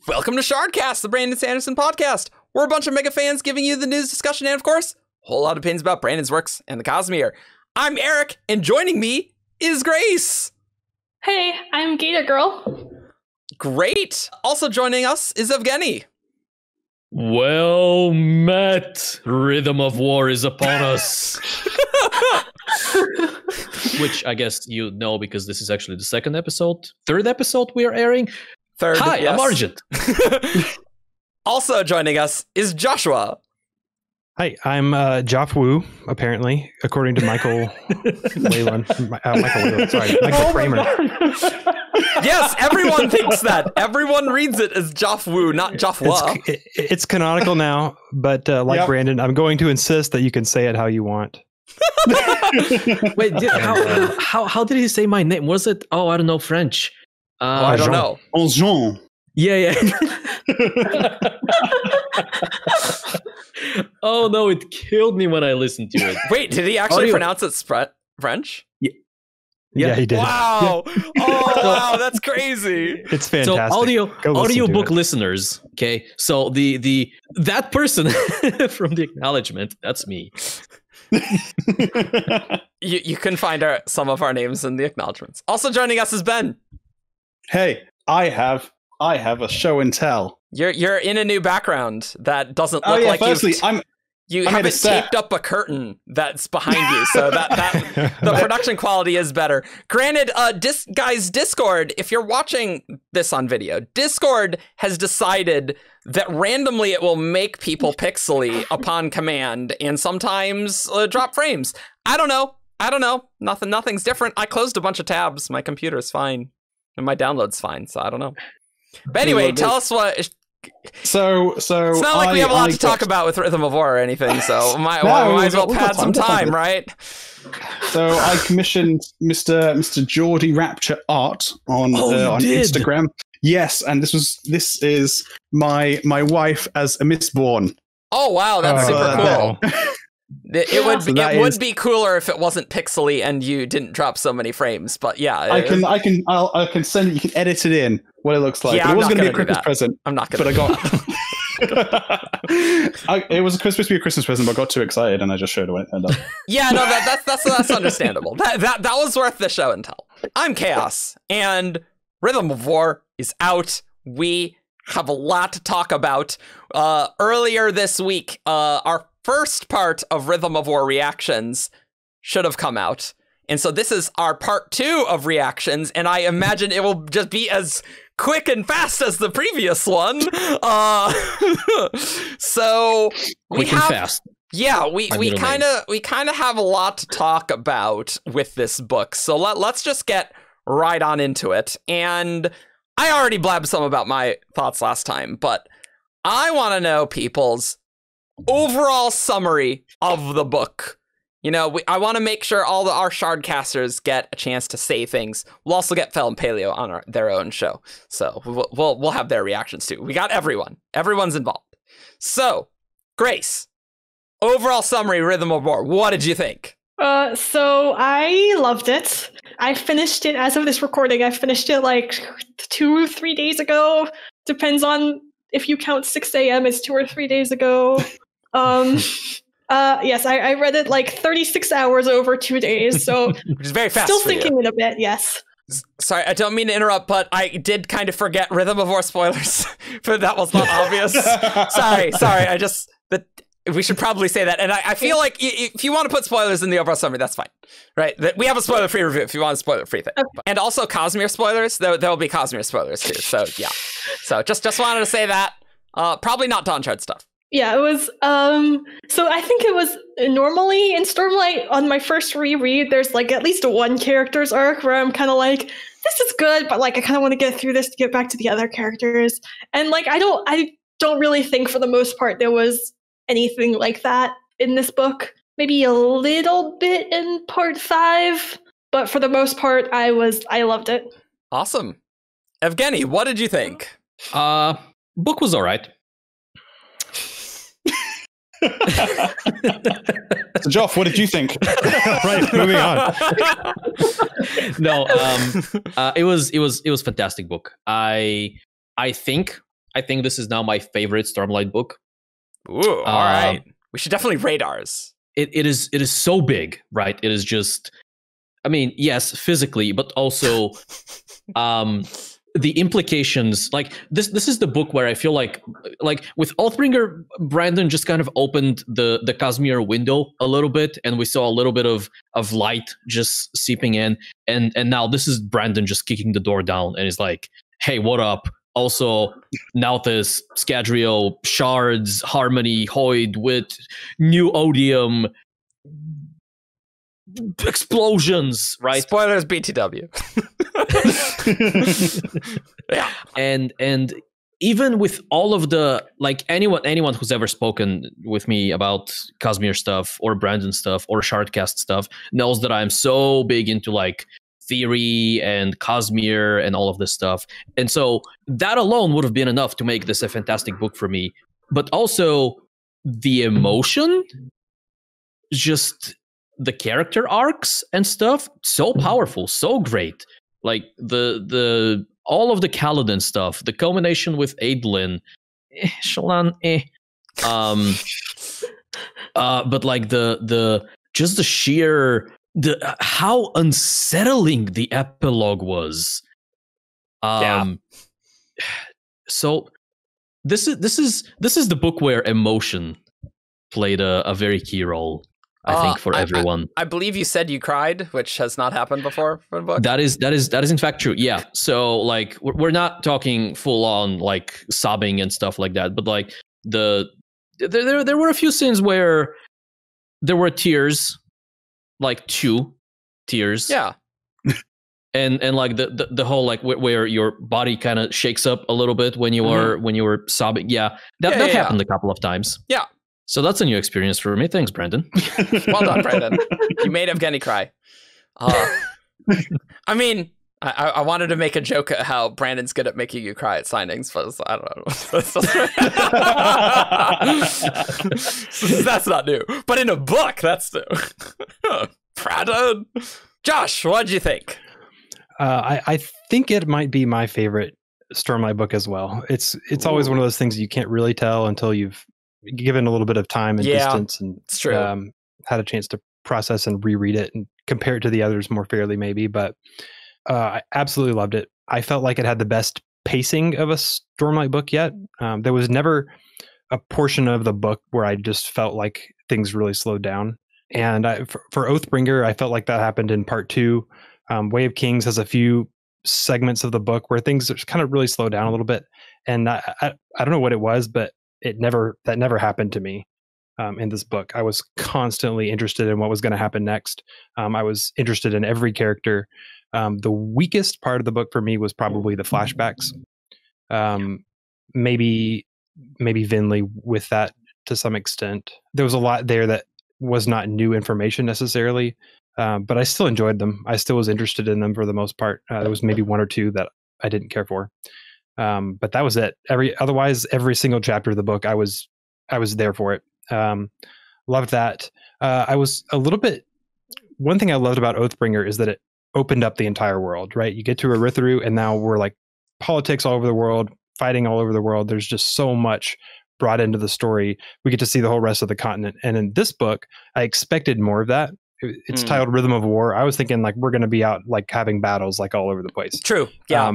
Welcome to Shardcast, the Brandon Sanderson podcast. We're a bunch of mega fans giving you the news, discussion, and of course, a whole lot of opinions about Brandon's works and the Cosmere. I'm Eric, and joining me is Grace. Hey, I'm Gator Girl. Great. Also joining us is Evgeni. Well met. Rhythm of war is upon us. Which I guess you know because this is actually the third episode we are airing. Third. Hi, yes. I'm Argent. Also joining us is Joshua. Hi, I'm jofwu, apparently, according to Michael Whalen. Michael Kramer. Yes, everyone thinks that. Everyone reads it as jofwu, not jofwa. It's canonical now, but Brandon, I'm going to insist that you can say it how you want. Wait, how did he say my name? Was it? Oh, I don't know French. I don't know. Argent. Yeah. Oh no, it killed me when I listened to it. Wait, did he actually pronounce it French? Yeah, he did. Wow. Oh, wow, that's crazy. It's fantastic. So audiobook listeners, okay? So that person from the acknowledgement, that's me. You can find some of our names in the acknowledgements. Also joining us is Ben. Hey, I have a show and tell. You're in a new background that doesn't look like you haven't taped up a curtain that's behind you, so that the production quality is better. Granted, guys, Discord, if you're watching this on video, Discord has decided that randomly it will make people pixely upon command and sometimes drop frames. I don't know. Nothing's different. I closed a bunch of tabs. My computer's fine. And my download's fine, so I don't know. But anyway, tell us what... So it's not like we have a lot to talk about with Rhythm of War or anything, so might as well pad some time, right? So I commissioned Mr. Geordie Rapture art on Instagram. Yes, and this is my wife as a Mistborn. Oh wow, that's super cool. It would be cooler if it wasn't pixely and you didn't drop so many frames, but yeah. I can send it. You can edit it in what it looks like. Yeah, it was going to be a Christmas present. I'm not going to. But I got. It was supposed to be a Christmas present, but I got too excited and I just showed it when it turned up. Yeah, no, that's understandable. That was worth the show and tell. I'm Chaos, and Rhythm of War is out. We have a lot to talk about. Earlier this week, our first part of Rhythm of War reactions should have come out. And so this is our part 2 of reactions, and I imagine it will just be as quick and fast as the previous one. So quick and fast. Yeah, we kind of have a lot to talk about with this book. So let's just get right on into it. And I already blabbed some about my thoughts last time, but I want to know people's overall summary of the book. You know, I want to make sure all our Shardcasters get a chance to say things. We'll also get Fel and Paleo on their own show, so we'll have their reactions too. We got everyone. Everyone's involved. So, Grace, overall summary, Rhythm of War. What did you think? So I loved it. I finished it as of this recording. I finished it like 2 or 3 days ago. Depends on if you count 6 a.m. as 2 or 3 days ago. Yes, I read it like 36 hours over 2 days, so which is very fast. Still thinking it a bit, yes. Sorry, I don't mean to interrupt, but I did kind of forget Rhythm of War spoilers, but that was not obvious. Sorry. We should probably say that. And I feel like if you want to put spoilers in the overall summary, that's fine, right? We have a spoiler-free review if you want a spoiler-free thing. Okay. And also Cosmere spoilers. There will be Cosmere spoilers too. So yeah. So just wanted to say that. Probably not Dawnshard stuff. Yeah, it was, so I think it was normally in Stormlight on my first reread, there's like at least one character's arc where I'm kind of like, this is good, but like I kind of want to get through this to get back to the other characters. And like, I don't really think for the most part there was anything like that in this book. Maybe a little bit in part 5, but for the most part, I loved it. Awesome. Evgeni, what did you think? Book was all right. So, Joff, what did you think? Right, moving on. No, it was fantastic book. I think I think this is now my favorite Stormlight book. Ooh, all right. We should definitely rate ours. It is so big, right? It is just, I mean, yes, physically, but also the implications. Like this is the book where I feel like with Oathbringer, Brandon just kind of opened the Cosmere window a little bit, and we saw a little bit of light just seeping in, and now this is Brandon just kicking the door down, and he's like, hey, what up? Also, Nauthis, Scadrial, Shards, Harmony, Hoyd, Wit, New Odium, explosions, right? Spoilers, BTW. Yeah. And even with all of the, like, anyone who's ever spoken with me about Cosmere stuff or Brandon stuff or Shardcast stuff knows that I'm so big into like theory and Cosmere and all of this stuff. And so that alone would have been enough to make this a fantastic book for me. But also the emotion, just the character arcs and stuff, so powerful, so great. Like the all of the Kaladin stuff, the culmination with Adlin, Shallan, but like the just the sheer how unsettling the epilogue was. So this is the book where emotion played a very key role, I think, for everyone. I believe you said you cried, which has not happened before for the book. That is in fact true. Yeah. So like we're not talking full on like sobbing and stuff like that, but like there were a few scenes where there were tears, like 2 tears. Yeah. And like the whole like where your body kind of shakes up a little bit when you were sobbing. Yeah. That happened a couple of times. Yeah. So that's a new experience for me. Thanks, Brandon. Well done, Brandon. You made Evgeni cry. I mean, I wanted to make a joke at how Brandon's good at making you cry at signings, but I don't know. That's not new. But in a book, that's new. Brandon. Josh, what'd you think? I think it might be my favorite Stormlight book as well. It's always one of those things you can't really tell until you've given a little bit of time and distance and it's true. Had a chance to process and reread it and compare it to the others more fairly maybe, but I absolutely loved it. I felt like it had the best pacing of a Stormlight book yet. There was never a portion of the book where I just felt like things really slowed down. And for Oathbringer, I felt like that happened in part 2. Way of Kings has a few segments of the book where things just kind of really slow down a little bit. And I don't know what it was, but that never happened to me in this book. I was constantly interested in what was going to happen next. I was interested in every character. The weakest part of the book for me was probably the flashbacks. Maybe Vinley with that to some extent. There was a lot there that was not new information necessarily, but I still enjoyed them. I still was interested in them for the most part. There was maybe 1 or 2 that I didn't care for. But that was it. Every single chapter of the book, I was there for it. Loved that. One thing I loved about Oathbringer is that it opened up the entire world, right? You get to Erytheru and now we're like politics all over the world, fighting all over the world. There's just so much brought into the story. We get to see the whole rest of the continent. And in this book, I expected more of that. It's titled Rhythm of War. I was thinking like we're going to be out like having battles like all over the place. True. Yeah.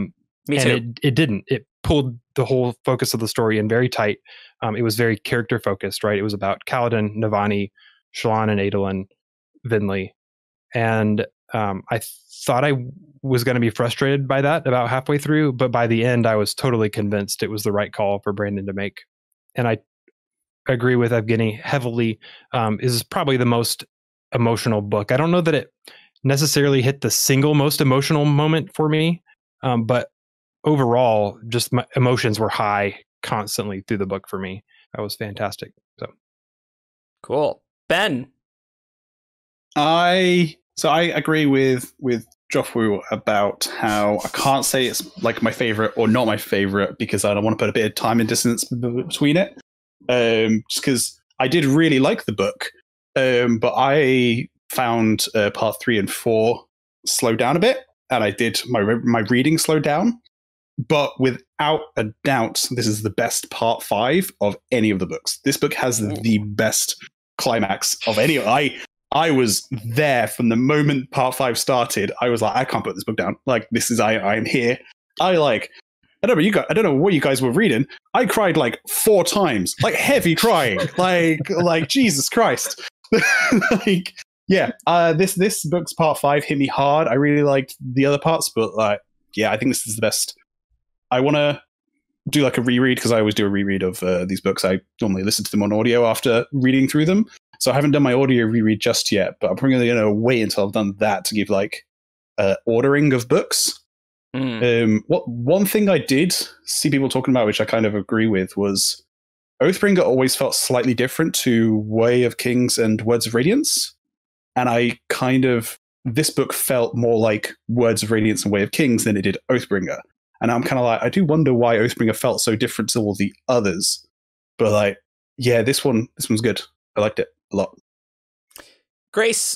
Me too. And it didn't. It pulled the whole focus of the story in very tight. It was very character focused, right? It was about Kaladin, Navani, Shallan and Adolin, Vinley. And I thought I was going to be frustrated by that about halfway through, but by the end, I was totally convinced it was the right call for Brandon to make. And I agree with Evgeni heavily. Is probably the most emotional book. I don't know that it necessarily hit the single most emotional moment for me, but overall, just my emotions were high constantly through the book for me. That was fantastic. So cool. Ben. I agree with jofwu about how I can't say it's like my favorite or not my favorite because I don't want to put a bit of time and distance between it. Just because I did really like the book, but I found part 3 and 4 slow down a bit, and I did my reading slow down. But with without a doubt, this is the best part 5 of any of the books. This book has the best climax of any. I was there from the moment part 5 started. I was like, I can't put this book down. Like, this is I'm here. I don't know what you guys were reading. I cried like 4 times, like heavy crying, like Jesus Christ. Like, yeah, this book's part 5 hit me hard. I really liked the other parts, but yeah, I think this is the best. I want to do like a reread, because I always do a reread of these books. I normally listen to them on audio after reading through them. So I haven't done my audio reread just yet, but I'm probably going to wait until I've done that to give like ordering of books. One thing I did see people talking about, which I kind of agree with, was Oathbringer always felt slightly different to Way of Kings and Words of Radiance. And this book felt more like Words of Radiance and Way of Kings than it did Oathbringer. And I'm kind of like, I do wonder why Oathbringer felt so different to all the others. But like, yeah, this one's good. I liked it a lot. Grace,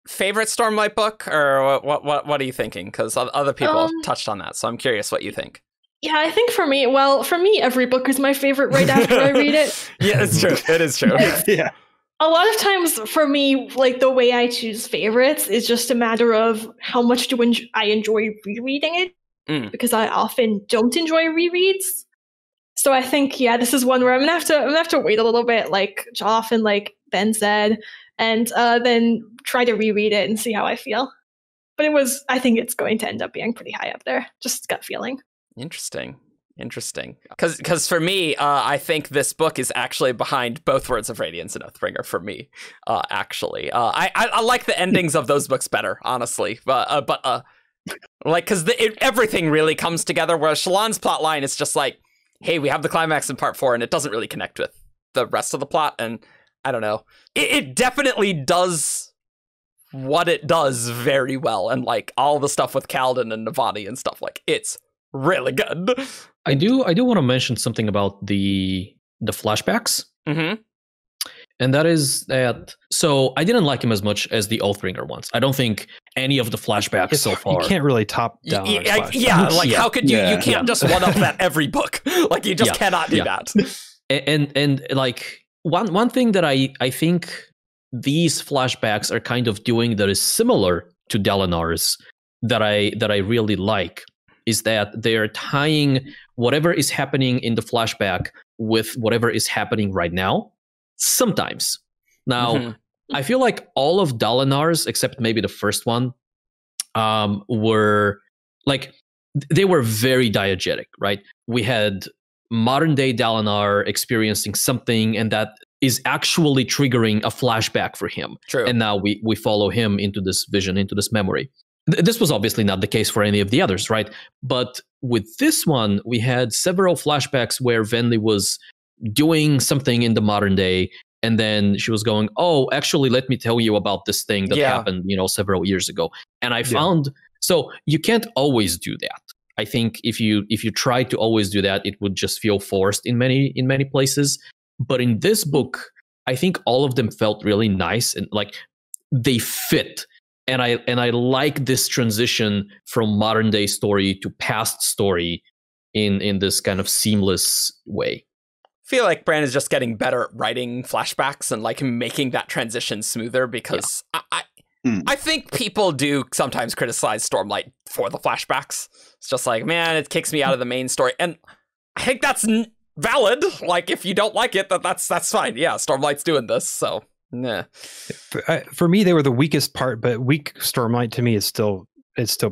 favorite Stormlight book, or what are you thinking? Because other people touched on that, so I'm curious what you think. Yeah, I think for me, every book is my favorite right after I read it. Yeah, it's true. It is true. Yeah. A lot of times for me, like the way I choose favorites is just a matter of how much I enjoy rereading it. Because I often don't enjoy rereads. So I think, yeah, this is one where I'm gonna have to wait a little bit, like Joff and like Ben said, and then try to reread it and see how I feel. But I think it's going to end up being pretty high up there. Just gut feeling. Interesting. Because for me, I think this book is actually behind both Words of Radiance and Oathbringer for me. Actually, I like the endings of those books better, honestly. But like, because everything really comes together, whereas Shallan's plotline is just like, hey, we have the climax in part 4, and it doesn't really connect with the rest of the plot. And I don't know, it definitely does what it does very well, and like all the stuff with Kaladin and Navani and stuff, like it's really good. I do want to mention something about the flashbacks. And that is that, so I didn't like him as much as the Oathbringer ones. I don't think any of the flashbacks so far. You can't really top down. How could you? You can't just one up that every book. Like, you just cannot do that. And like one thing that I think these flashbacks are kind of doing that is similar to Dalinar's that I really like is that they're tying whatever is happening in the flashback with whatever is happening right now. Sometimes. Now, I feel like all of Dalinar's, except maybe the first one, were like, they were very diegetic, right? We had modern day Dalinar experiencing something, and that is actually triggering a flashback for him. True. And now we follow him into this vision, into this memory. This was obviously not the case for any of the others, right? But with this one, we had several flashbacks where Venli was doing something in the modern day, and then she was going, oh, actually, let me tell you about this thing that happened, several years ago. And I found, so you can't always do that. I think if you try to always do that, it would just feel forced in many places. But in this book, I think all of them felt really nice and like they fit. And I like this transition from modern day story to past story in this kind of seamless way. I feel like Brand is just getting better at writing flashbacks and like making that transition smoother, because I think people do sometimes criticize Stormlight for the flashbacks. It's just like, man, it kicks me out of the main story, and I think that's valid. Like, if you don't like it, that's fine. Yeah, Stormlight's doing this, so nah. For me, they were the weakest part, but weak Stormlight to me is still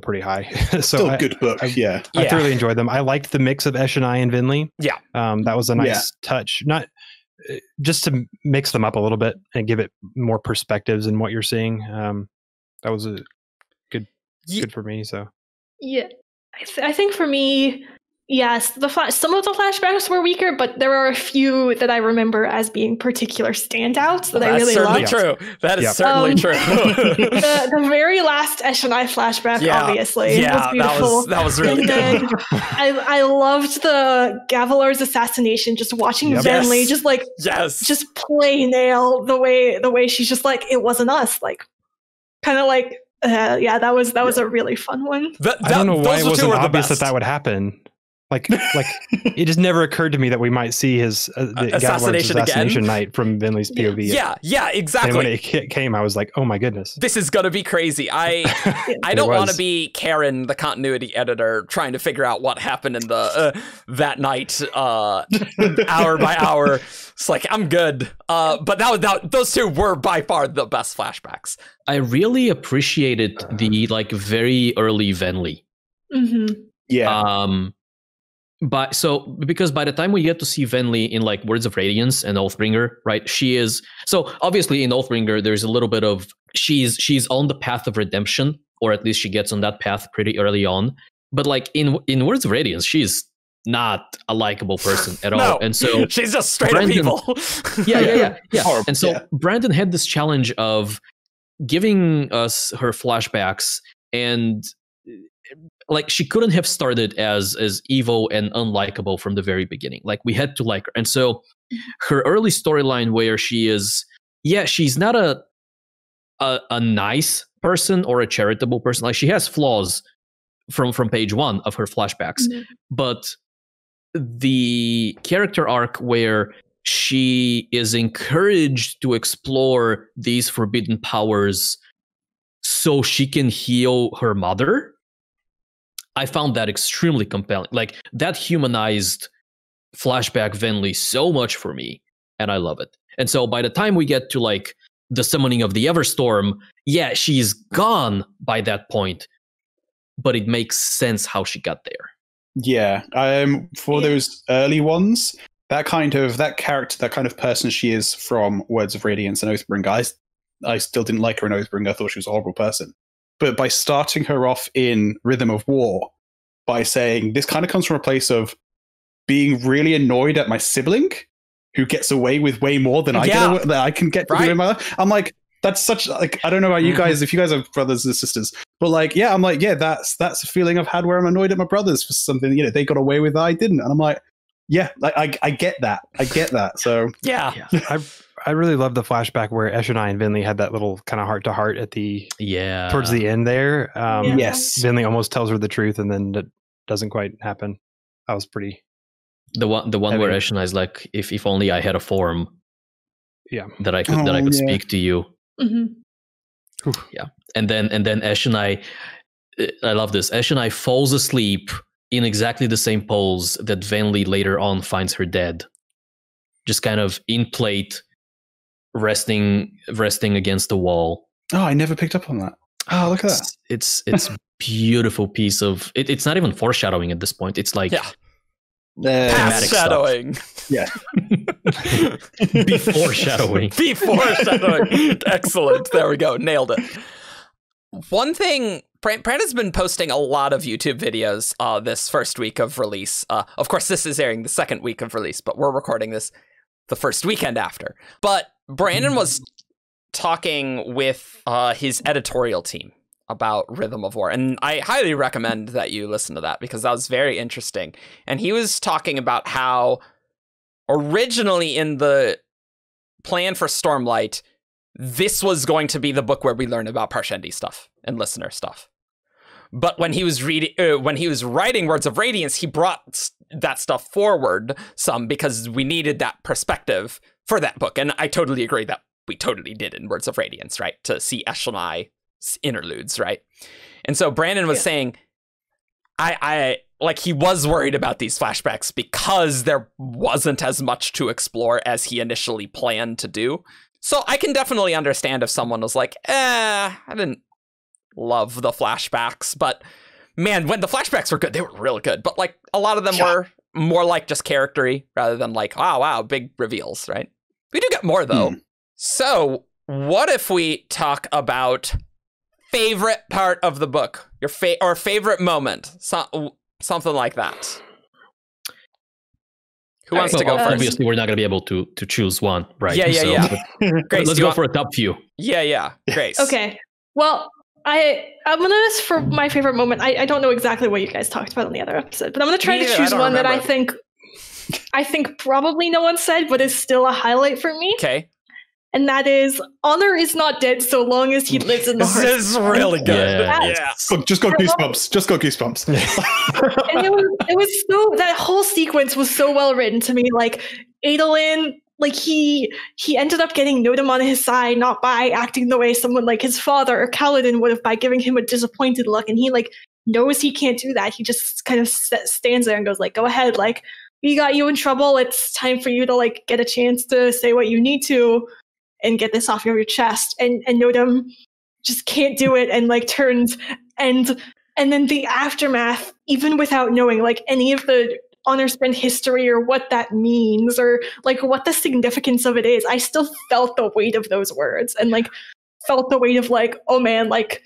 pretty high. So still a good book. I thoroughly enjoyed them. I liked the mix of Eshonai and Vinley. Yeah, that was a nice touch. Not just to mix them up a little bit and give it more perspectives in what you're seeing. That was a good for me. So yeah, I think for me, yes, some of the flashbacks were weaker, but there are a few that I remember as being particular standouts that I really loved. True. That is certainly true. The very last Eshonai flashback, obviously, was beautiful. That was really good. I loved the Gavilar's assassination. Just watching Venli just play nail the way she's just like, it wasn't us, like kind of like that was a really fun one. I don't know why it wasn't obvious that would happen. Like it just never occurred to me that we might see his the assassination night from Vinley's POV. Yeah, exactly. And when it came, I was like, oh my goodness, this is gonna be crazy. I don't want to be Karen, the continuity editor, trying to figure out what happened in the that night, hour by hour. It's like, I'm good. But those two were by far the best flashbacks. I really appreciated the like very early Venli. Mm-hmm. Yeah. Because by the time we get to see Venli in like Words of Radiance and Oathbringer, right? She is so obviously in Oathbringer there's a little bit of she's on the path of redemption, or at least she gets on that path pretty early on. But like in Words of Radiance, she's not a likable person at all. And so she's just straight up evil. Yeah. Horrible. And so Brandon had this challenge of giving us her flashbacks, and like she couldn't have started as evil and unlikable from the very beginning. Like we had to like her. And so her early storyline where she is, she's not a nice person or a charitable person. Like she has flaws from page 1 of her flashbacks. Mm-hmm. But the character arc where she is encouraged to explore these forbidden powers so she can heal her mother, I found that extremely compelling. Like that humanized flashback Venli so much for me, and I love it. And so by the time we get to like the summoning of the Everstorm, she's gone by that point, but it makes sense how she got there. Yeah. For those early ones, that character, that kind of person she is from Words of Radiance and Oathbringer, I still didn't like her in Oathbringer. I thought she was a horrible person. But by starting her off in Rhythm of War, by saying this kind of comes from a place of being really annoyed at my sibling who gets away with way more than I can get to do in my life. I'm like, that's such like, I don't know about you guys, if you guys have brothers and sisters, but like, I'm like, that's a feeling I've had where I'm annoyed at my brothers for something, they got away with that I didn't. And I'm like, I get that. I get that. So I really love the flashback where Eshonai and Vinley had that little kind of heart to heart at the towards the end there. Yes, Vinley almost tells her the truth, and then it doesn't quite happen. That was pretty. The one where Eshonai is like, if only I had a form, that I could speak to you. Mm-hmm. Yeah, and then Eshonai, I love this. Eshonai falls asleep in exactly the same pose that Venli later on finds her dead, just kind of in plate, resting against the wall. Oh, I never picked up on that. Oh, look at that. It's beautiful piece of it. It's not even foreshadowing at this point. It's like past shadowing. Yeah. Before shadowing. Excellent. There we go. Nailed it. One thing, Brandon's been posting a lot of YouTube videos this first week of release. Of course, this is airing the second week of release, but we're recording this the first weekend after. But Brandon was talking with his editorial team about Rhythm of War, and I highly recommend that you listen to that because that was very interesting. And he was talking about how originally in the plan for Stormlight, this was going to be the book where we learn about Parshendi stuff and listener stuff. But when he was writing Words of Radiance, he brought that stuff forward some because we needed that perspective for that book. And I totally agree that we totally did in Words of Radiance, right? To see Eshonai's interludes, right? And so Brandon was saying, I like he was worried about these flashbacks because there wasn't as much to explore as he initially planned to do. So I can definitely understand if someone was like, I didn't love the flashbacks, but man, when the flashbacks were good, they were really good. But like a lot of them were more like just charactery rather than like, wow, big reveals, right? We do get more though. So what if we talk about favorite part of the book, your or favorite moment, something like that? Who wants to go first? Obviously, we're not going to be able to choose one, right? Yeah. Grace, let's go for a top few. Yeah. Grace. Okay. Well, I'm gonna for my favorite moment. I don't know exactly what you guys talked about on the other episode, but I'm gonna try to choose one that I think probably no one said, but is still a highlight for me. Okay. and that is honor is not dead so long as he lives in the heart. This is really good. Yeah. Just got goosebumps. Just got goosebumps. And it was so, that whole sequence was so well written to me. Like Adolin, like he ended up getting Nodum on his side, not by acting the way someone like his father or Kaladin would have, by giving him a disappointed look. And he like knows he can't do that. He just kind of stands there and goes like, go ahead, like we got you in trouble. It's time for you to like get a chance to say what you need to and get this off your chest. And Nodum just can't do it and like turns and then the aftermath, even without knowing like any of the honor spend history or what that means or like what the significance of it is, I still felt the weight of those words and like felt the weight of like, oh man, like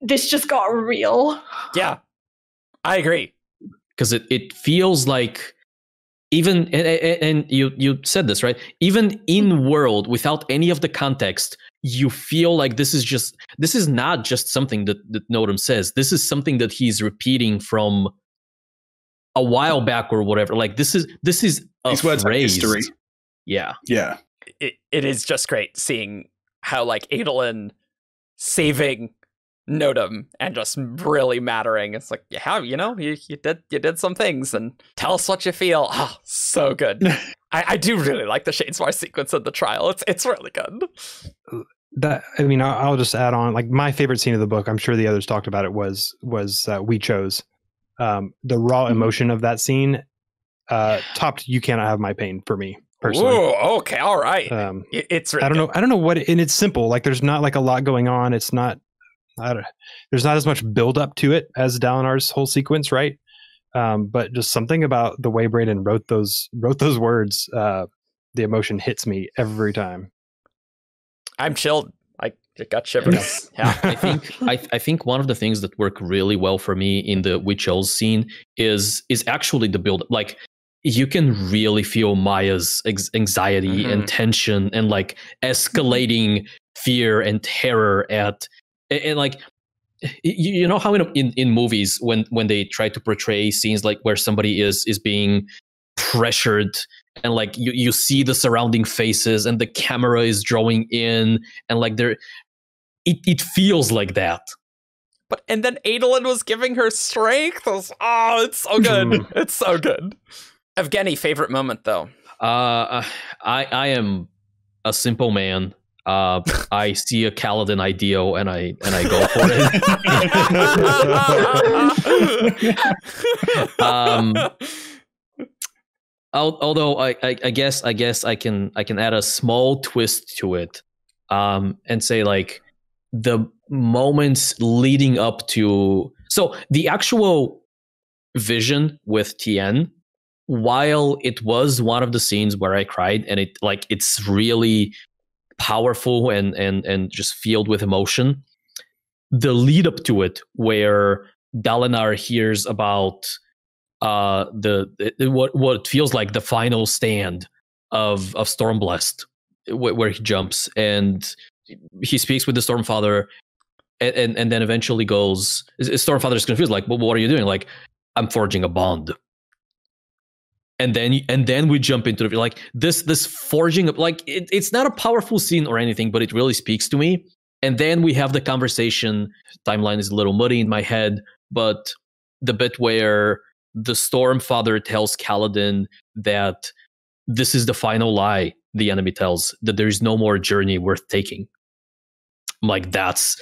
this just got real. Yeah, I agree. Because it feels like, even and you said this, right? Even in world, without any of the context, you feel like this is not just something that Nodum says. This is something that he's repeating from a while back or whatever. Like this is a These words are phrase. history. Yeah. It is just great seeing how like Adolin saving Nodum and just really mattering. It's like, yeah, you know, you did some things and tell us what you feel. Oh, so good. I do really like the Shadesmar sequence in the trial. It's really good. That, I mean, I'll just add on, like my favorite scene of the book, I'm sure the others talked about it, was We Chose. The raw emotion of that scene topped You Cannot Have My Pain for me personally. Ooh, okay, all right. It's really I don't know what, and it's simple. Like there's not like a lot going on. It's not, there's not as much build up to it as Dalinar's whole sequence, right? But just something about the way Brandon wrote those words, the emotion hits me every time. I'm chilled. I got shivers. Yeah. I think one of the things that work really well for me in the We Chose scene is actually the build. Like you can really feel Maya's anxiety and tension and like escalating fear and terror and like you know how in movies when they try to portray scenes like where somebody is being pressured and like you see the surrounding faces and the camera is drawing in and like it feels like that. But and then Adolin was giving her strength. It's so good. It's so good. Evgeni, favorite moment though? I am a simple man. I see a Kaladin ideal and I go for it. Although I guess I can add a small twist to it, and say like the moments leading up to, so the actual vision with Tien, while it was one of the scenes where I cried and it's really powerful and just filled with emotion, the lead up to it where Dalinar hears about what feels like the final stand of Stormblessed, where he jumps and he speaks with the Stormfather and then eventually goes, Stormfather is confused, like, well, what are you doing? Like, I'm forging a bond. And then we jump into the, like this forging of, like, it's not a powerful scene or anything, but it really speaks to me. And then we have the conversation. Timeline is a little muddy in my head, but the bit where the Stormfather tells Kaladin that this is the final lie the enemy tells, that there is no more journey worth taking. Like that's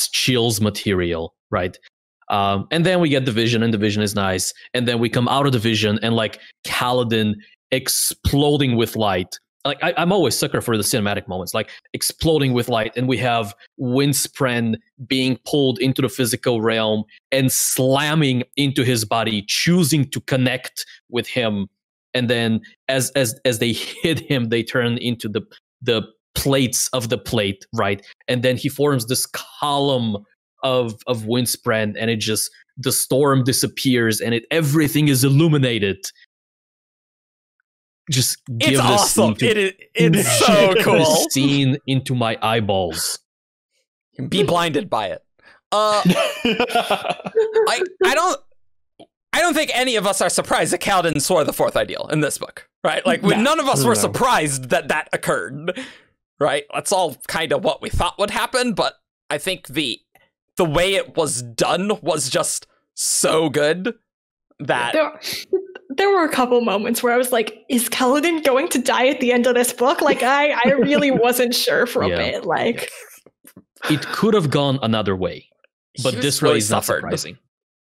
chills material, right? And then we get the vision, and the vision is nice. And then we come out of the vision, and like Kaladin exploding with light. Like I'm always sucker for the cinematic moments, like exploding with light. And we have Windspren being pulled into the physical realm and slamming into his body, choosing to connect with him. And then as they hit him, they turn into the plates of the plate, right? And then he forms this column of Windspren, and it just, the storm disappears and everything is illuminated. Just give it's this awesome. It's so cool. Scene into my eyeballs. Be blinded by it. I don't think any of us are surprised that Kaladin swore the fourth ideal in this book, right? Like none of us were surprised that occurred. right? That's all kind of what we thought would happen, but I think the way it was done was just so good that... There were a couple moments where I was like, is Kaladin going to die at the end of this book? Like, I really wasn't sure for a bit. Like, it could have gone another way, but this really way is not surprising.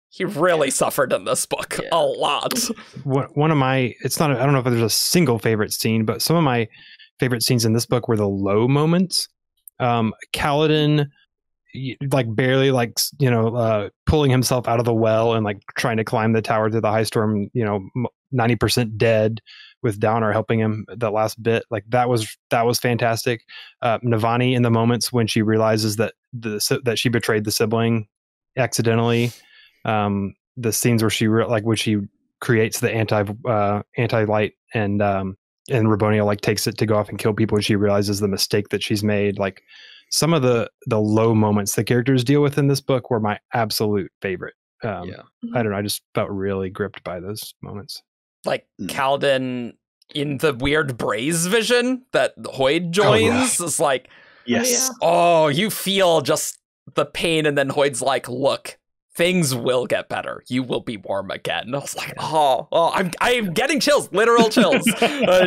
He really suffered in this book a lot. One of my, it's not, I don't know if there's a single favorite scene, but some of my favorite scenes in this book were the low moments. Kaladin, like barely like, pulling himself out of the well and like trying to climb the tower through the high storm, 90% dead with Downer helping him that last bit. Like that was fantastic. Navani in the moments when she realizes that that she betrayed the sibling accidentally. The scenes where when she creates the anti-light and Rabonio like takes it to go off and kill people and she realizes the mistake that she's made. Like some of the low moments the characters deal with in this book were my absolute favorite. I don't know. I just felt really gripped by those moments. Like Kaladin in the weird Braze vision that Hoyd joins is like, yes. Oh, you feel just the pain. And then Hoyd's like, look, things will get better. You will be warm again. I was like, I'm getting chills, literal chills.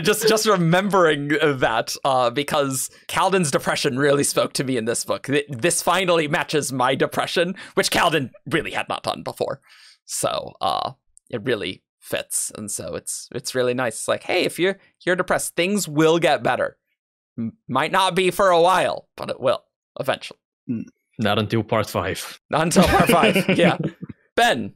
Just remembering that because Kaladin's depression really spoke to me in this book. This finally matches my depression, which Kaladin really had not done before. So it really fits, and so it's really nice. It's like, hey, if you're depressed, things will get better. Might not be for a while, but it will eventually. Not until part 5. Not until part 5. Yeah. Ben.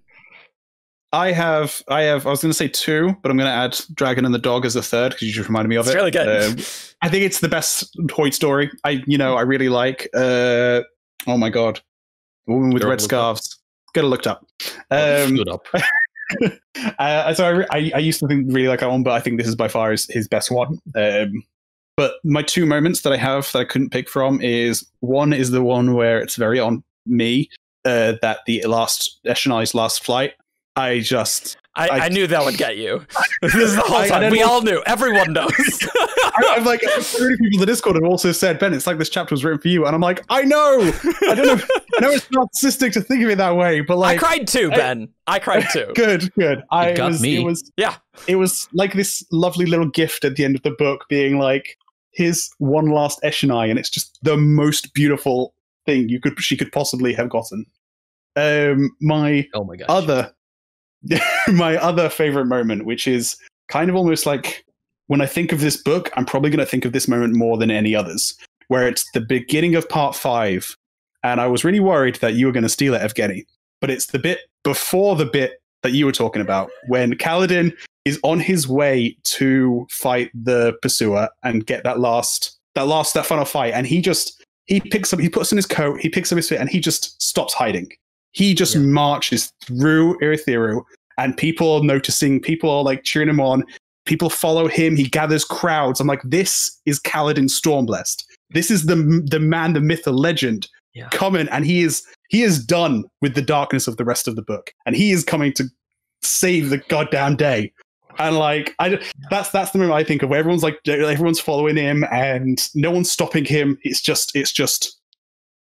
I was going to say 2, but I'm going to add Dragon and the Dog as a third because you just reminded me of it. It's really good. I think it's the best Hoyd story. I really like. Oh my god, the woman with red scarves. Get it looked up. Look up. So I used to really like that one, but I think this is by far his best one. But my 2 moments that I have that I couldn't pick from is the one where it's very on me, that the last Eshonai's last flight. I knew that would get you. This is the whole time. We all knew. Everyone knows. I'm like, 30 people in the Discord have also said, Ben, it's like this chapter was written for you. And I'm like, I know. I don't know. I know it's narcissistic to think of it that way, but like, I cried too, Ben. I cried too. Good. It was like this lovely little gift at the end of the book, being like his one last Eshonai, and it's just the most beautiful thing she could possibly have gotten. My other favorite moment, which is kind of almost like when I think of this book, I'm probably going to think of this moment more than any others, where it's the beginning of part 5. And I was really worried that you were going to steal it, Evgeni. But it's the bit before the bit that you were talking about, when Kaladin is on his way to fight the pursuer and get that final fight. And he puts in his coat, he picks up his fit, and he just stops hiding. He just marches through Irithiru, and people are noticing, people are like cheering him on, people follow him, he gathers crowds. I'm like, this is Kaladin Stormblessed. This is the man, the myth, the legend coming, and he is done with the darkness of the rest of the book, and he is coming to save the goddamn day. And like, that's the moment I think of, where everyone's following him and no one's stopping him. It's just.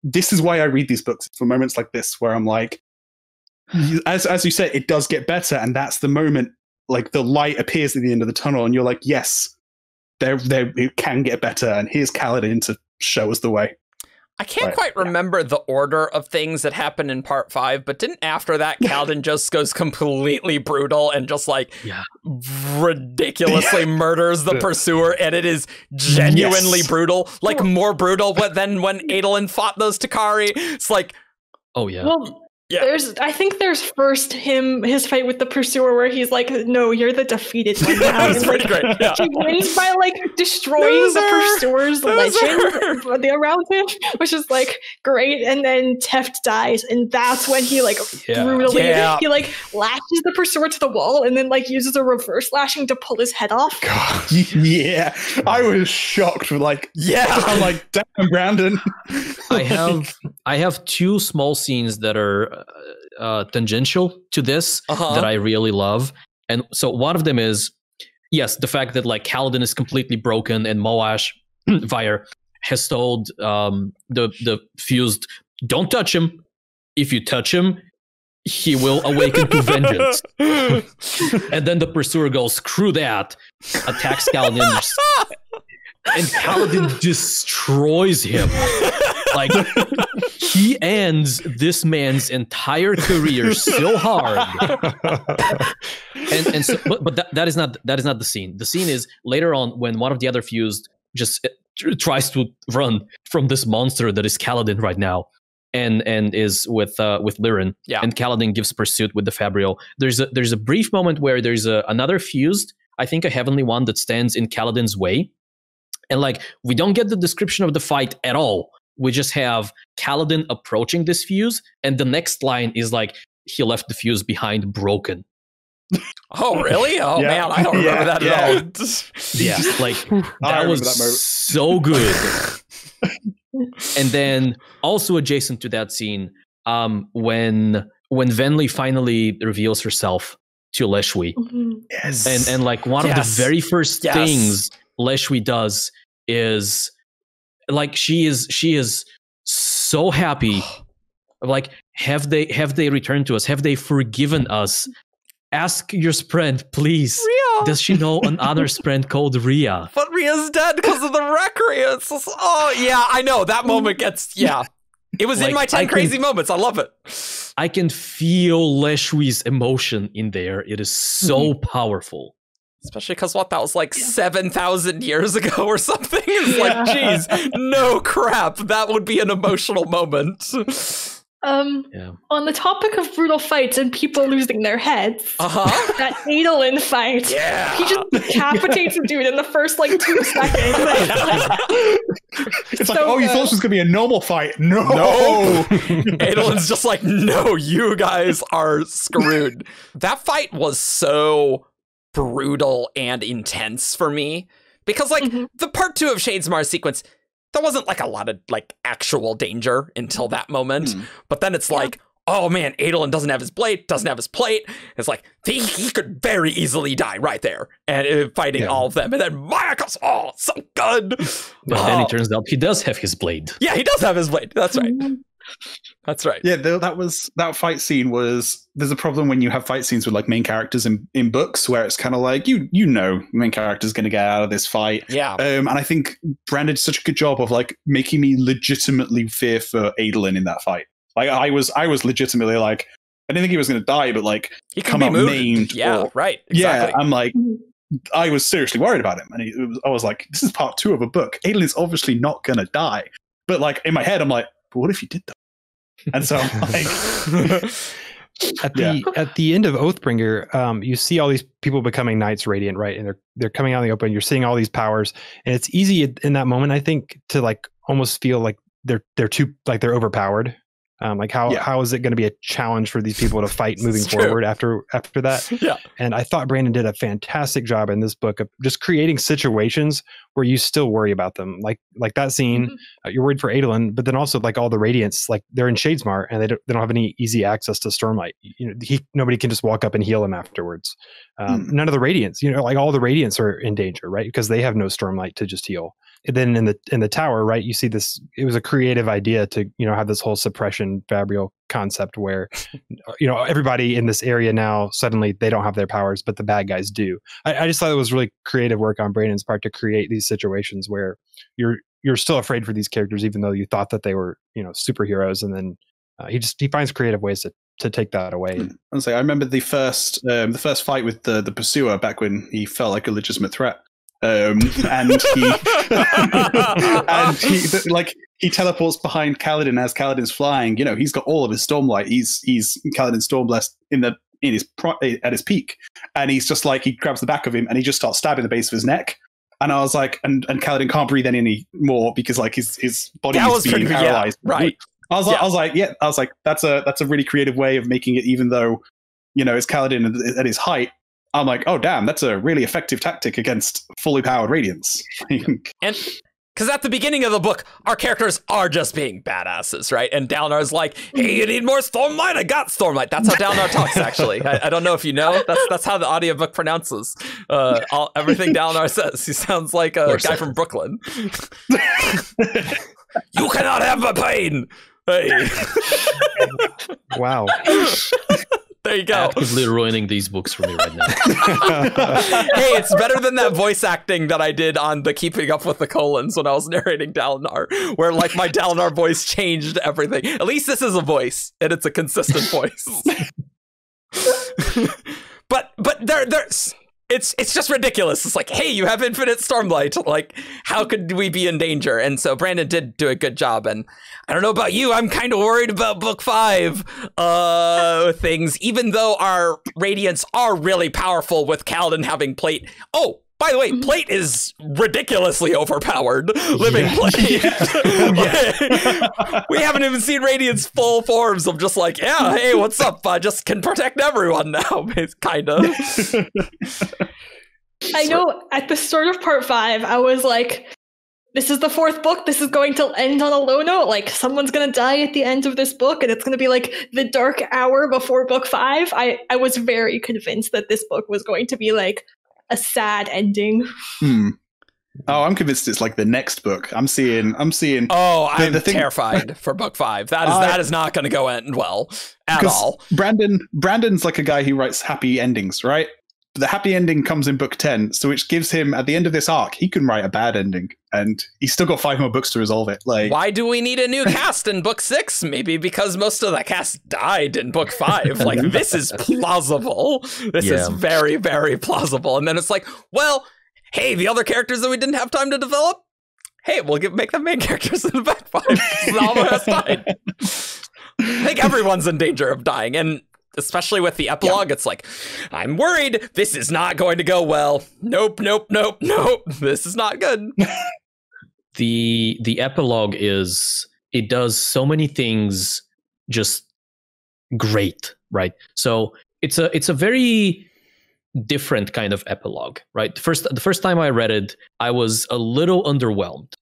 This is why I read these books, for moments like this, where I'm like, as you said, it does get better, and that's the moment, like the light appears at the end of the tunnel, and you're like, yes, it can get better, and here's Kaladin to show us the way. I can't quite remember the order of things that happened in part 5, but didn't after that Kaladin just goes completely brutal and just like ridiculously murders the pursuer, and it is genuinely brutal, like more brutal than when Adolin fought those Takari. It's like, oh yeah. Well, I think there's first his fight with the pursuer, where he's like, no, you're the defeated one now. That's pretty great. Yeah. He wins by like destroying the pursuer's legend around him, which is like great. And then Teft dies, and that's when he like brutally he like lashes the pursuer to the wall, and then like uses a reverse lashing to pull his head off. God, yeah, I was shocked. I'm like, damn, Brandon. I have 2 small scenes that are tangential to this that I really love. And so one of them is, yes, the fact that like Kaladin is completely broken and Moash, Vyre, has told the fused, don't touch him. If you touch him, he will awaken to vengeance. And then the pursuer goes, screw that, attacks Kaladin, and Kaladin destroys him. Like, he ends this man's entire career so hard. And so, but that is not the scene. The scene is later on when one of the other fused just tries to run from this monster that is Kaladin right now. And is with Lirin, and Kaladin gives pursuit with the Fabrial. There's a brief moment where there's another fused, I think a heavenly one, that stands in Kaladin's way, and like we don't get the description of the fight at all. We just have Kaladin approaching this fuse, and the next line is like he left the fuse behind broken. Oh really? Oh man, I don't remember that at all. Yeah, like that was so good. And then also adjacent to that scene, when Venli finally reveals herself to Leshwi, and like one of the very first things Leshwi does is like she is so happy. Like, have they returned to us? Have they forgiven us? Ask your friend, please. Rhea. Does she know another friend called Rhea? But Rhea's dead because of the recreants. Oh, yeah, I know. That moment gets, It was like, in my 10 crazy moments. I love it. I can feel Leshwi's emotion in there. It is so powerful. Especially because that was like 7,000 years ago or something. It's like, geez, no crap. That would be an emotional moment. On the topic of brutal fights and people losing their heads, that Adolin fight, he just decapitates a dude in the first like 2 seconds. It's like, you thought this was gonna be a normal fight? No. Adolin's just like, no, you guys are screwed. That fight was so brutal and intense for me because like the part 2 of Shadesmar's sequence, there wasn't like a lot of like actual danger until that moment. But then it's like, oh man, Adolin doesn't have his blade, doesn't have his plate. It's like, he could very easily die right there and fighting all of them. And then Maya comes, so good. But then it turns out he does have his blade. Yeah, he does have his blade. That's right. That's right. Yeah, that fight scene was. There's a problem when you have fight scenes with like main characters in books where it's kind of like you know main character's going to get out of this fight. Yeah. And I think Brandon did such a good job of like making me legitimately fear for Adolin in that fight. Like I was legitimately like, I didn't think he was going to die, but like he come out maimed. Yeah, right. Exactly. Yeah, I'm like, I was seriously worried about him, and I was like, this is part 2 of a book. Adolin's obviously not going to die, but like in my head, I'm like, but what if he did that? And so, like, at the end of Oathbringer, you see all these people becoming Knights Radiant, right? And they're coming out in the open. You're seeing all these powers, and it's easy in that moment, I think, to like almost feel like they're overpowered. Like how is it going to be a challenge for these people to fight moving forward after that? Yeah. And I thought Brandon did a fantastic job in this book of just creating situations where you still worry about them. Like that scene, you're worried for Adolin, but then also like all the Radiants, like they're in Shadesmar and they don't have any easy access to Stormlight. You know, nobody can just walk up and heal him afterwards. None of the Radiants, like all the Radiants are in danger, right? Because they have no Stormlight to just heal. And then in the tower, right, you see this, it was a creative idea to, have this whole suppression Fabrial concept where, everybody in this area now, suddenly they don't have their powers, but the bad guys do. I just thought it was really creative work on Brandon's part to create these situations where you're still afraid for these characters, even though you thought that they were, superheroes. And then he finds creative ways to take that away. I remember the first fight with the pursuer back when he felt like a legitimate threat. And he teleports behind Kaladin as Kaladin's flying. He's got all of his Stormlight. He's Kaladin Stormblessed at his peak, and he's just like, he grabs the back of him and he just starts stabbing the base of his neck. And I was like, and Kaladin can't breathe anymore because like his body is being paralyzed. Yeah, right. I was like, that's a really creative way of making it, even though it's Kaladin at his height. I'm like, oh damn, that's a really effective tactic against fully powered Radiants. And Because at the beginning of the book, our characters are just being badasses, right? And Dalnar's like, hey, you need more Stormlight? I got Stormlight. That's how Dalnar talks, actually. I don't know if you know. That's how the audiobook pronounces everything Dalnar says. He sounds like a guy from Brooklyn. You cannot have my pain! Hey. Wow. There you go. Actively ruining these books for me right now. Hey, it's better than that voice acting that I did on the Keeping Up with the Colons when I was narrating Dalnar, where like my Dalnar voice changed everything. At least this is a voice, and it's a consistent voice. but there's it's just ridiculous. It's like, hey, you have infinite Stormlight. Like, how could we be in danger? And so Brandon did do a good job. And I don't know about you, I'm kind of worried about book 5 things, even though our Radiants are really powerful with Kaladin having plate. Oh, by the way, plate is ridiculously overpowered. Living plate. We haven't even seen Radiant's full forms of just like, yeah, hey, what's up? I just can protect everyone now, kind of. I know at the start of part 5, I was like, this is the 4th book. This is going to end on a low note. Like, someone's going to die at the end of this book, and it's going to be like the dark hour before book 5. I was very convinced that this book was going to be like a sad ending. Oh, I'm convinced it's like the next book. I'm seeing. Oh, I'm terrified for book 5. That is not going to go end well at all. Brandon's like a guy who writes happy endings, right? But the happy ending comes in book 10, so which gives him at the end of this arc, he can write a bad ending, and he's still got 5 more books to resolve it. Like, why do we need a new cast in book 6? Maybe because most of the cast died in book 5. Like, this is plausible. This is very, very plausible. And then it's like, well, hey, the other characters that we didn't have time to develop, hey, we'll make them main characters in the back 5. All of us died. I think everyone's in danger of dying, and especially with the epilogue, it's like, I'm worried this is not going to go well. Nope. This is not good. The epilogue it does so many things just great, right? So it's a very different kind of epilogue, right? The first time I read it, I was a little underwhelmed.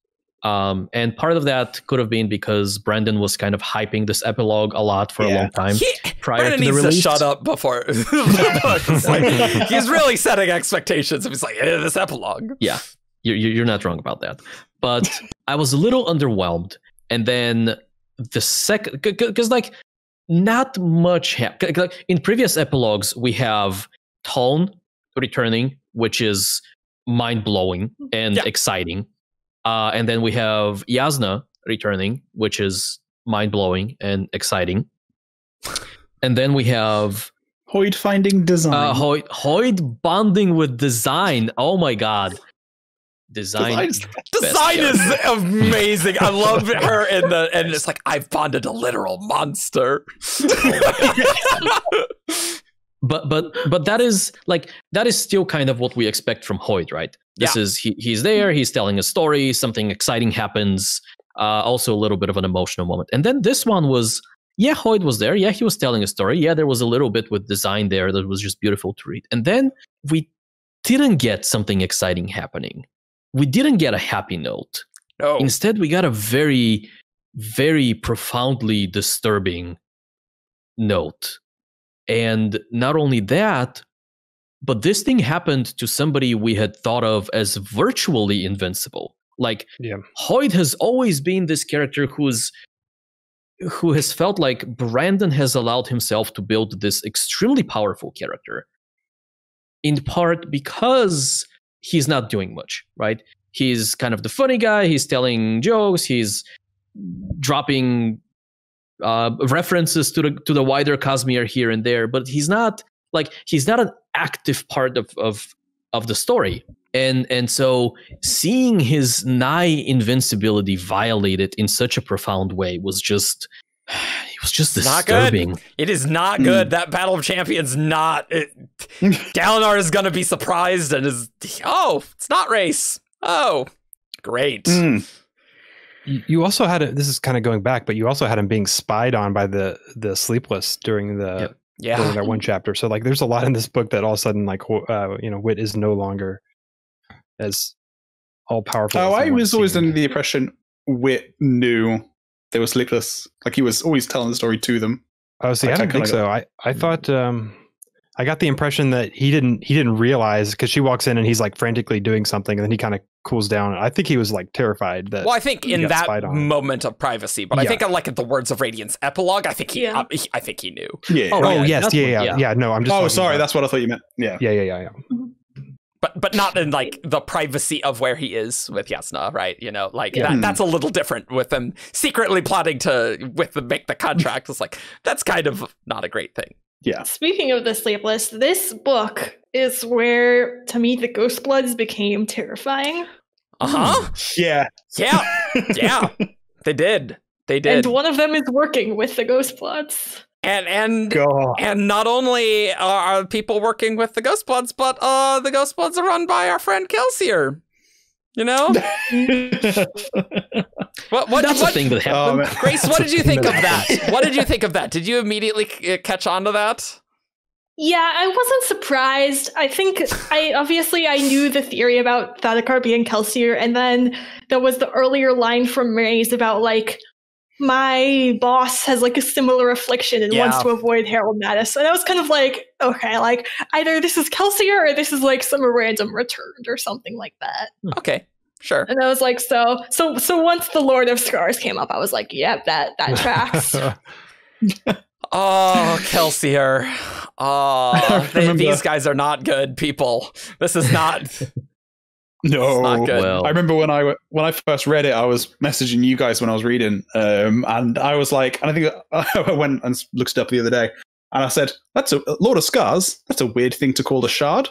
And part of that could have been because Brandon was kind of hyping this epilogue a lot for a long time prior to the release. Needs to shut up before the book. It's like, he's really setting expectations. He's like, this epilogue. Yeah, you're not wrong about that. But I was a little underwhelmed. And then the second, because like not much like in previous epilogues, we have Tone returning, which is mind-blowing and exciting. And then we have Yasna returning, which is mind-blowing and exciting. And then we have Hoid finding design. Hoid bonding with design. Oh my god. Design is amazing. I love her and it's like, I've bonded a literal monster. But that is still kind of what we expect from Hoid, right? This is he's there, he's telling a story, something exciting happens, also a little bit of an emotional moment. And then this one was, Hoid was there, he was telling a story, there was a little bit with design there that was just beautiful to read. And then we didn't get something exciting happening. We didn't get a happy note. No. Instead, we got a very, very profoundly disturbing note. And not only that, but this thing happened to somebody we had thought of as virtually invincible. Like, Hoid has always been this character who has felt like Brandon has allowed himself to build this extremely powerful character. In part because he's not doing much, right? He's kind of the funny guy. He's telling jokes. He's dropping references to the wider Cosmere here and there, but he's not an active part of the story. And so seeing his nigh invincibility violated in such a profound way was just disturbing. Not good. It is not good. That Battle of Champions Dalinar is gonna be surprised and it's not race. Oh, great. You also had this is kind of going back, but you also had him being spied on by the Sleepless during during that one chapter. So like, there's a lot in this book that all of a sudden, like, Wit is no longer as all powerful. Oh, as he I was once always seemed. under the impression Wit knew they were sleepless. Like he was always telling the story to them. Oh, see, I Like, I don't think kinda so. I thought I got the impression that he didn't realize, because she walks in and he's like frantically doing something, and then he kind of cools down. I think he was like terrified that. Well, I think he in got that spied on. moment of privacy, but I Yeah. think I like at the Words of Radiance epilogue. I think he, Yeah. I think he knew. Yeah. Oh, Oh yeah, yes, that's yeah, what- yeah. No, I'm just. Oh, talking sorry, about- that's what I thought you meant. Yeah. Yeah. But not in like the privacy of where he is with Yasna, right? You know, like Yeah. that's a little different with them secretly plotting to make the contract. It's like that's kind of not a great thing. Yeah. Speaking of the Sleepless, this book is where, to me, the Ghostbloods became terrifying. Uh-huh. Yeah. Yeah. They did. And one of them is working with the Ghostbloods. And God. and not only are people working with the Ghostbloods, but the Ghostbloods are run by our friend Kelsier. You know? What That's a thing that happened. man. Grace, what did you think of That's that? What did you think of that? Did you immediately catch on to that? Yeah, I wasn't surprised. I think I knew the theory about Thaddeus being Kelsier, and then there was the earlier line from Maze about like, my boss has like a similar affliction and wants Yeah. to avoid Harold Mattis. And I was kind of like, okay, like either this is Kelsier or this is like some random returned or something like that. Okay, sure. And I was like, so once the Lord of Scars came up, I was like, yep, that tracks. Oh, Kelsier. Oh, remember- these guys are not good people. This is not. No. not good. Well, I remember when I first read it, I was messaging you guys when I was reading, and I was like, and I think I went and looked it up the other day, and I said, "That's a Lord of Scars. That's a weird thing to call a shard."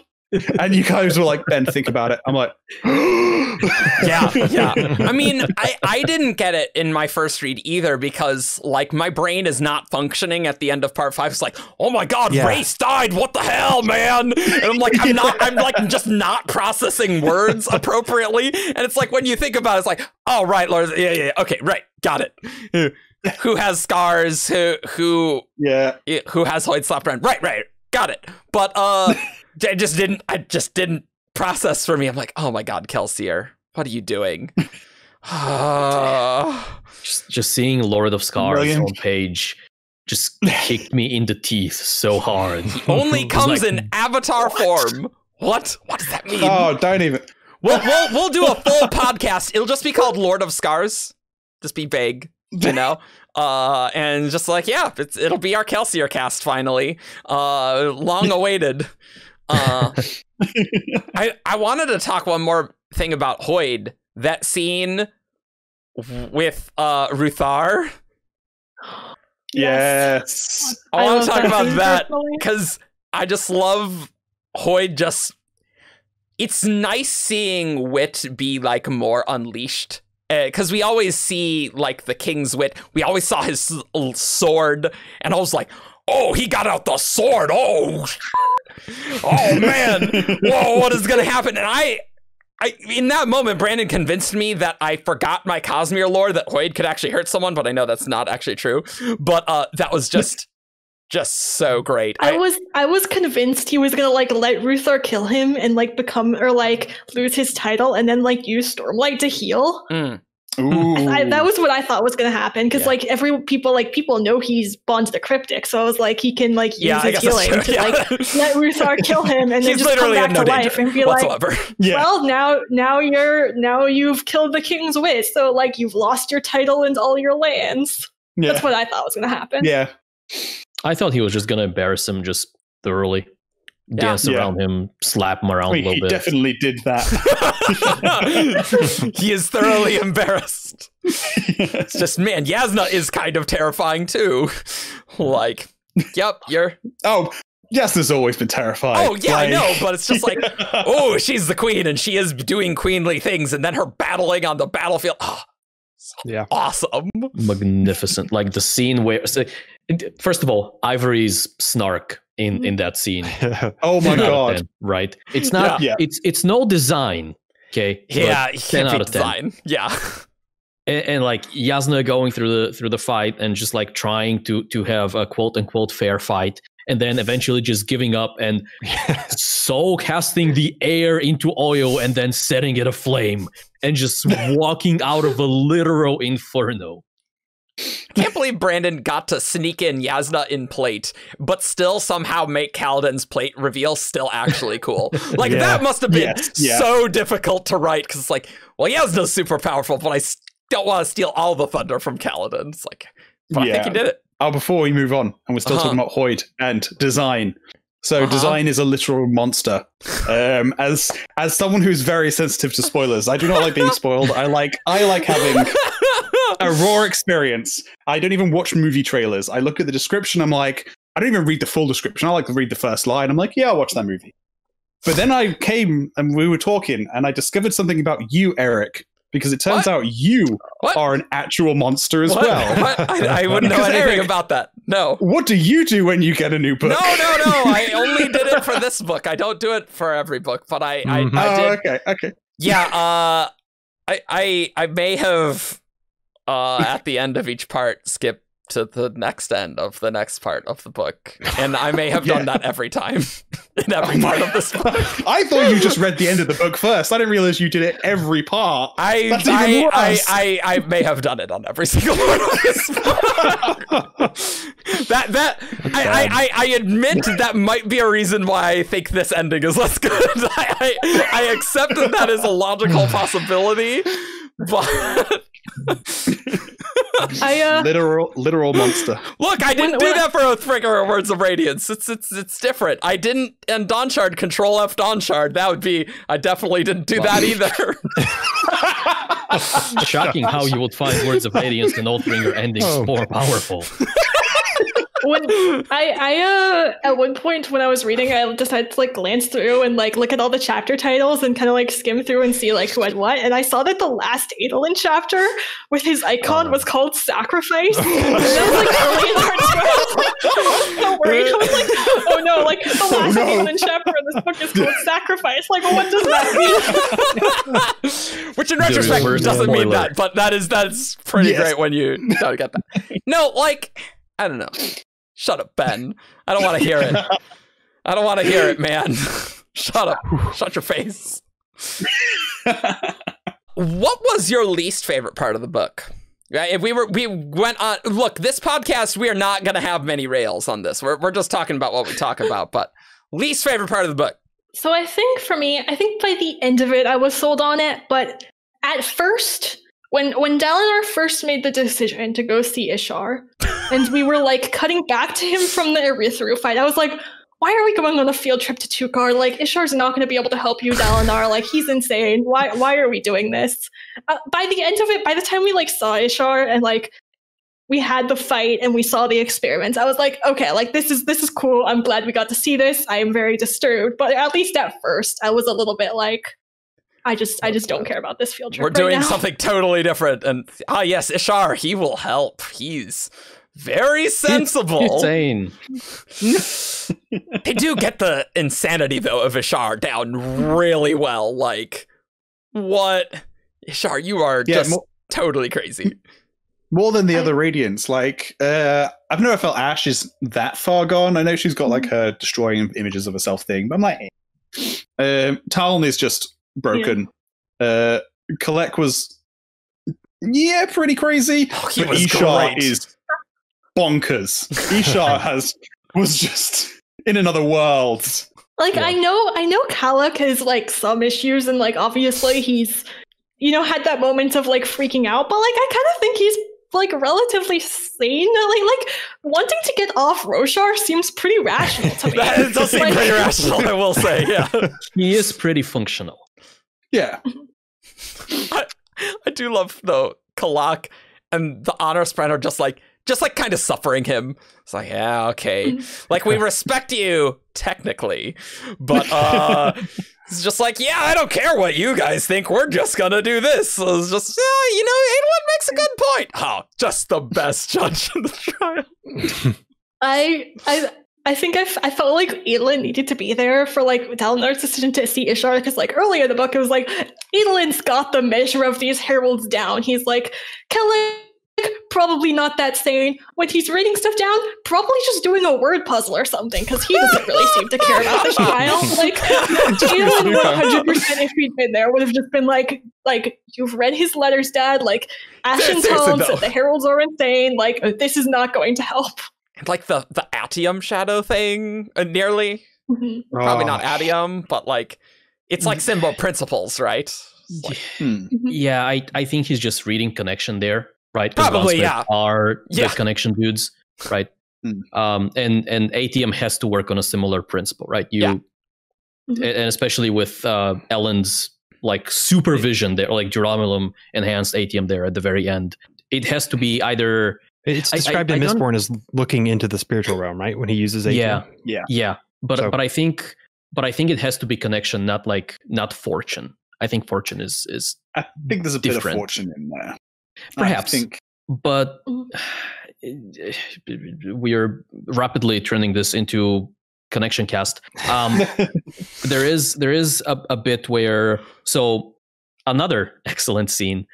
And you guys were like, "Ben, think about it." I'm like, Yeah. I mean, I didn't get it in my first read either because, like, my brain is not functioning at the end of part 5. It's like, oh my god, Yeah. Race died. What the hell, man? And I'm like, I'm like just not processing words appropriately. And it's like when you think about it, it's like, oh right, Lord, yeah, okay, right, got it. Who has scars? Who yeah. has Hoyd slapped around? Right, got it. But I just didn't process for me. I'm like, oh my god, Kelsier, what are you doing? just seeing Lord of Scars Brilliant. on page just kicked me in the teeth so hard. Only It was comes like, in avatar form. What does that mean? Oh, don't even. We'll do a full podcast. It'll just be called Lord of Scars. Just be vague, you know? And just like, yeah, it'll be our Kelsier cast finally. Long awaited. I wanted to talk one more thing about Hoyd. That scene with Ruthar. Yes. I want to love talk about scene that personally. because I just love Hoyd. It's nice seeing Wit be like more unleashed. Because we always see like the King's Wit. We always saw his sword, and I was like, "Oh, he got out the sword! Oh man! Whoa, what is gonna happen?" And I in that moment, Brandon convinced me that I forgot my Cosmere lore that Hoyd could actually hurt someone, but I know that's not actually true. But that was just so great. I was convinced he was gonna like let Ruthar kill him and like become or like lose his title and then like use Stormlight to heal. Ooh. That was what I thought was gonna happen because Yeah. like people know he's Bond the Cryptic, so I was like he can like use Yeah, I his guess that's healing true. to like let Ruthar kill him and then He's just come literally back in no to life danger and be like, whatsoever. Yeah. well now you've killed the King's Wit, so like you've lost your title and all your lands. Yeah. That's what I thought was gonna happen. Yeah. I thought he was just gonna embarrass him just thoroughly. Dance Yeah. around him, slap him around a He little bit. definitely did that. He is thoroughly embarrassed. It's just, man, Yasna is kind of terrifying too. Like, yep, you're. Oh, yes, there's always been terrifying. Oh, yeah, I Like- know, but it's just like, oh, she's the queen and she is doing queenly things, and then her battling on the battlefield. Oh, Yeah. awesome. Magnificent. Like the scene where, first of all, Ivory's snark in that scene. Oh my 10 out of god. 10, right? It's not. Yeah. It's no design. Okay. Yeah, but he 10 can't out be of 10. design. Yeah. And like Yasna going through the fight and just like trying to have a quote unquote fair fight, and then eventually just giving up and so casting the air into oil and then setting it aflame and just walking out of a literal inferno. I can't believe Brandon got to sneak in Yasna in plate, but still somehow make Kaladin's plate reveal still actually cool. Like, that must have been so difficult to write, because it's like, well, Yasna's super powerful, but I don't want to steal all the thunder from Kaladin. It's like, but I think he did it. Oh, before we move on, and we're still talking about Hoyd and design. So design is a literal monster. As someone who's very sensitive to spoilers, I do not like being spoiled. I like having a raw experience. I don't even watch movie trailers. I look at the description. I'm like, I don't even read the full description. I like to read the first line. I'm like, yeah, I'll watch that movie. But then I came and we were talking, and I discovered something about you, Eric. Because it turns out you are an actual monster as well. I wouldn't know anything Eric, about that. No. What do you do when you get a new book? No. I only did it for this book. I don't do it for every book, but I did. Okay. Yeah. I may have at the end of each part skip to the next end of the next part of the book, and I may have done that every time in every part of this book. I thought you just read the end of the book first. I didn't realize you did it every part. I may have done it on every single part of this book. I admit that might be a reason why I think this ending is less good. I accept that is a logical possibility, but literal monster. Look, I didn't do that for Oathbreaker or Words of Radiance. It's different. I didn't, and Dawn Shard, Control F Dawn Shard. That would be. I definitely didn't do that either. Shocking how you would find Words of Radiance and Oathbringer endings more powerful. When I at one point when I was reading, I decided to like glance through and like look at all the chapter titles and kind of like skim through and see like who had what, and I saw that the last Adolin chapter with his icon was called Sacrifice. And I was like early in the worried. I was like, oh no, like the last Adolin chapter in this book is called Sacrifice. Like, what does that mean? Which in retrospect doesn't mean that, but that's pretty great when you don't get that. No, like, I don't know. Shut up, Ben. I don't want to hear it. I don't want to hear it, man. Shut up. Shut your face. What was your least favorite part of the book? Right? If we went on, look, this podcast, we are not going to have many rails on this. We're just talking about what we talk about, but least favorite part of the book. So I think for me, by the end of it, I was sold on it, but at first, when Dalinar first made the decision to go see Ishar, and we were like cutting back to him from the Erythru fight, I was like, why are we going on a field trip to Tukar? Like, Ishar's not going to be able to help you, Dalinar. Like, he's insane. Why are we doing this? By the end of it, by the time we like saw Ishar and like we had the fight and we saw the experiments, I was like, okay, like this is cool. I'm glad we got to see this. I am very disturbed, but at least at first, I was a little bit like, I just don't care about this field trip. We're doing something totally different. And yes, Ishar, he will help. He's very sensible. Insane. They do get the insanity though of Ishar down really well. Like, what? Ishar, you are just totally crazy. More than the other Radiants. Like, I've never felt Ash is that far gone. I know she's got like her destroying images of herself thing, but I'm like, Talon is just broken. Kalek was pretty crazy. But Ishar is bonkers. Ishar was just in another world. Like, I know Kalek has like some issues, and like obviously he's had that moment of like freaking out, but like I kind of think he's like relatively sane. Like wanting to get off Roshar seems pretty rational to me. That does seem pretty rational, I will say. Yeah, he is pretty functional. Yeah. I do love though Kalak and the Honor Sprite are just like kind of suffering him. It's like, yeah, okay. Like, we respect you technically, but it's just like, yeah, I don't care what you guys think. We're just gonna do this. So it's just, Adolin makes a good point. Oh, just the best judge in the trial. I think I felt like Adolin needed to be there for like Dalinar's decision to see Ishar, because like earlier in the book it was like Adolin's got the measure of these heralds down. He's like, Kalek probably not that sane. When he's writing stuff down, probably just doing a word puzzle or something, because he doesn't really seem to care about this child. Like, Jalen 100%, if he'd been there, would have just been like, you've read his letters, Dad. Like, Ashen told that the heralds are insane. Like, this is not going to help. Like the Atium shadow thing, nearly. Probably not Atium, but like, it's like symbol principles, right? Like, Yeah, I think he's just reading connection there, right? Probably, yeah. Are the connection dudes, right? And ATM has to work on a similar principle, right? And especially with Ellen's like supervision there, like Jeromelum enhanced ATM there at the very end. It has to be either. It's described in Mistborn as looking into the spiritual realm, right? When he uses ATM. Yeah. But I think it has to be connection, not fortune. I think fortune is. I think there's a different. bit of fortune in there. Perhaps, but we are rapidly turning this into connection cast. There is a bit where another excellent scene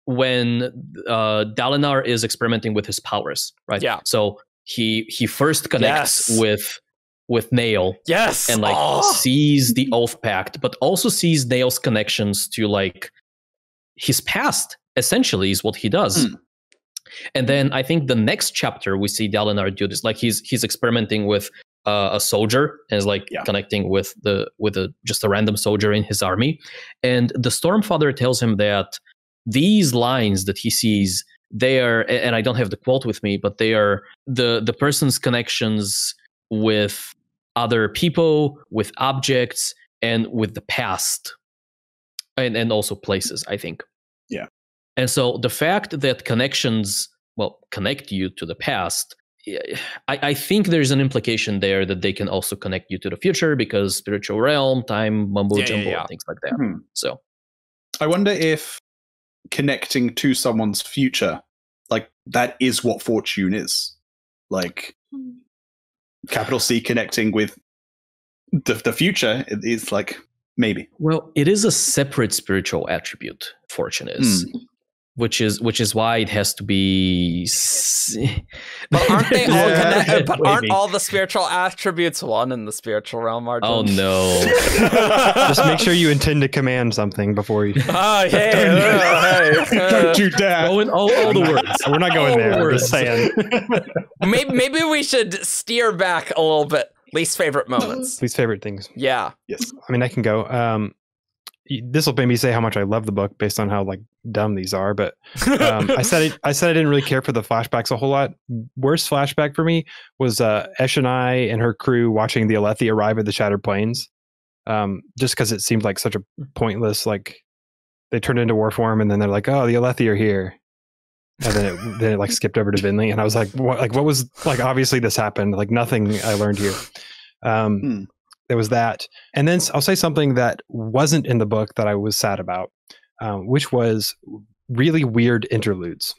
when Dalinar is experimenting with his powers, right? Yeah. So he first connects with Nail, and like sees the Oath Pact, but also sees Nail's connections to like his past. Essentially, is what he does. And then I think the next chapter we see Dalinar do this. Like he's experimenting with a soldier and is like connecting with just a random soldier in his army. And the Stormfather tells him that these lines that he sees, they are, and I don't have the quote with me, but they are the person's connections with other people, with objects, and with the past, and also places, I think. Yeah. And so the fact that connections, connect you to the past, I think there's an implication there that they can also connect you to the future, because spiritual realm, time, mumbo jumbo, and things like that. So I wonder if connecting to someone's future, like that is what fortune is. Like capital C connecting with the future is like maybe. Well, it is a separate spiritual attribute, fortune is. Which is why it has to be. But aren't they all connected? But aren't all the spiritual attributes one in the spiritual realm, Argent? Oh no! Just make sure you intend to command something before you. Hey! Don't you dare! All the words. We're not going there. We're just saying. Maybe we should steer back a little bit. Least favorite moments. Least favorite things. Yeah. Yes. I mean, I can go. This will make me say how much I love the book based on how like dumb these are. But I said I didn't really care for the flashbacks a whole lot. Worst flashback for me was Eshonai and her crew watching the Alethi arrive at the Shattered Plains. Just because it seemed like such a pointless, like they turned into war form and then they're like, oh, the Alethi are here. And then it like skipped over to Vinley, and I was like, what was like? Obviously, this happened. Like nothing I learned here. There was that, and then I'll say something that wasn't in the book that I was sad about, which was really weird interludes.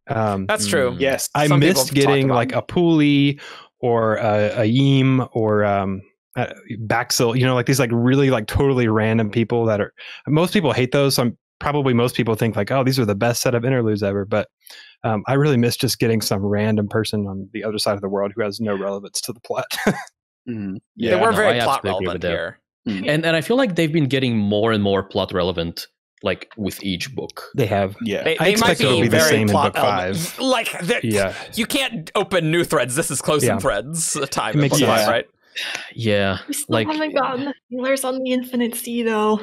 That's true. Yes, I missed getting like a Puli or a Yim or Baxil. You know, like these like really like totally random people that are. Most people hate those. So probably most people think like, oh, these are the best set of interludes ever. But I really miss just getting some random person on the other side of the world who has no relevance to the plot. They were very plot relevant here. And I feel like they've been getting more and more plot relevant, like with each book. They have. Yeah. I expect it'll be the same in book 5. Like, you can't open new threads. This is closing threads time in book 5, right? Yeah. We still haven't gotten the Sailors on the Infinite Sea, though.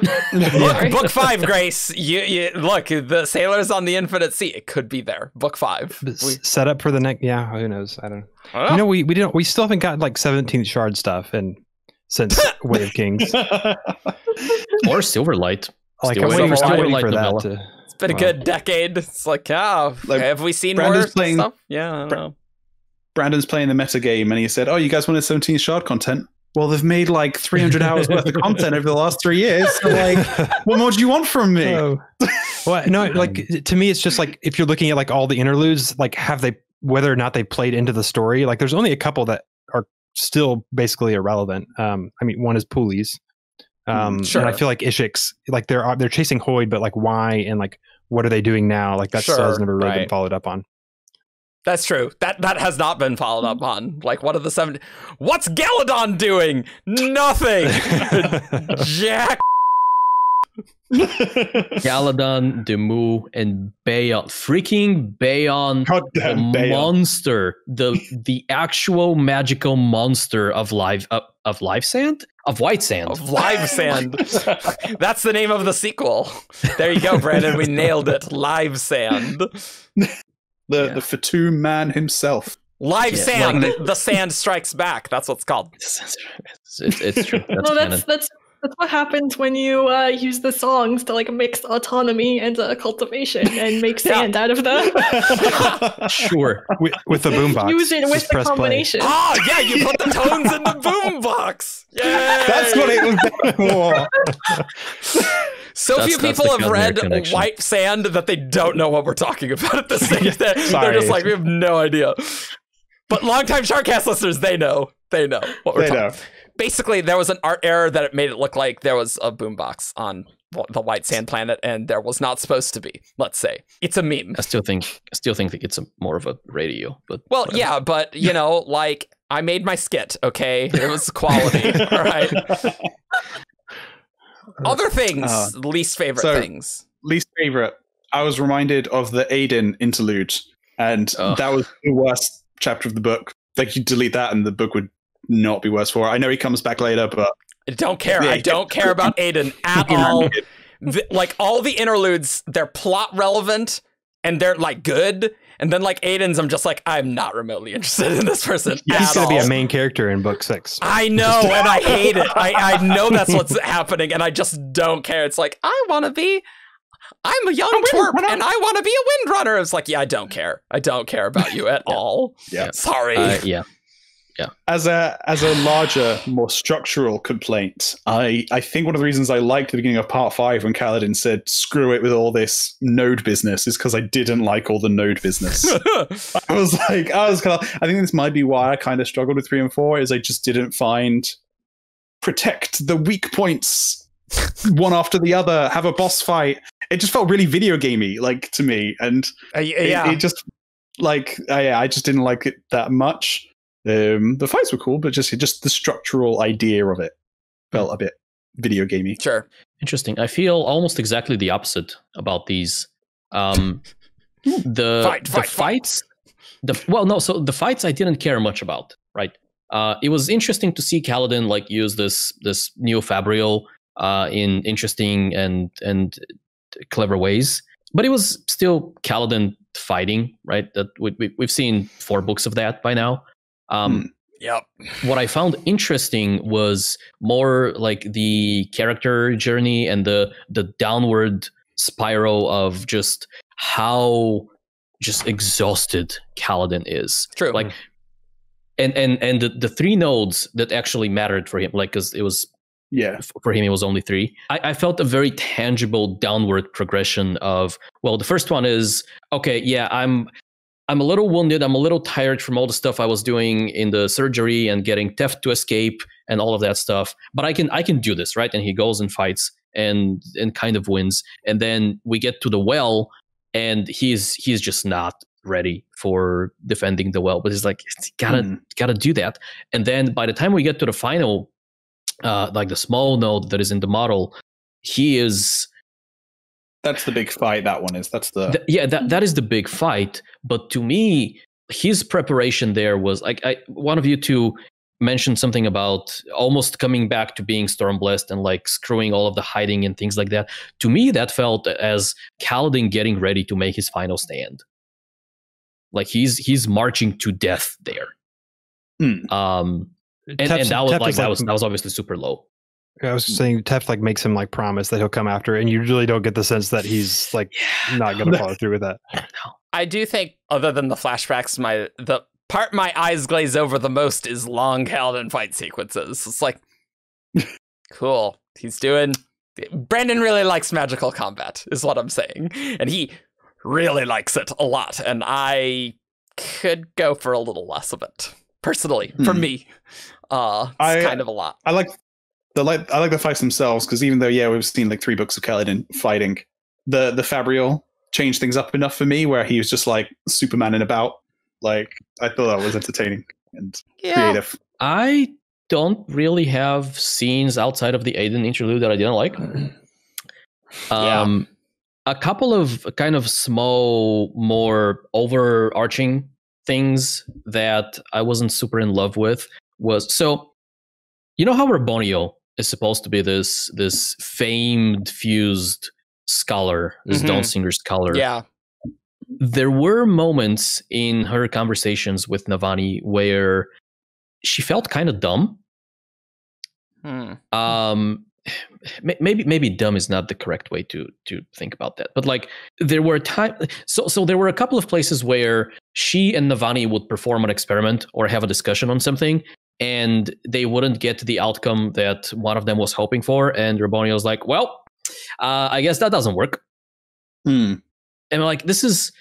Book 5, Grace. You look, the Sailors on the Infinite Sea. It could be there. Book 5. Set up for the next. Yeah, who knows? I don't know. You know, we didn't. We still haven't gotten like 17th Shard stuff since Way of Kings or Silverlight. Like I'm waiting for that. It's been a good decade. It's like, have we seen more stuff? Yeah, I don't know. Brandon's playing the meta game and he said, oh, you guys wanted 17 shard content? Well, they've made like 300 hours worth of content over the last 3 years. So like, what more do you want from me? Well, no, like to me, it's just like, if you're looking at like all the interludes, like whether or not they played into the story, like there's only a couple that are still basically irrelevant. I mean, one is Puli's. Sure. And I feel like Ishik's, like they're chasing Hoyd, but like why and like what are they doing now? Like that still has never really been right. followed up on. That's true. That has not been followed up on. Like, what are the 7? What's Galadon doing? Nothing. Jack. Galadon, Demu, and Bayon. Freaking Bayon, Goddamn the Bayon. monster, the actual magical monster of live sand, of white sand, Of Live Sand. That's the name of the sequel. There you go, Brandon. We nailed it. Live Sand. The Fatum man himself. Live Yeah, Sand. like- The Sand Strikes Back. That's what it's called. it's true. That's Well, canon. that's what happens when you use the songs to like mix autonomy and cultivation and make sand out of them. Sure. With the boombox. Use it with Just the press play. combination. Oh, yeah, you put the tones in the boombox. Yeah. That's what it was for. So That's- few that's people the have Cosmere read connection. White Sand that they don't know what we're talking about at this stage. They're Sorry. just like, we have no idea. But longtime Shardcast listeners, they know what we're They talking know. about. Basically, there was an art error that it made it look like there was a boombox on the White Sand planet, and there was not supposed to be. Let's say it's a meme. I still think that it's more of a radio, but Well, whatever. yeah, but you know, like I made my skit. Okay, it was quality. All right. Other things, least favorite so- things. Least favorite. I was reminded of the Aiden interlude, and Ugh. that was the worst chapter of the book. Like, you delete that, and the book would not be worse for it. I know he comes back later, but I don't care. Yeah, I don't care about Aiden at all. Like all the interludes, they're plot relevant and they're like good. And then like Aiden's, I'm just like, I'm not remotely interested in this person He's at going to be all. a main character in book 6. I know, and I hate it. I know that's what's happening, and I just don't care. It's like, I'm a young twerp, and I want to be a windrunner. It's like, yeah, I don't care. I don't care about you at all. Yeah. Sorry. Yeah. as a larger, more structural complaint, I think one of the reasons I liked the beginning of part 5 when Kaladin said, screw it with all this node business, is because I didn't like all the node business. I think this might be why I kind of struggled with 3 and 4, is I just didn't protect the weak points one after the other, have a boss fight. It just felt really video gamey, like, to me. And it just, like, I just didn't like it that much. The fights were cool, but just the structural idea of it felt a bit video gamey. Sure. Interesting. I feel almost exactly the opposite about these. The fights. So the fights I didn't care much about. Right. It was interesting to see Kaladin like use this Neo Fabrial in interesting and clever ways, but it was still Kaladin fighting. Right. That we've seen 4 books of that by now. Yep. What I found interesting was more like the character journey and the downward spiral of just how just exhausted Kaladin is. True. Like, and the 3 nodes that actually mattered for him, like, because it was, Yeah. for him it was only 3. I felt a very tangible downward progression of, well, the first one is, okay, yeah, I'm a little wounded. I'm a little tired from all the stuff I was doing in the surgery and getting Teft to escape and all of that stuff. But I can do this, right? And he goes and fights and kind of wins. And then we get to the well, and he's just not ready for defending the well. But he's like, gotta do that. And then by the time we get to the final, like the small node that is in the model, he is. That's the big fight. That one is. That's the. That is the big fight. But to me, his preparation there was like, one of you two mentioned something about almost coming back to being Stormblessed and like screwing all of the hiding and things like that. To me, that felt as Kaladin getting ready to make his final stand. Like he's marching to death there. And that was obviously super low. I was saying Teft like makes him like promise that he'll come after it, and you really don't get the sense that he's like not going to follow through with that. I do think, other than the flashbacks, the part my eyes glaze over the most is long Kaladin fight sequences. It's like, cool. Brandon really likes magical combat, is what I'm saying. And he really likes it a lot. And I could go for a little less of it. Personally, for me. It's kind of a lot. I like the fights themselves, because even though, we've seen like 3 books of Kaladin fighting, the Fabrial changed things up enough for me where he was just like Supermaning about. Like, I thought that was entertaining and creative. I don't really have scenes outside of the Aiden interlude that I didn't like. A couple of kind of small, more overarching things that I wasn't super in love with was, so you know how Rabonio is supposed to be this famed fused scholar, this Dawnsinger scholar. Yeah. There were moments in her conversations with Navani where she felt kind of dumb. Maybe dumb is not the correct way to think about that, but like there were so there were a couple of places where she and Navani would perform an experiment or have a discussion on something, and they wouldn't get to the outcome that one of them was hoping for, and Rabonio was like, well, I guess that doesn't work. And like, this is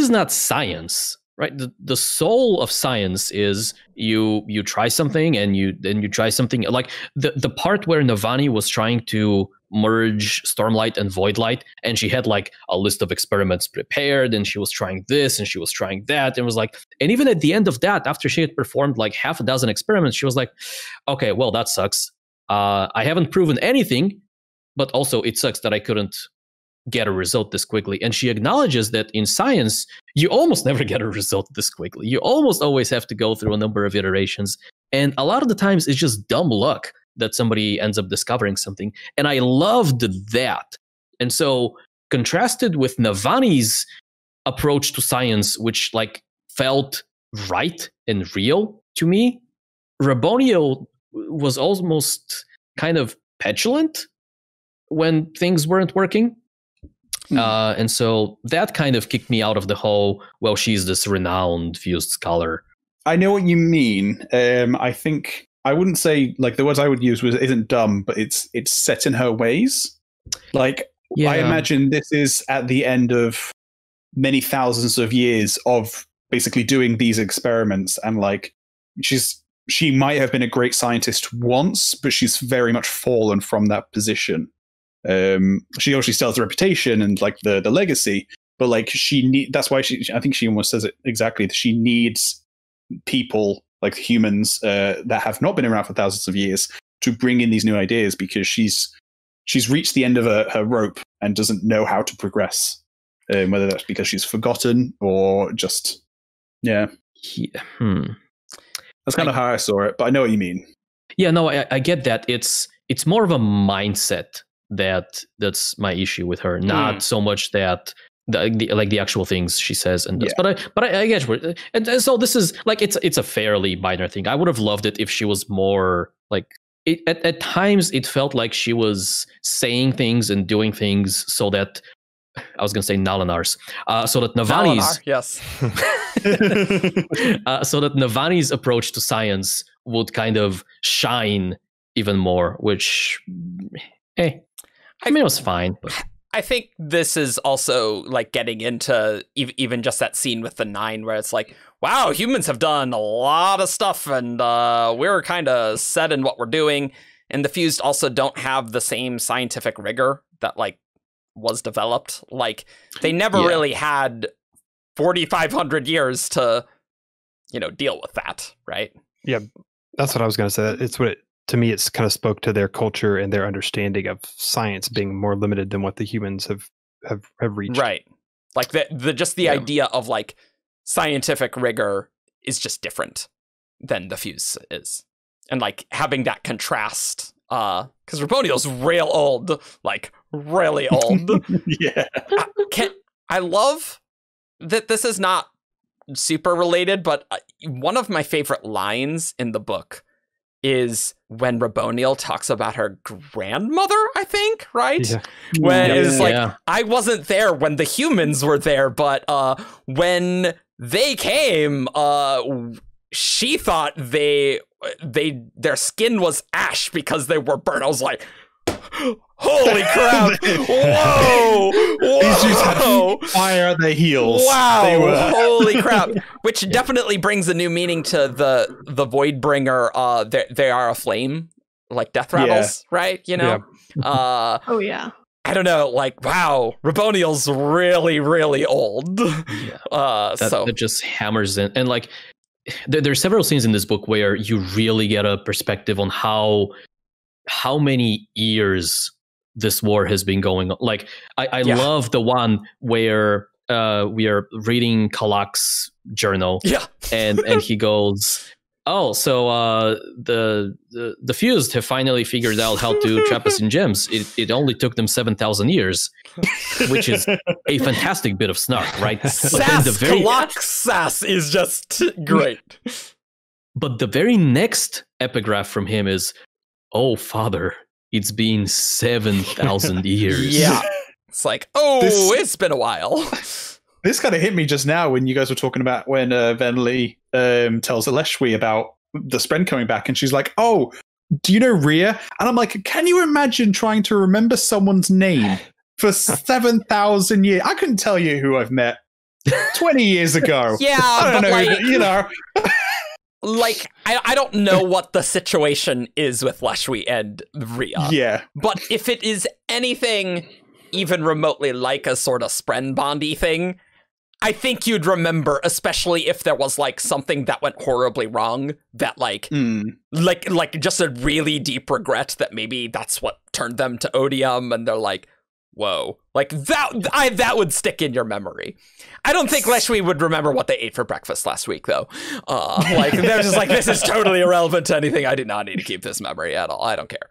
not science, right? The soul of science is you try something and you try something, like the part where Navani was trying to merge Stormlight and Voidlight, and she had like a list of experiments prepared, and she was trying this and she was trying that, and was like, and even at the end of that, after she had performed like half a dozen experiments, she was like, okay, well, that sucks. I haven't proven anything, but also it sucks that I couldn't get a result this quickly. And she acknowledges that in science, you almost never get a result this quickly. You almost always have to go through a number of iterations. And a lot of the times it's just dumb luck that somebody ends up discovering something. And I loved that. And so contrasted with Navani's approach to science, which like felt right and real to me, Rabonio was almost kind of petulant when things weren't working. And so that kind of kicked me out of the whole, well, she's this renowned fused scholar. I know what you mean. I think I wouldn't say, like, the words I would use isn't dumb, but it's set in her ways. Like, I imagine this is at the end of many thousands of years of basically doing these experiments, and like she might have been a great scientist once, but she's very much fallen from that position. She obviously still has the reputation and like the legacy, but like that's why I think she almost says it exactly. She needs people like humans that have not been around for thousands of years to bring in these new ideas, because she's reached the end of her rope and doesn't know how to progress. Whether that's because she's forgotten or just That's kind of how I saw it, but I know what you mean. Yeah, no, I get that. It's more of a mindset that's my issue with her, not so much that the actual things she says and does. But I get where, and so this is like it's a fairly minor thing. I would have loved it if she was more like at times it felt like she was saying things and doing things so that I was going to say Nalinars, so that Navani's so that Navani's approach to science would kind of shine even more, which I mean, it was fine. But I think this is also like getting into even just that scene with the 9 where it's like, wow, humans have done a lot of stuff, and we're kind of set in what we're doing. And the Fused also don't have the same scientific rigor that like was developed. Like they never really had 4,500 years to, deal with that, right? Yeah, that's what I was going to say. It's what to me, it's kind of spoke to their culture and their understanding of science being more limited than what the humans have reached. Right. Like the idea of like scientific rigor is just different than the Fuse is. And like having that contrast, because Rabonio's real old, like really old. Yeah. I love that this is not super related, but one of my favorite lines in the book is when Rabonio talks about her grandmother, I think, right? Yeah. When it's like, I wasn't there when the humans were there, but when they came, she thought their skin was ash because they were burnt. I was like, holy crap! Whoa! These dudes had fire at their heels. Wow! Holy crap! Which definitely brings a new meaning to the Voidbringer. They are a flame, like death rattles, right? Oh yeah. I don't know, like, wow, Raboniel's really, really old. Yeah. So that just hammers in. And like, there's several scenes in this book where you really get a perspective on how many years this war has been going on. Like, I love the one where we are reading Kalak's journal. Yeah. and he goes, oh, so the Fused have finally figured out how to trap us in gems. It only took them 7,000 years, which is a fantastic bit of snark, right? Kalak's sass is just great. But the very next epigraph from him is, oh, father, it's been 7,000 years. Yeah. It's like, it's been a while. This kind of hit me just now when you guys were talking about when Venli tells Aleshwi about the Spren coming back, and she's like, oh, do you know Rhea? And I'm like, can you imagine trying to remember someone's name for 7,000 years? I couldn't tell you who I've met 20 years ago. Yeah, I don't know, like, you know. Like, I don't know what the situation is with Leshwi and Rhea. Yeah. But if it is anything even remotely like a sort of Spren Bondy thing, I think you'd remember, especially if there was like something that went horribly wrong, that like just a really deep regret that maybe that's what turned them to odium, and they're like, whoa, like that would stick in your memory. I don't think Leshwi would remember what they ate for breakfast last week, though. Like, they're just like, this is totally irrelevant to anything. I do not need to keep this memory at all. I don't care.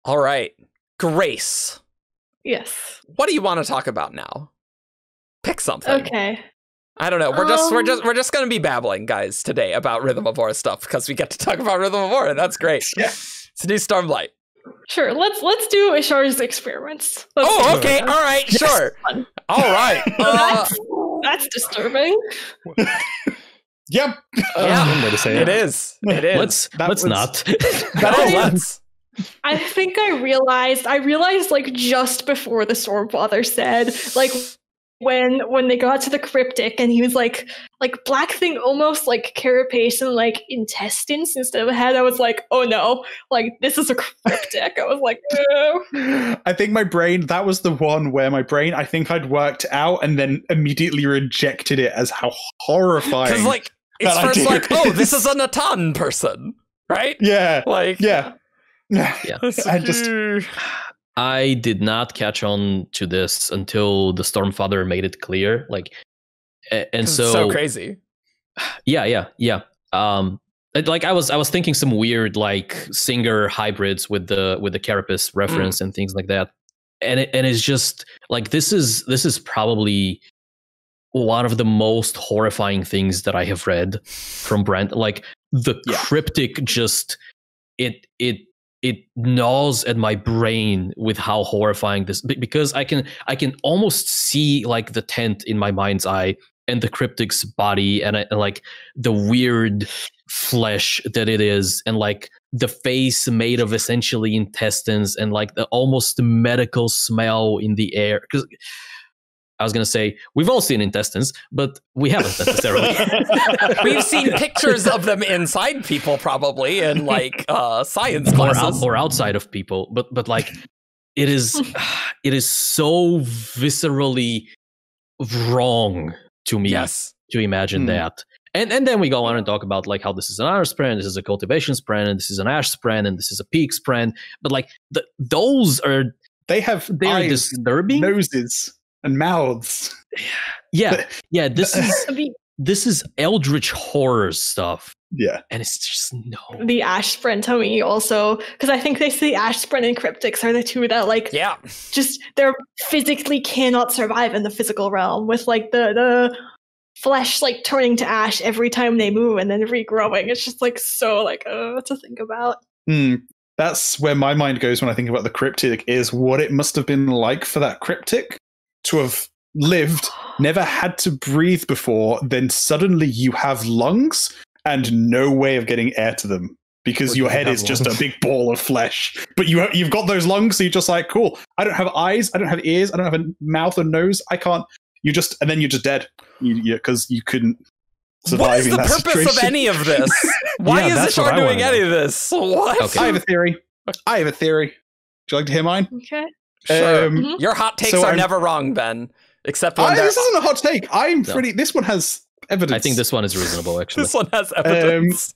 All right, Grace. Yes. What do you want to talk about now? Pick something. Okay. I don't know. We're just gonna be babbling, guys, today about Rhythm of War stuff because we get to talk about Rhythm of War, and that's great. Yeah. It's a new Stormlight. Sure. Let's do Ishar's experiments. Okay. All right. Yes. Sure. All right. That's disturbing. Yep. Yeah. One way to say it. It is. Let's not. Let's. I think I realized like just before the Stormfather said, like, when they got to the cryptic and he was like black thing almost like carapace and like intestines instead of a head, I was like, oh no, like this is a cryptic. I was like, no. I think my brain, that was the one where my brain, I think I'd worked out and then immediately rejected it as how horrifying. Because like it's first like, oh, this is a Natan person, right? Yeah. Like yeah. I did not catch on to this until the Stormfather made it clear. Like, and so crazy. Yeah. Like I was thinking some weird like singer hybrids with the carapace reference and things like that. And it's just like this is probably one of the most horrifying things that I have read from Brand. Like the cryptic just it gnaws at my brain with how horrifying this, because I can almost see like the tent in my mind's eye and the cryptic's body and like the weird flesh that it is, and like the face made of essentially intestines and like the almost medical smell in the air. Because I was going to say, we've all seen intestines, but we haven't necessarily. We've seen pictures of them inside people, probably, in like science classes. Or outside of people. But like, it is so viscerally wrong to me to imagine that. And then we go on and talk about like how this is an iron spren, this is a cultivation spren, and this is an ash spren, and this is a peak spren. But like, those are... They are disturbing. Noses. And mouths. Yeah. This is eldritch horror stuff. Yeah. And it's just no. The ash spren to me also, because I think they say ash spren and cryptics are the two that like just they're physically cannot survive in the physical realm, with like the flesh like turning to ash every time they move and then regrowing. It's just like so like to think about. That's where my mind goes when I think about the cryptic, is what it must have been like for that cryptic to have lived, never had to breathe before, then suddenly you have lungs and no way of getting air to them because your head is just a big ball of flesh. But you've got those lungs, so you're just like, cool. I don't have eyes, I don't have ears, I don't have a mouth or nose. I can't. And then you're just dead because you couldn't survive. What is the purpose of any of this? Why is Ishar doing any of this? What? Okay. I have a theory. Would you like to hear mine? Okay. Sure. Your hot takes are never wrong, Ben. Except when this isn't a hot take. This one has evidence. I think this one is reasonable, actually. This one has evidence.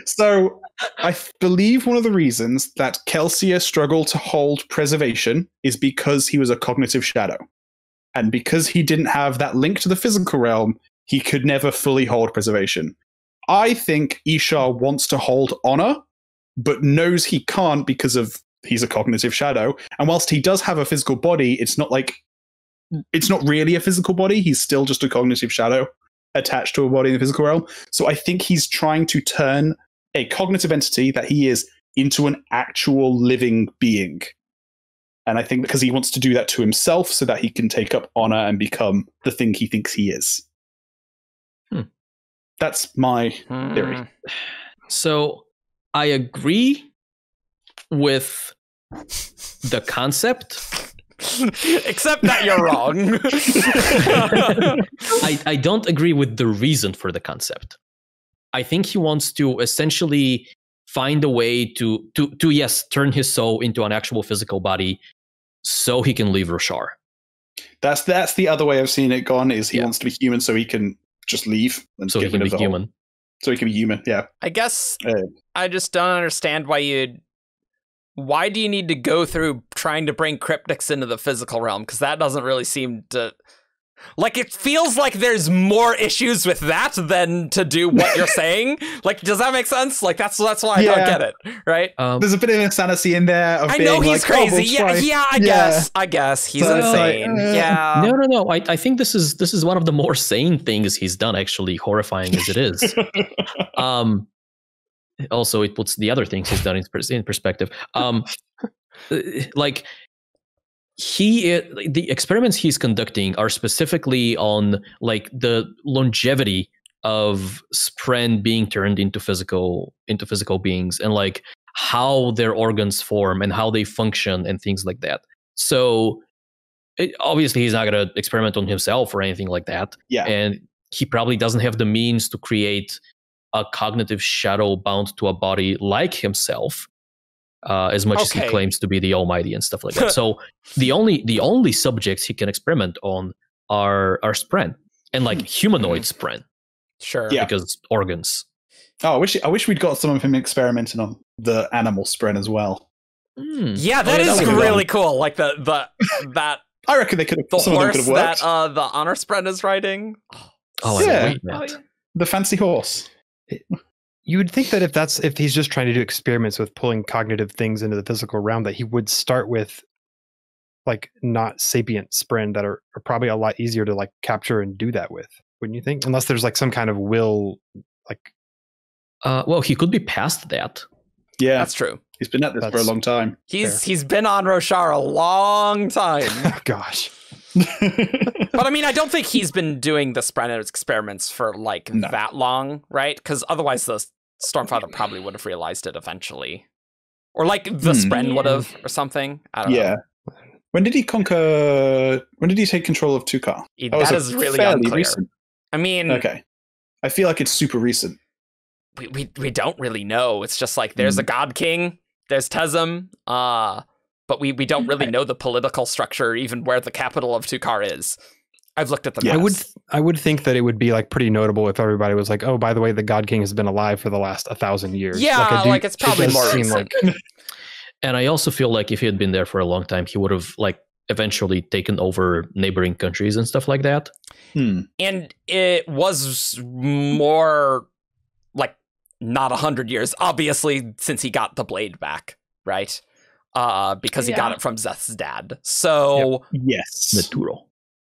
So I believe one of the reasons that Kelsier struggled to hold preservation is because he was a cognitive shadow. And because he didn't have that link to the physical realm, he could never fully hold preservation. I think Ishar wants to hold honor, but knows he can't because of he's a cognitive shadow. And whilst he does have a physical body, it's not really a physical body. He's still just a cognitive shadow attached to a body in the physical realm. So I think he's trying to turn a cognitive entity that he is into an actual living being. And I think because he wants to do that to himself so that he can take up honor and become the thing he thinks he is. That's my theory. So I agree with the concept. Except that you're wrong. I don't agree with the reason for the concept. I think he wants to essentially find a way to yes, turn his soul into an actual physical body so he can leave Roshar. That's the other way I've seen it gone, is he wants to be human so he can just leave. And so he can be human. So he can be human, yeah. I guess I just don't understand why do you need to go through trying to bring cryptics into the physical realm? Because that doesn't really seem to... Like, it feels like there's more issues with that than to do what you're saying. Like, does that make sense? Like, that's why I don't get it, right? There's a bit of insanity in there. Of I know being he's like, crazy. I guess he's So insane. Yeah. No. I think this is one of the more sane things he's done. Actually, horrifying as it is. Also, it puts the other things he's done in perspective. Like. The experiments he's conducting are specifically on like the longevity of Spren being turned into physical beings, and like how their organs form and how they function and things like that. So obviously he's not going to experiment on himself or anything like that. Yeah. And he probably doesn't have the means to create a cognitive shadow bound to a body like himself. As much as he claims to be the Almighty and stuff like that. So the only subjects he can experiment on are Spren and like humanoid Spren. Sure. Yeah. Because organs. Oh, I wish we'd got some of him experimenting on the animal Spren as well. Yeah, that is really cool. Like that. I reckon they could have. The some horse of them that could have worked. the honor Spren is riding. Yeah. The fancy horse. You would think that if he's just trying to do experiments with pulling cognitive things into the physical realm, that he would start with like not sapient Spren that are probably a lot easier to like capture and do that with, wouldn't you think? Unless there's like some kind of will, like. Well, he could be past that. Yeah, that's true. He's been at this for a long time. He's been on Roshar a long time. Gosh. But I mean, I don't think he's been doing the Spren experiments for like that long, right? Because otherwise the Stormfather probably would have realized it eventually. Or like the Spren would have or something. I don't know. When did he take control of Tukar? That is really unclear. Recent. I mean... Okay. I feel like it's super recent. We don't really know. It's just like there's a God King, there's Tezem, but we don't really know the political structure, even where the capital of Tukar is. I've looked at the maps. I would think that it would be like pretty notable if everybody was like, oh, by the way, the God King has been alive for the last 1,000 years. Yeah, like it's probably more recent. And I also feel like if he had been there for a long time, he would have like eventually taken over neighboring countries and stuff like that. And it was more like not 100 years, obviously, since he got the blade back, right? Because he got it from Zeth's dad. So yes, Naturo.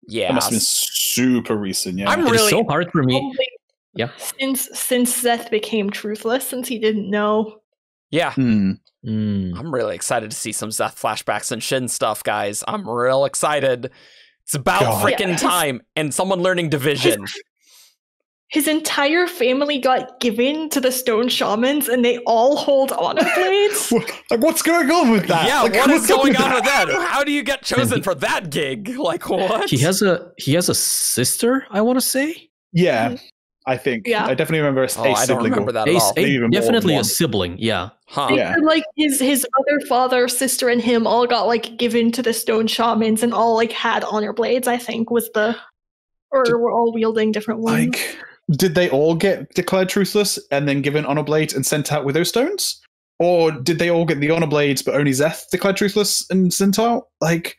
Yeah, that must have been super recent. Yeah, I'm really it's so hard for me. Yeah, since Zeth became truthless, since he didn't know. Yeah, I'm really excited to see some Zeth flashbacks and Shin stuff, guys. I'm real excited. It's about freaking time and someone learning division. His entire family got given to the stone shamans, and they all hold honor blades. Like, what's going on with that? Yeah, like, what is going on with that? How do you get chosen for that gig? Like, what? He has a sister, I want to say. Yeah. I think. Yeah. I definitely remember a sibling. I don't remember that at all. Definitely a sibling, yeah. Huh. They said, like his other father, sister, and him all got like given to the stone shamans and all like had honor blades, I think was or were all wielding different ones. Like, did they all get declared truthless and then given honor blades and sent out with those stones? Or did they all get the honor blades but only Zeth declared truthless and sent out? Like,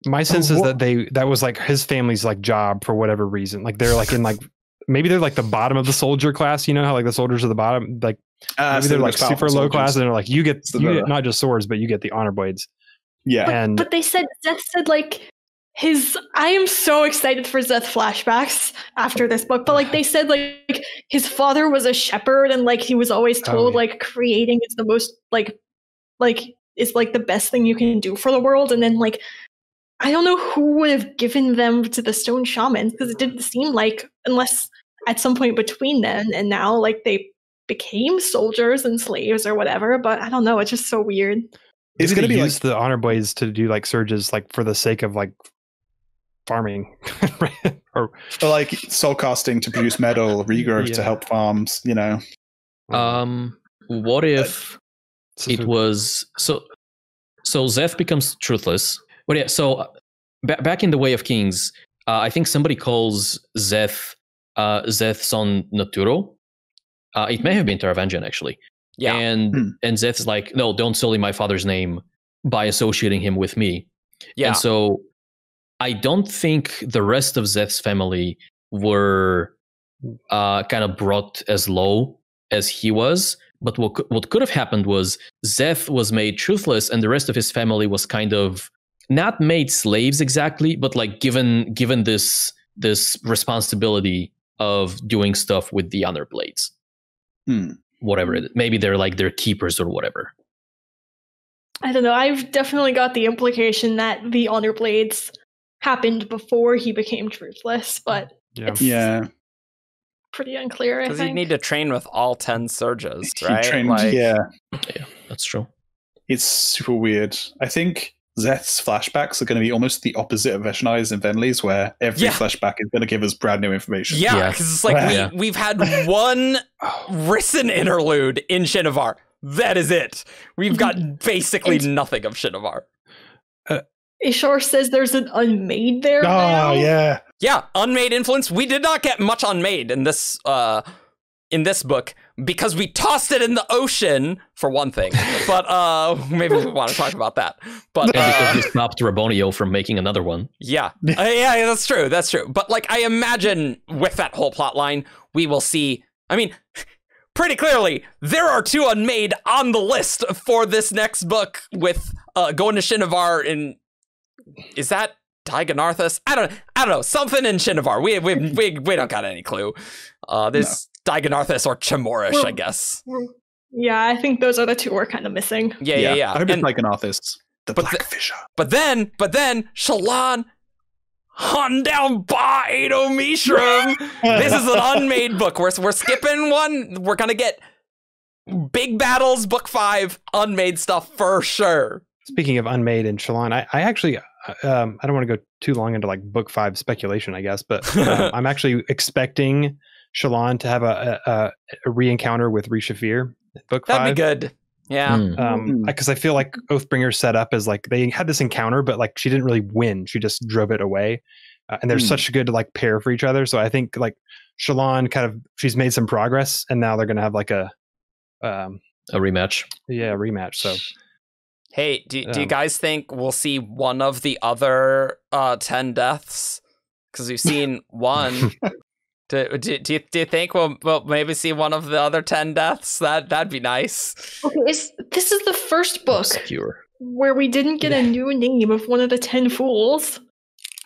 my sense is that that was like his family's like job for whatever reason. Like they're like in like maybe they're like the bottom of the soldier class. You know how like the soldiers are the bottom. Like maybe they're like super low class, and they're like you get not just swords, but you get the honor blades. Yeah, but they said Zeth said like I am so excited for Zeth flashbacks after this book. But like they said like his father was a shepherd, and like he was always told like creating is the most like is like the best thing you can do for the world, and then like. I don't know who would have given them to the stone shamans because it didn't seem like unless at some point between then and now like they became soldiers and slaves or whatever. But I don't know. It's just so weird. It's going to be use the honor blades to do like surges like for the sake of like farming or like soul casting to produce metal, regrowth to help farms. You know. What if it was so Zeth becomes truthless? But yeah, so back in the Way of Kings, I think somebody calls Zeth son Naturo. It may have been Taravangian, actually. Yeah. And Zeth is like, no, don't sully my father's name by associating him with me. Yeah. And so I don't think the rest of Zeth's family were kind of brought as low as he was. But what could have happened was Zeth was made truthless, and the rest of his family was kind of not made slaves exactly, but like given this responsibility of doing stuff with the honor blades. Whatever it is. Maybe they're like their keepers or whatever. I don't know. I've definitely got the implication that the honor blades happened before he became truthless, but it's pretty unclear. Because you need to train with all 10 surges, right? Yeah, that's true. It's super weird. I think Zeth's flashbacks are going to be almost the opposite of Veshni's and Venli's, where every flashback is going to basically brand new information. Yeah, because it's like we've had one Risen interlude in Shinovar. That is it. We've got basically nothing of Shinovar. Ishor says there's an Unmade there now. Yeah. Yeah, Unmade influence. We did not get much Unmade in this book because we tossed it in the ocean for one thing. But maybe we want to talk about that. But because we stopped Rabonio from making another one. Yeah. Yeah, that's true. That's true. But like I imagine with that whole plot line, we will see, I mean, pretty clearly, there are 2 Unmade on the list for this next book with going to Shinovar in, is that Digonarthus? I don't know. Something in Shinovar. We don't got any clue. There's Digonarthus or Chamorish, I guess. Yeah, I think those are the 2 we're kind of missing. Yeah. I hope it's Digonarthus, the Black Fisher. But then Shallan hunting down Ba Ado Mishram. This is an Unmade book. We're skipping one. We're gonna get big battles. Book 5 Unmade stuff for sure. Speaking of Unmade and Shallan, I actually I don't want to go too long into like book 5 speculation, I guess, but I'm actually expecting Shallan to have a re-encounter with Rishafir. Book 5. That'd be good. Yeah. Because I feel like Oathbringer's set up as like they had this encounter, but like she didn't really win. She just drove it away. And they're such a good like pair for each other. So I think like Shallan she's made some progress, and now they're gonna have like a rematch. Yeah, a rematch. So hey, do you guys think we'll see one of the other 10 deaths? Because we've seen one. Do you think we'll maybe see one of the other 10 deaths? That'd be nice. Okay, this is the first book where we didn't get a new name of one of the 10 fools.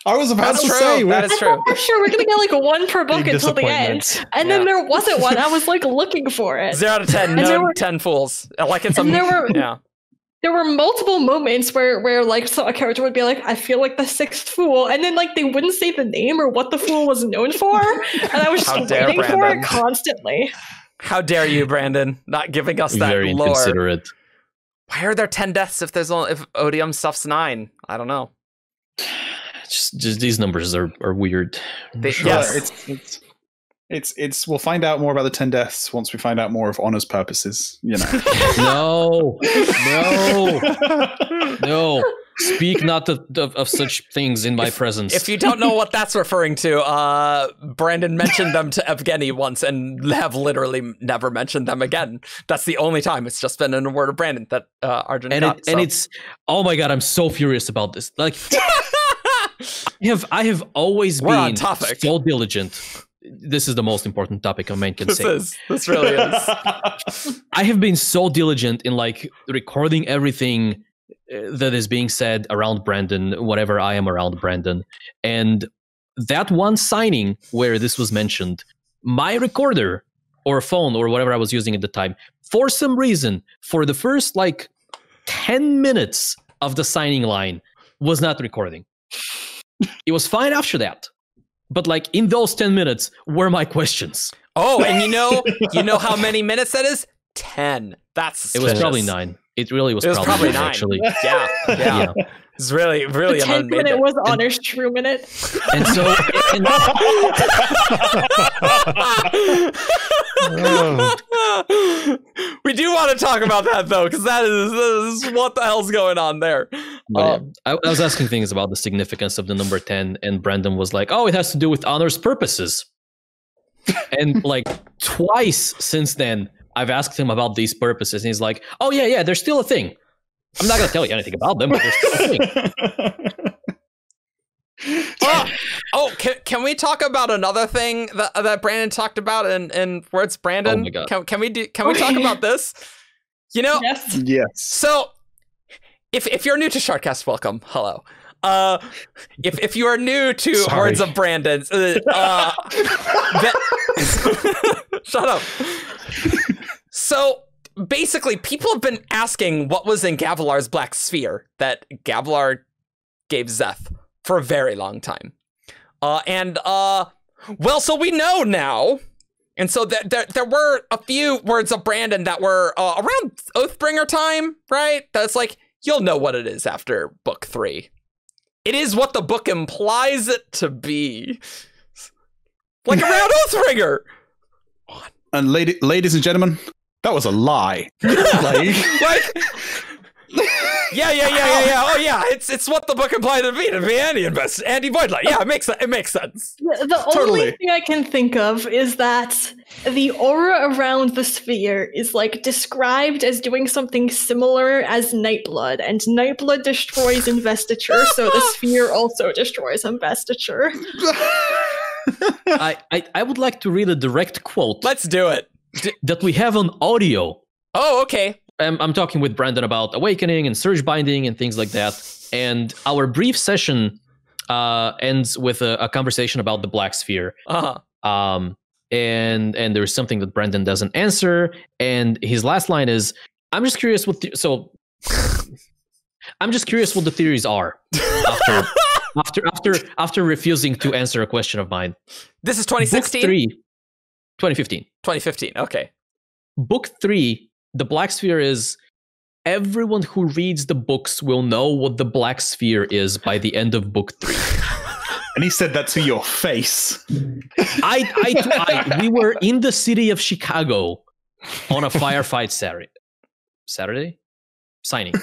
I was about to say that is true. For sure, we're gonna get like one per book until the end, and then there wasn't one. I was like looking for it. 0 out of 10, no 10 fools. Like it's There were multiple moments where like a character would be like, I feel like the 6th fool, and then like they wouldn't say the name or what the fool was known for, and I was just waiting for it constantly. How dare you, Brandon, not giving us that Very lore. inconsiderate. Why are there 10 deaths if Odium stuff's 9? I don't know. Just these numbers are weird. Yes. It's we'll find out more about the 10 deaths once we find out more of Honor's purposes, you know. No. Speak not of such things in my presence. If you don't know what that's referring to, Brandon mentioned them to Evgeni once and have literally never mentioned them again. That's the only time. It's just been in a word of Brandon that Argent got. And it's, oh my god, I'm so furious about this. Like, I have always been so diligent. This is the most important topic a man can say. This really is. I have been so diligent in like recording everything that is being said around Brandon, whatever I am around Brandon. And that one signing where this was mentioned, my recorder or phone or whatever I was using at the time, for some reason, for the first like 10 minutes of the signing line was not recording. It was fine after that. But like in those 10 minutes were my questions. Oh, and you know how many minutes that is? 10. It was probably 9. It really was. Probably 9. Actually. Yeah. It's really the 10th minute was Honor's true minute. And so, we do want to talk about that though, because that is what the hell's going on there. I was asking things about the significance of the number 10, and Brandon was like, "Oh, it has to do with Honor's purposes." And like twice since then, I've asked him about these purposes, and he's like, "Oh yeah, they're still a thing. I'm not going to tell you anything about them, but they're still a thing." Can we talk about another thing that Brandon talked about in Words Brandon? Oh my God. Can we talk about this? You know? Yes. So if you're new to Shardcast, welcome. Hello. If you are new to Words of Brandon, shut up. So basically, people have been asking what was in Gavilar's black sphere that Gavilar gave Szeth for a very long time. So we know now. And so there were a few Words of Brandon that were around Oathbringer time, right? That's like, you'll know what it is after book 3. It is what the book implies it to be. Like around Oathbringer. And ladies and gentlemen, that was a lie. Yeah. Oh yeah, it's what the book implied to be anti-voidlight. Yeah, it makes sense. The only thing I can think of is that the aura around the sphere is like described as doing something similar as Nightblood, and Nightblood destroys investiture, so the sphere also destroys investiture. I would like to read a direct quote. Let's do it. That we have on audio. Oh, okay. I'm talking with Brandon about Awakening and Surge Binding and things like that. And our brief session ends with a conversation about the Black Sphere. Uh-huh. And there's something that Brandon doesn't answer. And his last line is, I'm just curious what the theories are after refusing to answer a question of mine. This is 2016? Book 3, 2015. 2015, okay. Book 3, the Black Sphere is, everyone who reads the books will know what the Black Sphere is by the end of book 3. And he said that to your face. We were in the city of Chicago on a firefight Saturday? Signing.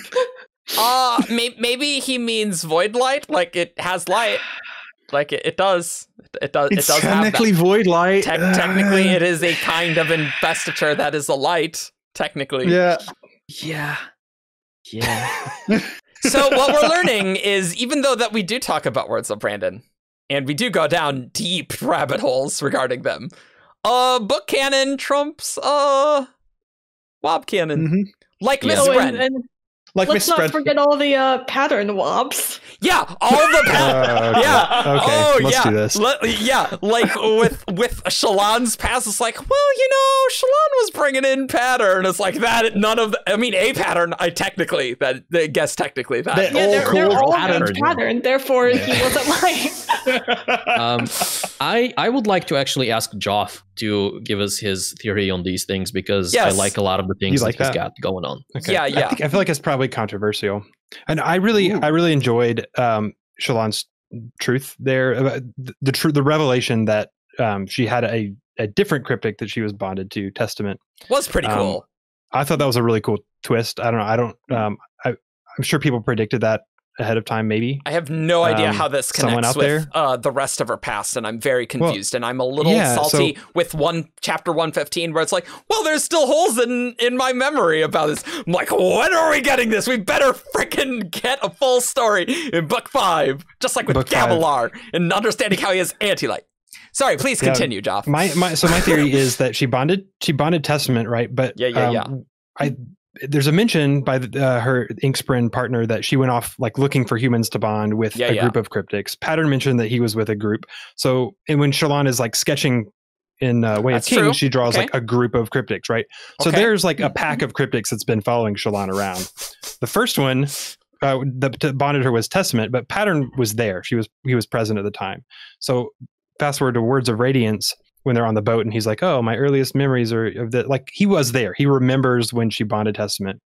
Maybe he means void light, like it has light. Like it does. It does. It's it does technically have that. void light. Technically, it is a kind of investiture that is a light. Technically. Yeah. So what we're learning is, even though that we do talk about Words of Brandon, and we do go down deep rabbit holes regarding them, book canon trumps wob canon. Mm-hmm. Like Miss Bren. Let's not forget all the pattern wobs. Yeah, all the okay. Yeah. Okay. Oh, Let's yeah. do this. Like with Shallan's past, it's like, well, Shallan was bringing in pattern. It's like that. None of a pattern. I technically that. I guess technically that. They're all pattern. Therefore, he wasn't lying. I would like to actually ask Joff to give us his theory on these things, because I like a lot of the things that he's got going on. Okay. Yeah. I feel like it's probably controversial, and I really enjoyed Shallan's truth there. The revelation that she had a a different cryptic that she was bonded to, Testament. Was pretty cool. I thought that was a really cool twist. I don't know. I'm sure people predicted that ahead of time, maybe. I have no idea how this connects with the rest of her past, and I'm very confused. And I'm a little salty with chapter 115, where it's like, well, there's still holes in my memory about this. I'm like, when are we getting this? We better freaking get a full story in book 5, just like with Gavilar, and understanding how he is anti-light. Sorry, please continue, Joff. So my theory is that she bonded Testament, right? But there's a mention by her Inksprin partner that she went off like looking for humans to bond with a group of cryptics. Pattern mentioned that he was with a group. So, and when Shallan is like sketching in Way of Kings, she draws like a group of cryptics, right? So there's like a pack of cryptics that's been following Shallan around. The first one that bonded her was Testament, but Pattern was there. He was present at the time. So fast forward to Words of Radiance, when they're on the boat and he's like, oh, my earliest memories are of that. Like he was there. He remembers when she bonded Testament.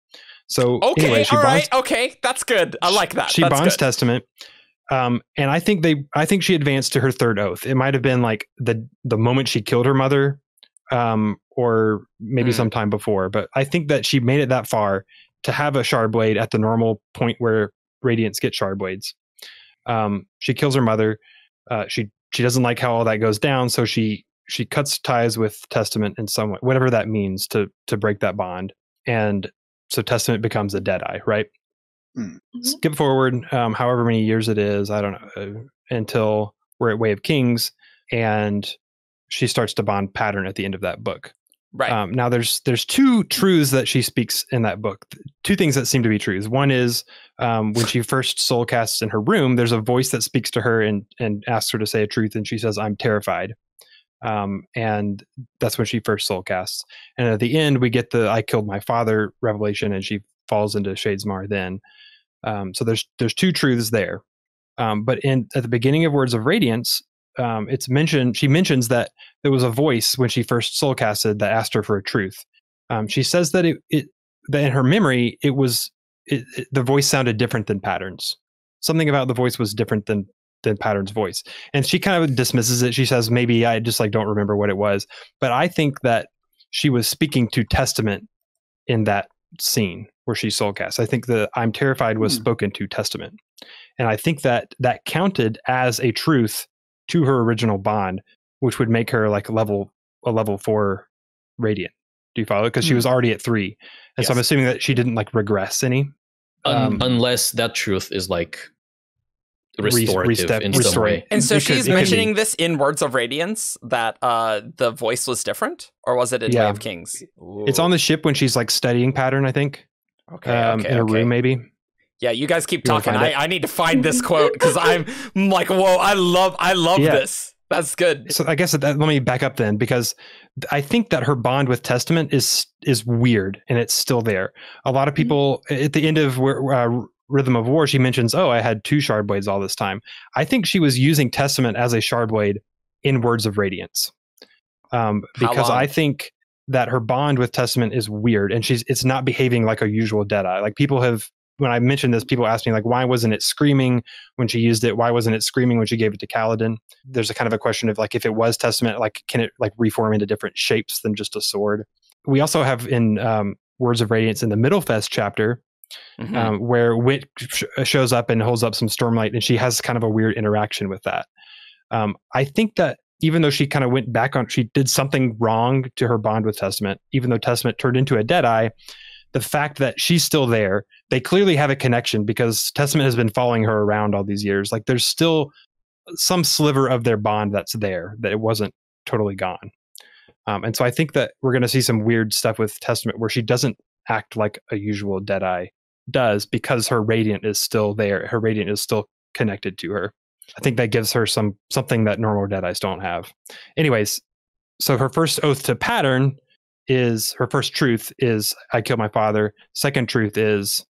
So anyway, okay, that's good. I like that. She bonds Testament. And I think she advanced to her third oath. It might have been like the moment she killed her mother, or maybe sometime before. But I think that she made it that far to have a shard blade at the normal point where Radiants get shard blades. She kills her mother. She doesn't like how all that goes down, so she cuts ties with Testament in some way, whatever that means, to break that bond. And so Testament becomes a Deadeye, right? Skip forward, however many years it is, I don't know, until we're at Way of Kings, and she starts to bond Pattern at the end of that book. Right. Now there's two truths that she speaks in that book. Two things that seem to be truths. One is when she first soul casts in her room, there's a voice that speaks to her and asks her to say a truth, and she says, I'm terrified. And that's when she first soul casts. And at the end, we get the I killed my father revelation, and she falls into Shadesmar then. So there's two truths there. But at the beginning of Words of Radiance, it's mentioned, she mentions that there was a voice when she first soul casted that asked her for a truth. She says that that in her memory, the voice sounded different than Pattern's. Something about the voice was different than Pattern's voice. And she kind of dismisses it. She says, maybe I just like don't remember what it was. But I think that she was speaking to Testament in that scene where she soul cast. I think the I'm terrified was spoken to Testament. And I think that counted as a truth to her original bond, which would make her like a level 4 Radiant. Do you follow? Because she was already at 3. And so I'm assuming that she didn't like regress any. Unless that truth is like restorative in some way. And so she's mentioning this in Words of Radiance, that the voice was different? Or was it in Way of Kings? Ooh. It's on the ship when she's like studying Pattern, I think. In a room maybe. Yeah, you guys keep talking. I need to find this quote because I'm like, whoa, I love this. That's good. So I guess let me back up then, because I think that her bond with Testament is weird, and it's still there. A lot of people at the end of Rhythm of War, she mentions, oh, I had 2 shard blades all this time. I think she was using Testament as a shard blade in Words of Radiance, because I think that her bond with Testament is weird, and it's not behaving like a usual Deadeye. Like people have, when I mentioned this, people ask me like, why wasn't it screaming when she used it? Why wasn't it screaming when she gave it to Kaladin? There's a kind of a question of like, if it was Testament, like, can it like reform into different shapes than just a sword? We also have in Words of Radiance in the Middlefest chapter, where Wit shows up and holds up some stormlight, and she has kind of a weird interaction with that. I think that even though she kind of went back on, she did something wrong to her bond with Testament, even though Testament turned into a Deadeye, the fact that she's still there, they clearly have a connection because Testament has been following her around all these years. Like there's still some sliver of their bond that's there, that it wasn't totally gone. And so I think that we're going to see some weird stuff with Testament where she doesn't act like a usual Deadeye does, because her Radiant is still there. Her Radiant is still connected to her. I think that gives her something that normal Deadeyes don't have. Anyways, so her first oath to Pattern is, her first truth is, I killed my father. Second truth is,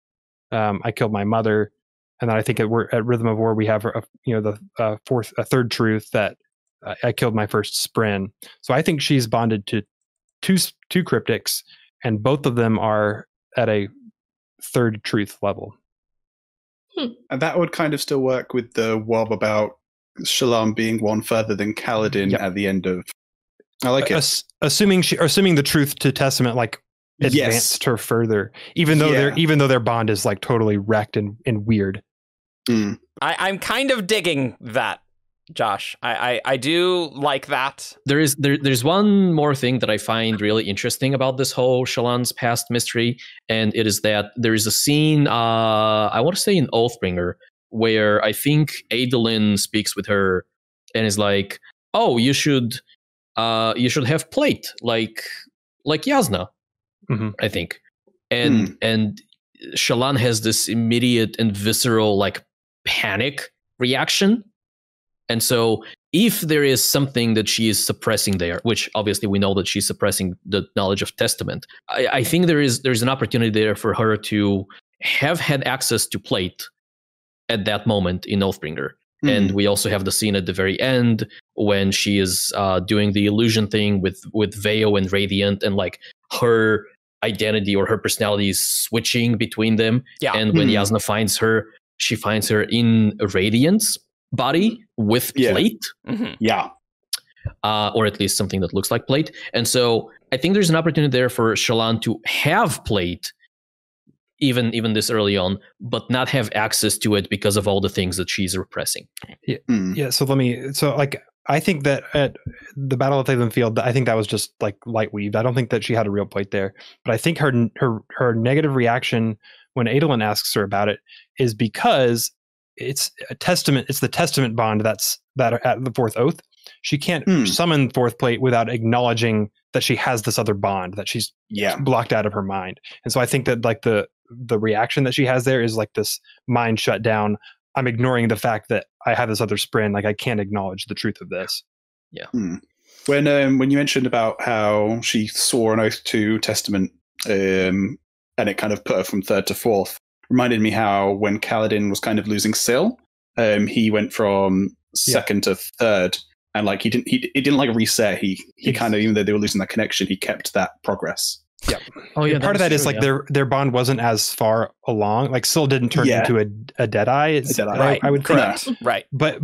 I killed my mother. And then I think at Rhythm of War, we have a third truth that I killed my first Spren. So I think she's bonded to two cryptics, and both of them are at a third truth level. And that would kind of still work with the wob about Shallan being one further than Kaladin at the end of I like it. Assuming the truth to testament like advanced her further, even though their bond is like totally wrecked and weird. I'm kind of digging that, Josh. I do like that. There's one more thing that I find really interesting about this whole Shallan's past mystery, and it is that there is a scene, I want to say in Oathbringer, where I think Adolin speaks with her and is like, "Oh, you should have plate like Yasna," I think, and Shallan has this immediate and visceral like panic reaction. And so if there is something that she is suppressing there, which obviously we know that she's suppressing the knowledge of Testament, I think there's an opportunity there for her to have had access to plate at that moment in Oathbringer. And we also have the scene at the very end when she is doing the illusion thing with Veo and Radiant, and like her identity or her personality is switching between them. Yeah. And when Yasna finds her, she finds her in Radiant's body with plate. Or at least something that looks like plate. And so I think there's an opportunity there for Shallan to have plate even this early on, but not have access to it because of all the things that she's repressing. Yeah. So I think that at the Battle of Thaylen Field, I think that was just like light weaved. I don't think that she had a real plate there. But I think her negative reaction when Adolin asks her about it is because it's a testament. It's the testament bond that at the fourth oath. She can't summon fourth plate without acknowledging that she has this other bond that she's blocked out of her mind. And so I think that like the reaction that she has there is like this mind shut down. I'm ignoring the fact that I have this other sprin. Like I can't acknowledge the truth of this. Yeah. When you mentioned about how she swore an oath to Testament, and it kind of put her from third to fourth, reminded me how when Kaladin was kind of losing Syl, he went from second to third, and like he didn't like reset. He kind of, even though they were losing that connection, he kept that progress. Yeah. Oh yeah. Part of that is like their bond wasn't as far along. Like Syl didn't turn into a Deadeye. Right. I would correct. Right. But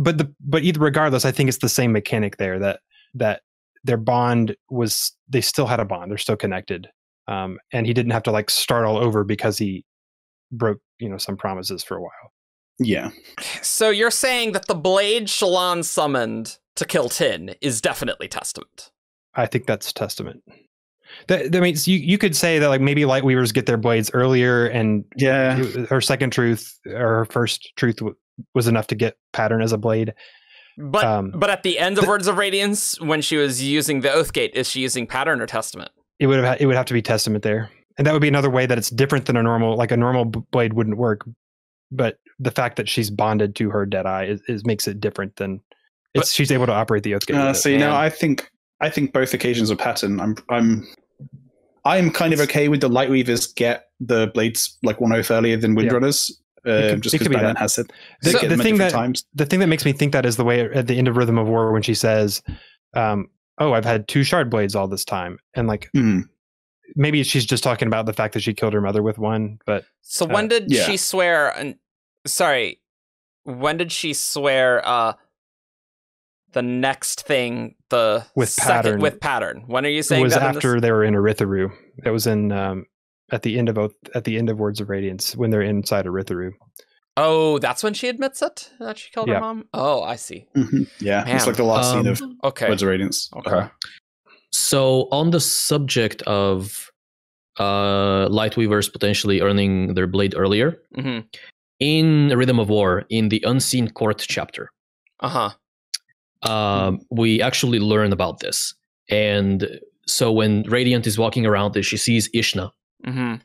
either regardless, I think it's the same mechanic there that their bond was, they still had a bond. They're still connected. And he didn't have to like start all over because he broke, some promises for a while. Yeah. So you're saying that the blade Shallan summoned to kill Tin is definitely Testament. I think that's Testament. That means you could say that like maybe Lightweavers get their blades earlier, and her second truth or her first truth was enough to get Pattern as a blade. But at the end of Words of Radiance, when she was using the Oathgate, is she using Pattern or Testament? It would have to be Testament there, and that would be another way that it's different than a normal blade wouldn't work. But the fact that she's bonded to her Deadeye makes it different than she's able to operate the Oathgate. I think both occasions are Pattern. I'm kind of okay with the Lightweavers get the blades like one oath earlier than Windrunners, just because Batman has it. The thing that makes me think that is the way at the end of Rhythm of War when she says, "Oh, I've had 2 shard blades all this time," and like maybe she's just talking about the fact that she killed her mother with one. But so when did she swear? When did she swear? The next thing, with Pattern. When are you saying? It was after they were in Eritharu. It was in at the end of Words of Radiance when they're inside Eritharu. Oh, that's when she admits it that she killed her mom. Oh, I see. Yeah, it's like the last scene of Words of Radiance. Okay. So on the subject of Lightweavers potentially earning their blade earlier, in Rhythm of War, in the Unseen Court chapter, we actually learn about this. And so when Radiant is walking around, she sees Ishna, and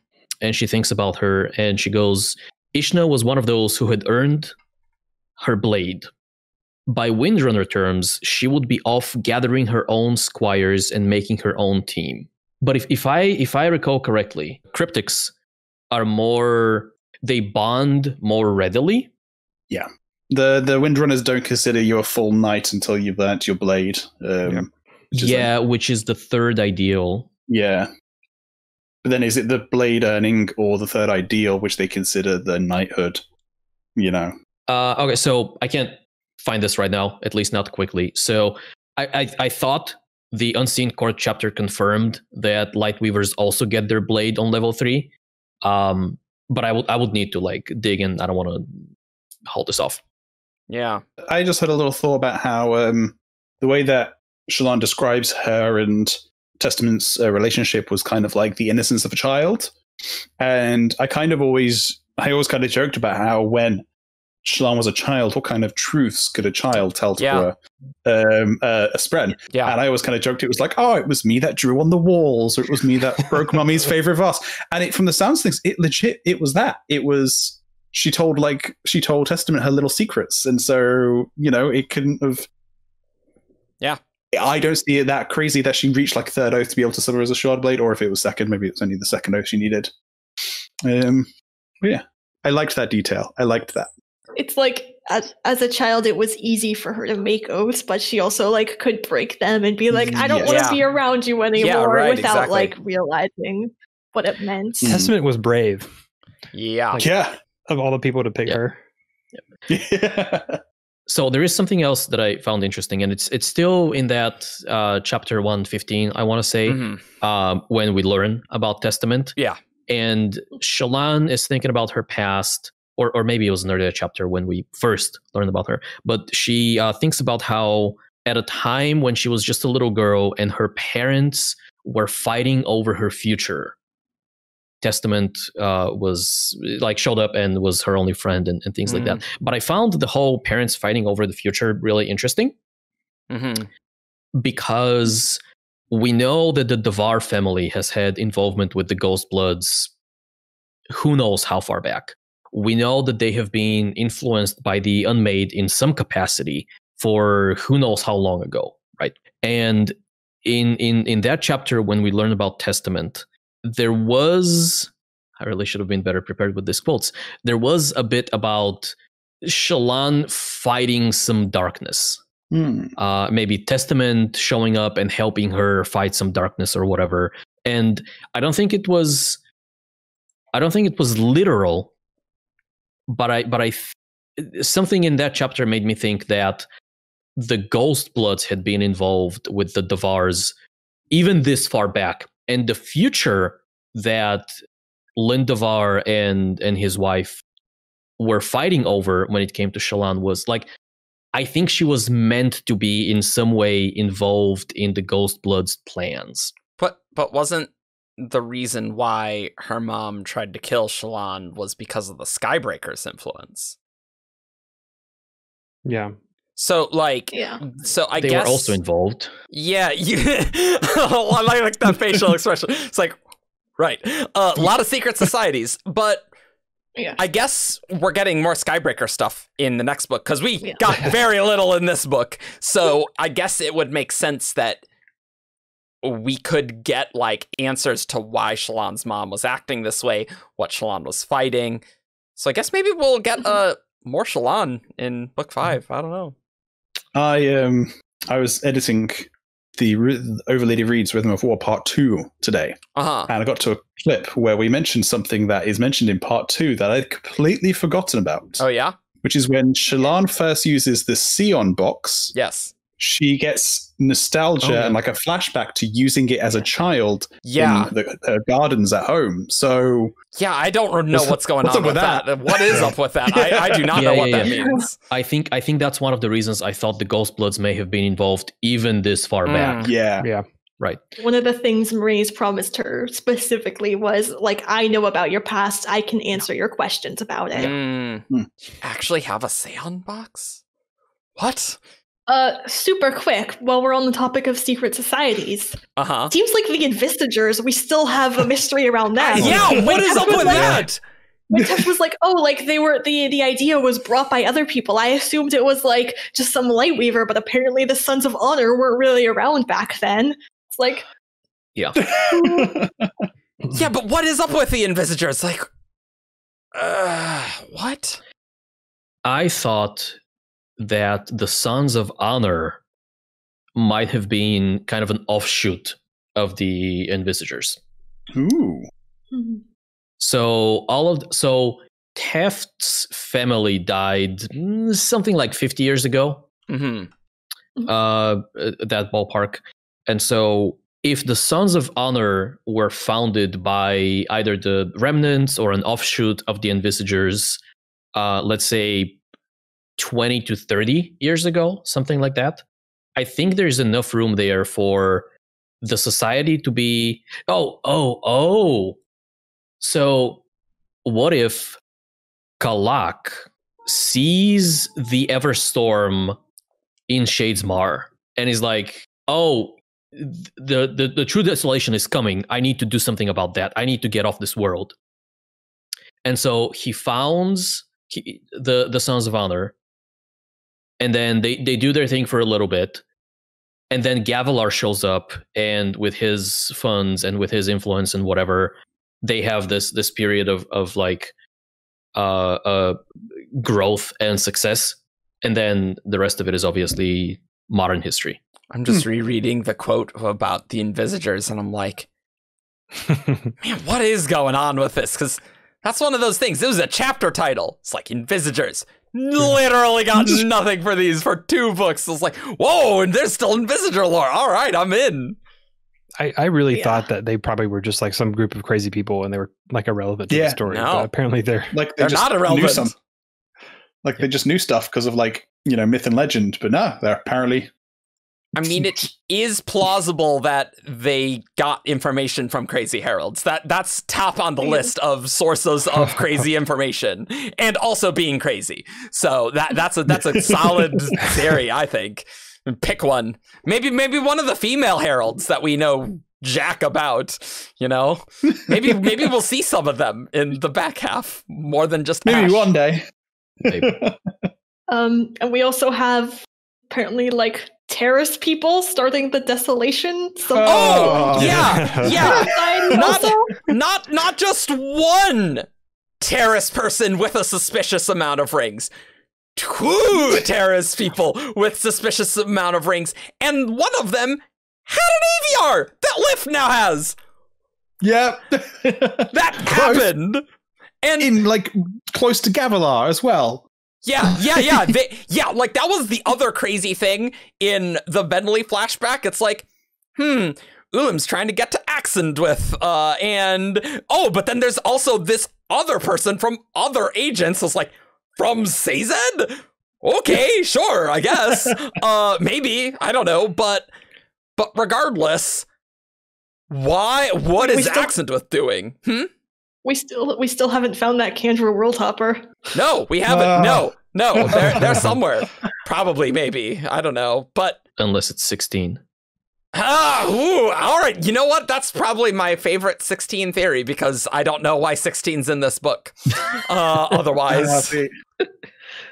she thinks about her, and she goes, Ishna was one of those who had earned her blade. By Windrunner terms, she would be off gathering her own squires and making her own team. But if I recall correctly, cryptics are they bond more readily. Yeah. The Windrunners don't consider you a full knight until you've learnt your blade. Which is the third ideal. Yeah. But then is it the blade earning or the third ideal, which they consider the knighthood? Okay, so I can't find this right now, at least not quickly. So I thought the Unseen Court chapter confirmed that Lightweavers also get their blade on level 3. But I would need to like dig in. I don't want to hold this off. Yeah. I just had a little thought about how the way that Shallan describes her and Testament's relationship was kind of like the innocence of a child. And I always kind of joked about how when Shallan was a child, what kind of truths could a child tell to a spread? Yeah. And I always kind of joked it was like, oh, it was me that drew on the walls, or it was me that broke Mummy's favorite vase. And from the sounds of things, it was that. It was she told Testament her little secrets, and so it couldn't have. Yeah. I don't see it that crazy that she reached like third oath to be able to summon her as a shard blade, or if it was second, maybe it was only the second oath she needed. Yeah, I liked that detail. I liked that. It's like as a child, it was easy for her to make oaths, but she also like could break them and be like, "I don't want to be around you anymore," without like realizing what it meant. Testament was brave. Yeah, of all the people to pick her. Yeah. So there is something else that I found interesting, and it's still in that chapter 115, I want to say, when we learn about Testament. Yeah. And Shallan is thinking about her past, or maybe it was an earlier chapter when we first learned about her, but she thinks about how at a time when she was just a little girl and her parents were fighting over her future, Testament was like showed up and was her only friend and things like that. But I found the whole parents fighting over the future really interesting because we know that the Devar family has had involvement with the Ghost Bloods who knows how far back. We know that they have been influenced by the Unmade in some capacity for who knows how long ago, right? And in that chapter when we learn about Testament, there was, I really should have been better prepared with these quotes. There was a bit about Shallan fighting some darkness. Maybe Testament showing up and helping her fight some darkness or whatever. And I don't think it was literal, but something in that chapter made me think that the Ghost Bloods had been involved with the Devars even this far back. And the future that Lindevar and his wife were fighting over when it came to Shallan was like, I think she was meant to be in some way involved in the Ghost Bloods' plans. But wasn't the reason why her mom tried to kill Shallan was because of the Skybreaker's influence? Yeah. So, like, so I guess... They were also involved. Yeah, I like that facial expression. It's like, right. A lot of secret societies, but I guess we're getting more Skybreaker stuff in the next book, because we got very little in this book. So I guess it would make sense that we could get, like, answers to why Shallan's mom was acting this way, what Shallan was fighting. So I guess maybe we'll get more Shallan in book 5. I don't know. I was editing the Overlady Reads Rhythm of War Part 2 today. And I got to a clip where we mentioned something that is mentioned in Part 2 that I'd completely forgotten about. Oh, yeah? Which is when Shallan first uses the Sion box. Yes. She gets nostalgia and like a flashback to using it as a child in the gardens at home. So I don't know what's going on with that. What is up with that? I do not know what that means. I think that's one of the reasons I thought the Ghost Bloods may have been involved even this far back. Yeah. Right. One of the things Marie's promised her specifically was, like, I know about your past. I can answer your questions about it. Actually have a Sion box? What? Super quick, while we're on the topic of secret societies. Seems like the Invisagers, we still have a mystery around that. What is up with that? When Tef was like, they were the idea was brought by other people. I assumed it was like just some Lightweaver, but apparently the Sons of Honor weren't really around back then. It's like, but what is up with the Invisagers? Like, what? I thought that the Sons of Honor might have been kind of an offshoot of the Invisagers. Ooh. So Teft's family died something like 50 years ago. That ballpark. And so if the Sons of Honor were founded by either the remnants or an offshoot of the Envisagers, let's say 20 to 30 years ago, something like that, I think there's enough room there for the society to be, So what if Kalak sees the Everstorm in Shadesmar and is like, the true desolation is coming. I need to do something about that. I need to get off this world. And so he founds the Sons of Honor, and then they do their thing for a little bit. And then Gavilar shows up, and with his funds and with his influence and whatever, they have this period of like growth and success. And then the rest of it is obviously modern history. I'm just rereading the quote about the Envisagers, and I'm like, man, what is going on with this? Because that's one of those things. It was a chapter title. It's like Envisagers. Literally got nothing for these for 2 books. It's like, whoa, and there's still Invisitor lore. All right, I'm in. I really thought that they probably were just like some group of crazy people and they were like irrelevant to the story. No. But apparently they're just not irrelevant. They just knew stuff because of like, myth and legend. But no, they're apparently. I mean, it is plausible that they got information from Crazy Heralds. That's top on the list of sources of crazy information, and also being crazy. So that's a solid theory, I think. Pick one. Maybe one of the female heralds that we know jack about. Maybe we'll see some of them in the back half more than just maybe Ash. One day. Maybe. And we also have apparently like terrorist people starting the desolation. Not just one terrorist person with a suspicious amount of rings. 2 terrorist people with suspicious amount of rings, and one of them had an AVR that Lift now has. Yeah, that happened, and in like close to Gavilar as well. Yeah. Like that was the other crazy thing in the Bentley flashback. It's like, Ulim's trying to get to Axendwith, but then there's also this other person from other agents. It's like, from Sazed? Okay, sure, I guess. Maybe, I don't know, but regardless, why? What is Axendwith doing? We still haven't found that Kandra World Hopper. No, we haven't. No, they're somewhere. Probably, maybe. I don't know, but unless it's 16. All right. You know what? That's probably my favorite 16 theory because I don't know why 16's in this book. Otherwise,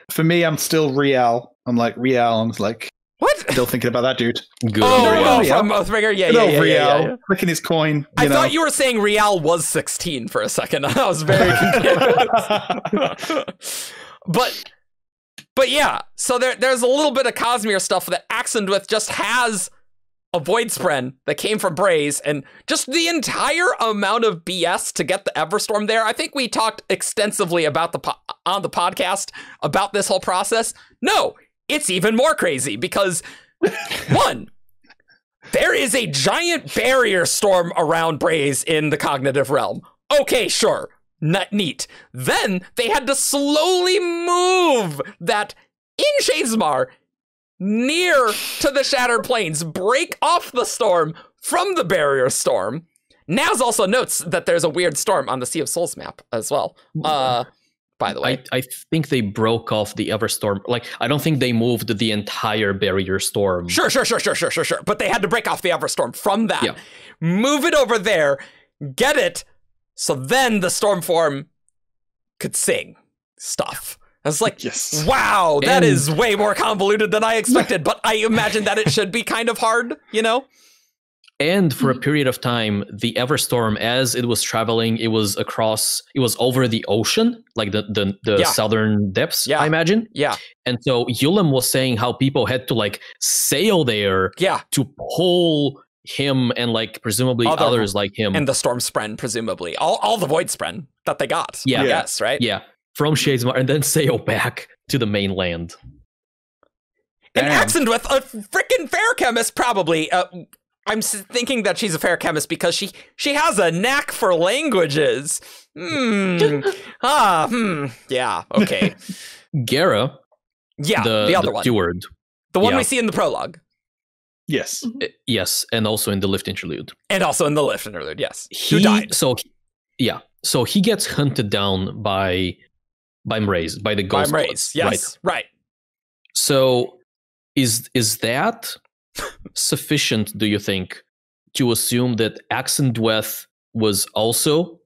for me, I'm still Rial. I'm like Rial. I'm like, what? Still thinking about that dude. Good. From Oathbringer. Yeah. Clicking his coin. I thought you were saying Rial was 16 for a second. I was very confused. But yeah. So there's a little bit of Cosmere stuff that Axendwith just has a Void Spren that came from Braze, and just the entire amount of BS to get the Everstorm there. I think we talked extensively about on the podcast about this whole process. No, it's even more crazy because, one, there is a giant barrier storm around Braze in the cognitive realm. Okay, sure. Not neat. Then they had to slowly move that in Shadesmar near to the Shattered Plains, break off the storm from the barrier storm. Naz also notes that there's a weird storm on the Sea of Souls map as well. By the way, I think they broke off the Everstorm. Like, I don't think they moved the entire barrier storm. Sure. But they had to break off the Everstorm from that, move it over there, get it, so then the storm form could sing stuff. I was like, yes. Wow, that is way more convoluted than I expected, but I imagine that it should be kind of hard, And for a period of time, the Everstorm, as it was traveling, it was over the ocean, like the southern depths, I imagine. Yeah. And so Ulim was saying how people had to like sail there to pull him and like presumably others like him. And the Storm Spren, presumably. All the Void Spren that they got, I guess, right? Yeah. From Shadesmar, and then sail back to the mainland. And Axendwith, a freaking fair chemist, probably. I'm thinking that she's a fair chemist because she has a knack for languages. Yeah, okay. Gara. Yeah, the other one. Steward. The one we see in the prologue. Yes. Yes, and also in the lift interlude. And also in the lift interlude, yes. Who died. So he gets hunted down by Mraze, by the ghost. By Mraze, yes, right. So is that sufficient, do you think, to assume that Axendweth was also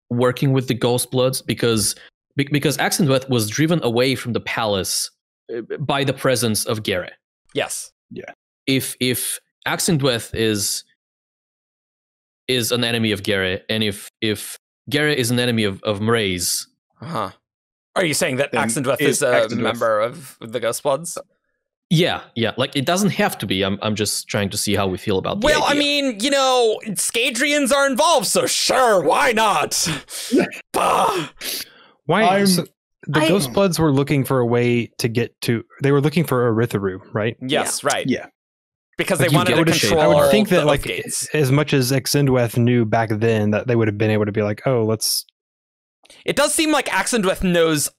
working with the Ghost Bloods? Because Axendweth was driven away from the palace by the presence of Gara. Yes. Yeah. If Axendweth is an enemy of Gara, and if Gara is an enemy of Mraze, are you saying that Axendweth is a member of the Ghost Bloods? Yeah. Like, it doesn't have to be. I'm just trying to see how we feel about the idea. I mean, Scadrians are involved, so sure, why not? Why? The Ghost Bloods were looking for a way to get to. They were looking for Erytheru, right? Yes, right. Yeah. Because they wanted to control. I would think that, like, gates. as much as Axendweth knew back then, that they would have been able to be like, oh, let's. It does seem like Axendweth knows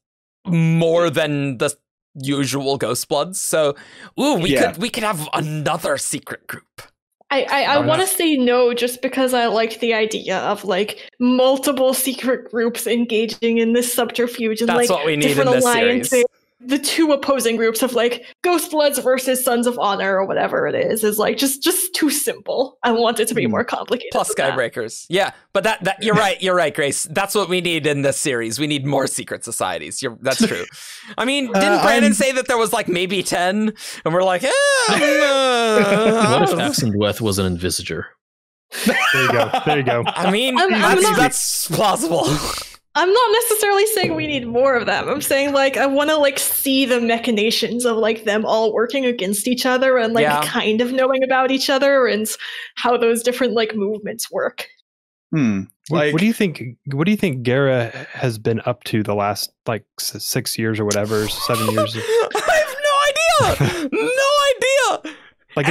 more than the usual Ghost Bloods, so we could have another secret group. I want to say no, just because I like the idea of like multiple secret groups engaging in this subterfuge and that's like what we need different in this alliances. series. The two opposing groups of like Ghost Bloods versus Sons of Honor or whatever it is like just too simple. I want it to be more complicated. Plus Skybreakers. Yeah, but that you're right, Grace. That's what we need in this series. We need more secret societies. That's true. I mean, didn't Brandon say that there was like maybe 10? And we're like, what if Axendweth was an Invisager? There you go. I mean, that's plausible. I'm not necessarily saying we need more of them. I'm saying like I want to like see the machinations of like them all working against each other and like kind of knowing about each other and how those different like movements work. What do you think? What do you think Gara has been up to the last like 6 years or whatever, 7 years? I have no idea. No idea. Like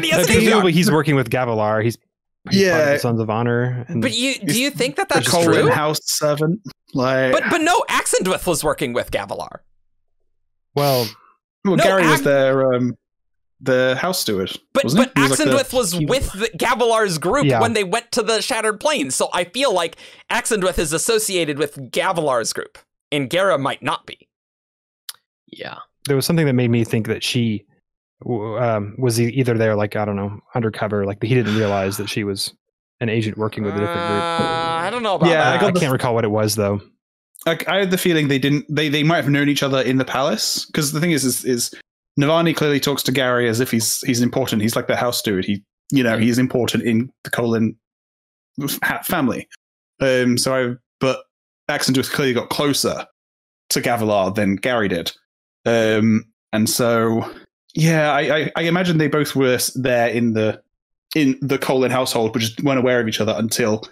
he's working with Gavilar. He's part of the Sons of Honor. But do you think that's true? true? House servant. Like, but no, Axendweth was working with Gavilar. Well, Gary was the house steward. But Axendweth was with Gavilar's group when they went to the Shattered Plains. So I feel like Axendweth is associated with Gavilar's group, and Gara might not be. Yeah, there was something that made me think that she was either there, like, I don't know, undercover, like he didn't realize that she was an agent working with a different group. I don't know about that. I can't recall what it was though. I had the feeling they might have known each other in the palace, because the thing is Navani clearly talks to Gary as if he's important. He's like the house steward. He's important in the Colin family. But Axendweth clearly got closer to Gavilar than Gary did. And so I imagine they both were there in the Colin household, but just weren't aware of each other until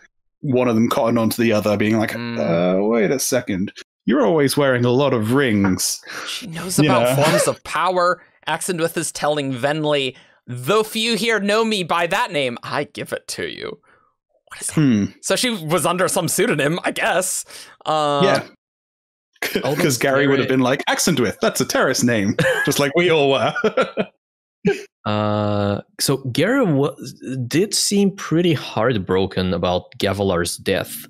one of them cottoned onto the other, being like, wait a second, you're always wearing a lot of rings. She knows about forms of power. Axendweth is telling Venli, though few here know me by that name, I give it to you. What is that? So she was under some pseudonym, I guess. Because Gary would have been like, Axendweth, that's a terrorist name, just like we all were. So Gara did seem pretty heartbroken about Gavilar's death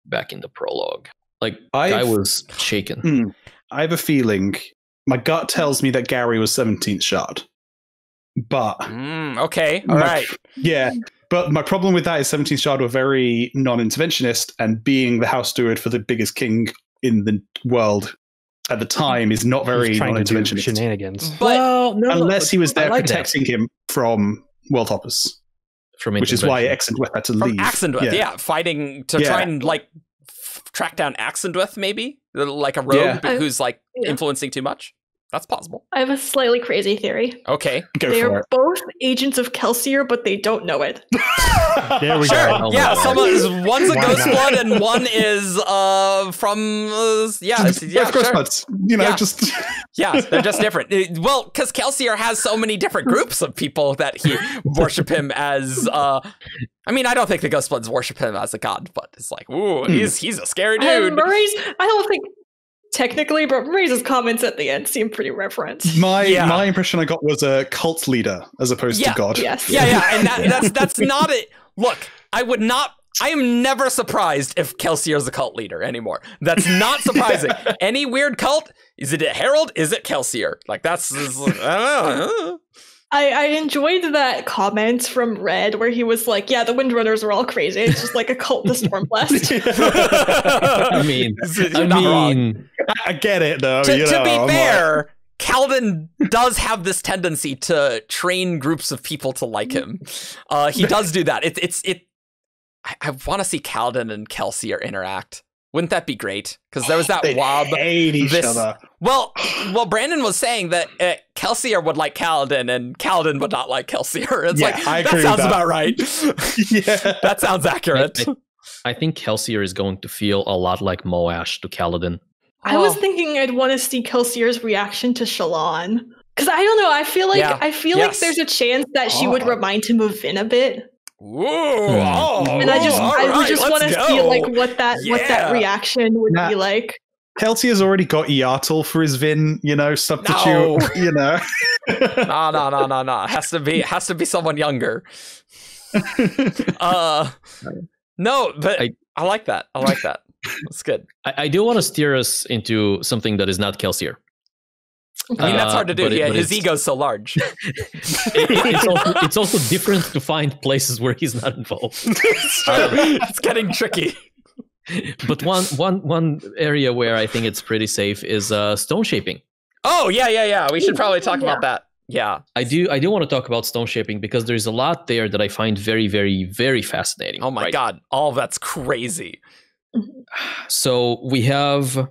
back in the prologue. Like, I was shaken. I have a feeling, my gut tells me that Gary was 17th Shard. But okay, all right. Yeah, but my problem with that is 17th Shard were very non-interventionist, and being the house steward for the biggest king in the world at the time is not very non-interventionist. Shenanigans. But unless he was there protecting him from world hoppers, which is why Axendweth had to leave. Axendweth, fighting to try and like track down Axendweth, maybe like a rogue who's like influencing too much. That's possible. I have a slightly crazy theory. Okay. They're both agents of Kelsier, but they don't know it. There we Sure. go. Yeah, one's a ghost blood and one is from Both ghost bloods. Just yeah, they're just different. Well, because Kelsier has so many different groups of people that he worship him as. I mean, I don't think the ghost bloods worship him as a god, but it's like, ooh, he's a scary dude. I don't think. Technically, but Marise's comments at the end seem pretty reverent. My impression I got was a cult leader as opposed to God. Yes. Yeah, and that's not it. Look, I am never surprised if Kelsier is a cult leader anymore. That's not surprising. Any weird cult, is it a Herald? Is it Kelsier? Like, I don't know. I enjoyed that comment from Red where he was like, yeah, the Windrunners are all crazy. It's just like a cult to Stormblast. I get it, though. To be fair, Kaladin does have this tendency to train groups of people to like him. He does do that. I want to see Kaladin and Kelsier interact. Wouldn't that be great? Because there was that wob. Hate each other. Well, Brandon was saying that Kelsier would like Kaladin and Kaladin would not like Kelsier. It's that sounds about right. Yeah, that sounds accurate. I think Kelsier is going to feel a lot like Moash to Kaladin. I was thinking I'd want to see Kelsier's reaction to Shallan. Because I don't know, I feel like there's a chance that she would remind him of Vin a bit. And I just want to see like what that reaction would be like. Kelsier has already got Yartle for his Vin, substitute. No. No. Has to be someone younger. No, but I like that. That's good. I do want to steer us into something that is not Kelsier. I mean, that's hard to do. His ego's so large. It's also different to find places where he's not involved. It's getting tricky. But one area where I think it's pretty safe is stone shaping. Oh, yeah. We should probably talk about that. Yeah. I do want to talk about stone shaping because there's a lot there that I find very, very, very fascinating. Oh my God. All of that's crazy. So we have...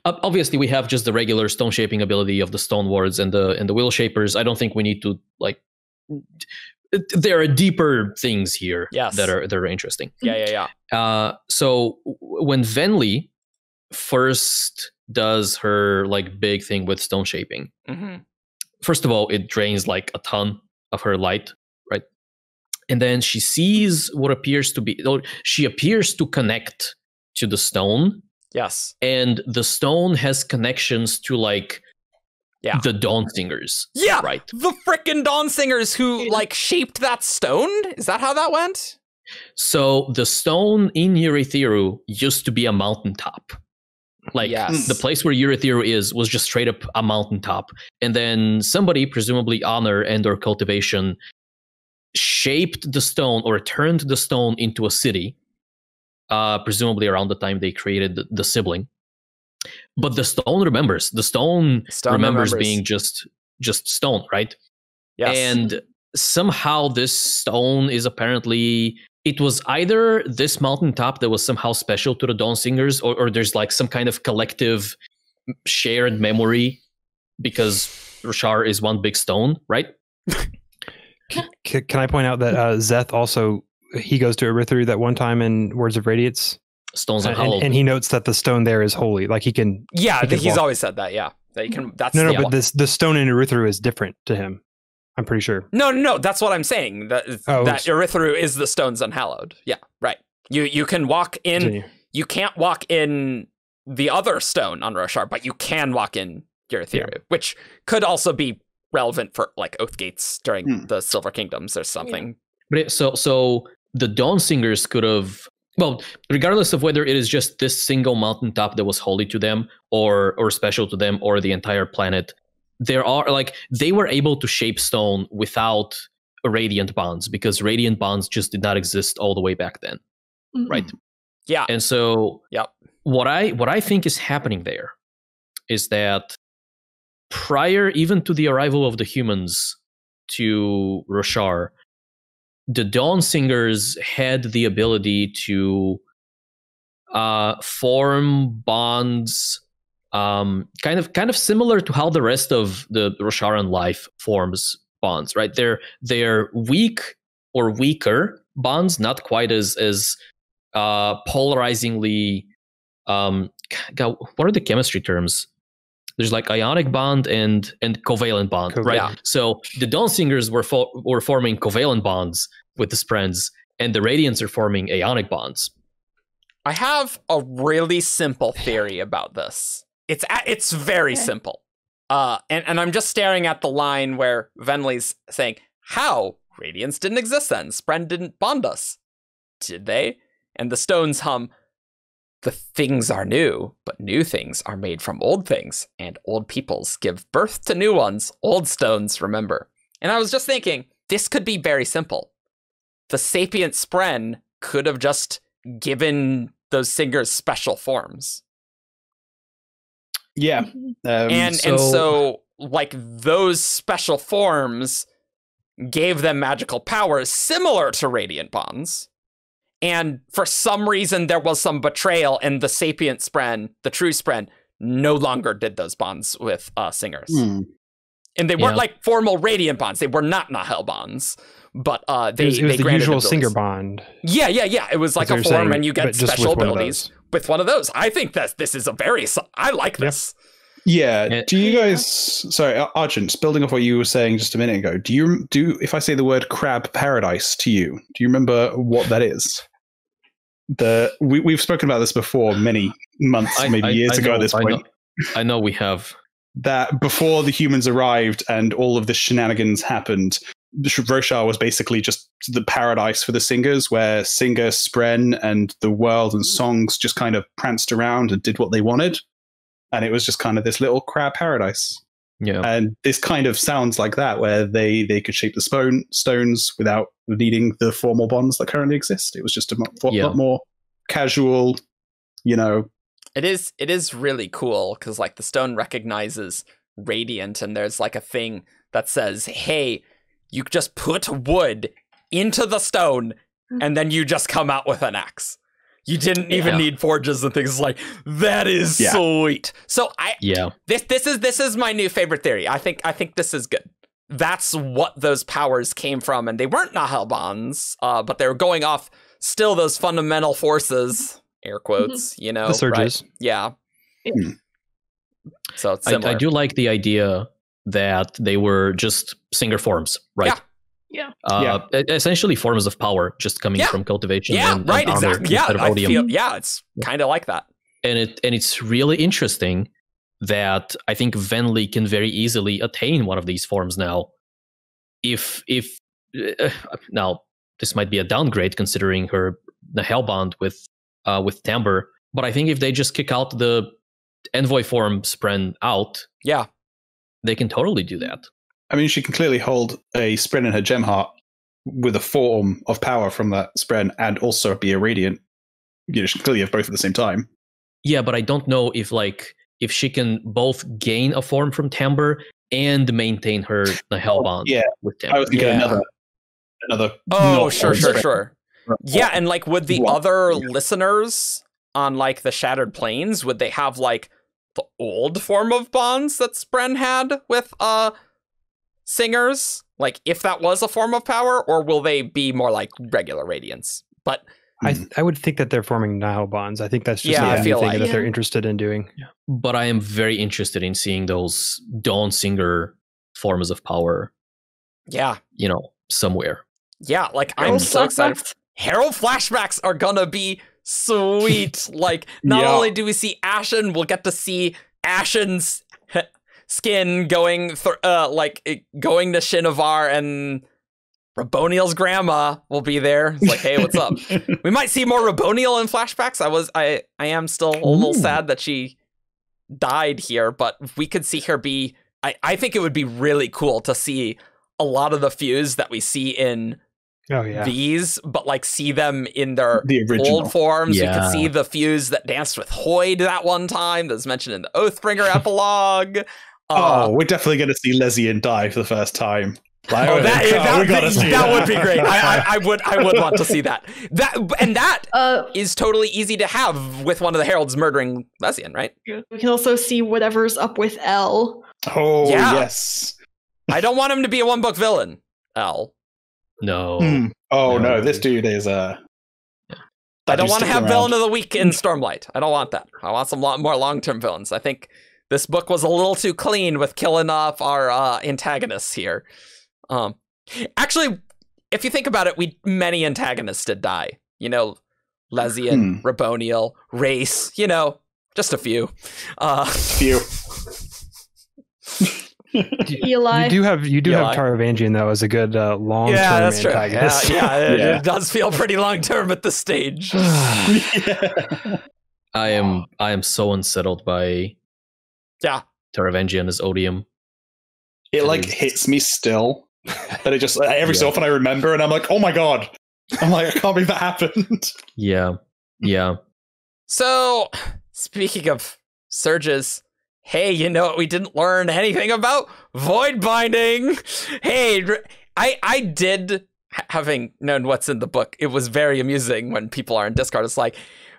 obviously, we have just the regular stone shaping ability of the stone wards and the will shapers. I don't think we need to there are deeper things here that are interesting. Yeah. So when Venli first does her big thing with stone shaping, first of all, it drains a ton of her light, right? And then she sees what appears to be. She appears to connect to the stone. Yes. And the stone has connections to the Dawn Singers. Yeah. Right. The frickin' Dawn Singers who shaped that stone. Is that how that went? So the stone in Urithiru used to be a mountaintop. The place where Urithiru was just straight up a mountaintop. And then somebody, presumably Honor and or Cultivation, shaped the stone or turned the stone into a city. Presumably around the time they created the sibling. But the stone remembers. The stone remembers being just stone, right? Yes. And somehow this stone is apparently... It was either this mountaintop that was somehow special to the Dawn Singers, or there's some kind of collective shared memory because Roshar is one big stone, right? Can I point out that Szeth also... He goes to Urithiru that one time in Words of Radiance. Stones Unhallowed. And he notes that the stone there is holy. He can... Yeah, he's walk. Always said that, yeah. That you can, that's but the stone in Urithiru is different to him. I'm pretty sure. No, that's what I'm saying. That Urithiru is the stones unhallowed. Yeah, right. You can walk in... Continue. You can't walk in the other stone on Roshar, but you can walk in Urithiru, which could also be relevant for Oath Gates during the Silver Kingdoms or something. Yeah. But so the Dawn Singers could have, regardless of whether it is just this single mountaintop that was holy to them or special to them or the entire planet, there are they were able to shape stone without radiant bonds because radiant bonds just did not exist all the way back then, right? Yeah. And so what I think is happening there is that prior even to the arrival of the humans to Roshar, the Dawn Singers had the ability to form bonds kind of similar to how the rest of the Rosharan life forms bonds, right? They're weak or weaker bonds, not quite as polarizingly. God, what are the chemistry terms? There's like ionic bond and covalent bond, right? Yeah. So the Dawn-Singers were forming covalent bonds with the Sprens, and the Radiants are forming ionic bonds. I have a really simple theory about this. It's very simple. And I'm just staring at the line where Venli's saying, how? Radiants didn't exist then. Spren didn't bond us. Did they? And the stones hum, the things are new, but new things are made from old things, and old peoples give birth to new ones. Old stones remember. And I was just thinking, this could be very simple. The sapient Spren could have just given those singers special forms. Yeah. And so like those special forms gave them magical powers similar to radiant bonds. And for some reason, there was some betrayal, and the sapient Spren, the true Spren, no longer did those bonds with singers. And they weren't like formal radiant bonds. They were not Nahel bonds, but they it was the granted usual abilities. singer bond. Yeah. It was like a That's what form, you're saying, and you but get just special with one of abilities with one of those. I think that this is I like this. Yeah. Do you guys? Sorry, Argent. Just building off what you were saying just a minute ago. If I say the word crab paradise to you, do you remember what that is? We've spoken about this before many months, maybe years ago. At this point, I know we have. That before the humans arrived and all of the shenanigans happened, Roshar was basically just the paradise for the singers, where Singer, Spren, and the world and songs just kind of pranced around and did what they wanted. And it was just kind of this little crab paradise. Yeah. And this kind of sounds like that, where they could shape the stones without needing the formal bonds that currently exist. It was just a lot more casual, It is really cool because like the stone recognizes radiant, and there's like a thing that says, hey, you just put wood into the stone and then you just come out with an axe. You didn't even need forges and things. Like, that is sweet. So this is my new favorite theory. I think this is good. That's what those powers came from, and they weren't Nahel bonds, but they were going off still those fundamental forces, air quotes, the surges. Right? Yeah. So it's similar. I do like the idea that they were just singer forms, right? Yeah. Essentially forms of power just coming from cultivation. And exactly. Odium. It's kind of like that. And it's really interesting that I think Venli can very easily attain one of these forms now. If now this might be a downgrade considering her Nahel bond with Timbre, but I think if they just kick out the envoy form Spren out, they can totally do that. I mean, she can clearly hold a Spren in her gem heart with a form of power from that Spren and also be a radiant. She can clearly have both at the same time. Yeah, but I don't know if she can both gain a form from Timbre and maintain her Nahel bond with Timbre. I was thinking another. Oh, sure. Yeah, and like would the other listeners on like the Shattered Plains, would they have like the old form of bonds that Spren had with singers? Like if that was a form of power, or will they be more like regular radiants? But I would think that they're forming Nahel bonds. I think that's just I feel thing like that they're interested in doing. Yeah. But I am very interested in seeing those Dawn Singer forms of power. Yeah. Somewhere. Yeah, like I'm so excited. Herald flashbacks are gonna be sweet. Like not only do we see Ashen, we'll get to see Ashen's skin going to Shinovar, and Raboniel's grandma will be there. It's like, hey, what's up? We might see more Raboniel in flashbacks. I am still a little sad that she died here, but we could see her be. I think it would be really cool to see a lot of the fuse that we see in these, but like see them in their old forms. We could see the fuse that danced with Hoyd that one time that's mentioned in the Oathbringer epilogue. We're definitely going to see Lezian die for the first time. That would be great. I would want to see that. That is totally easy to have with one of the heralds murdering Lesian, right? We can also see whatever's up with L. Oh, yes. I don't want him to be a one-book villain, L. No. No, this dude is I don't want to have villain of the week in Stormlight. I don't want that. I want some more long-term villains. I think this book was a little too clean with killing off our antagonists here. Actually, if you think about it, many antagonists did die. You know, Lesian, Raboniel, Race. You know, just a few. Eli. You do have Taravangian though as a good long-term antagonist. It does feel pretty long-term at this stage. I am so unsettled by Taravangian as Odium. It hits me still, but it just every so often I remember and I'm like, oh my god. I'm like, I can't believe that happened. Yeah. So, speaking of surges, hey, you know what we didn't learn anything about? Void binding! Hey, I did, having known what's in the book, it was very amusing when people are in Discord. It's like,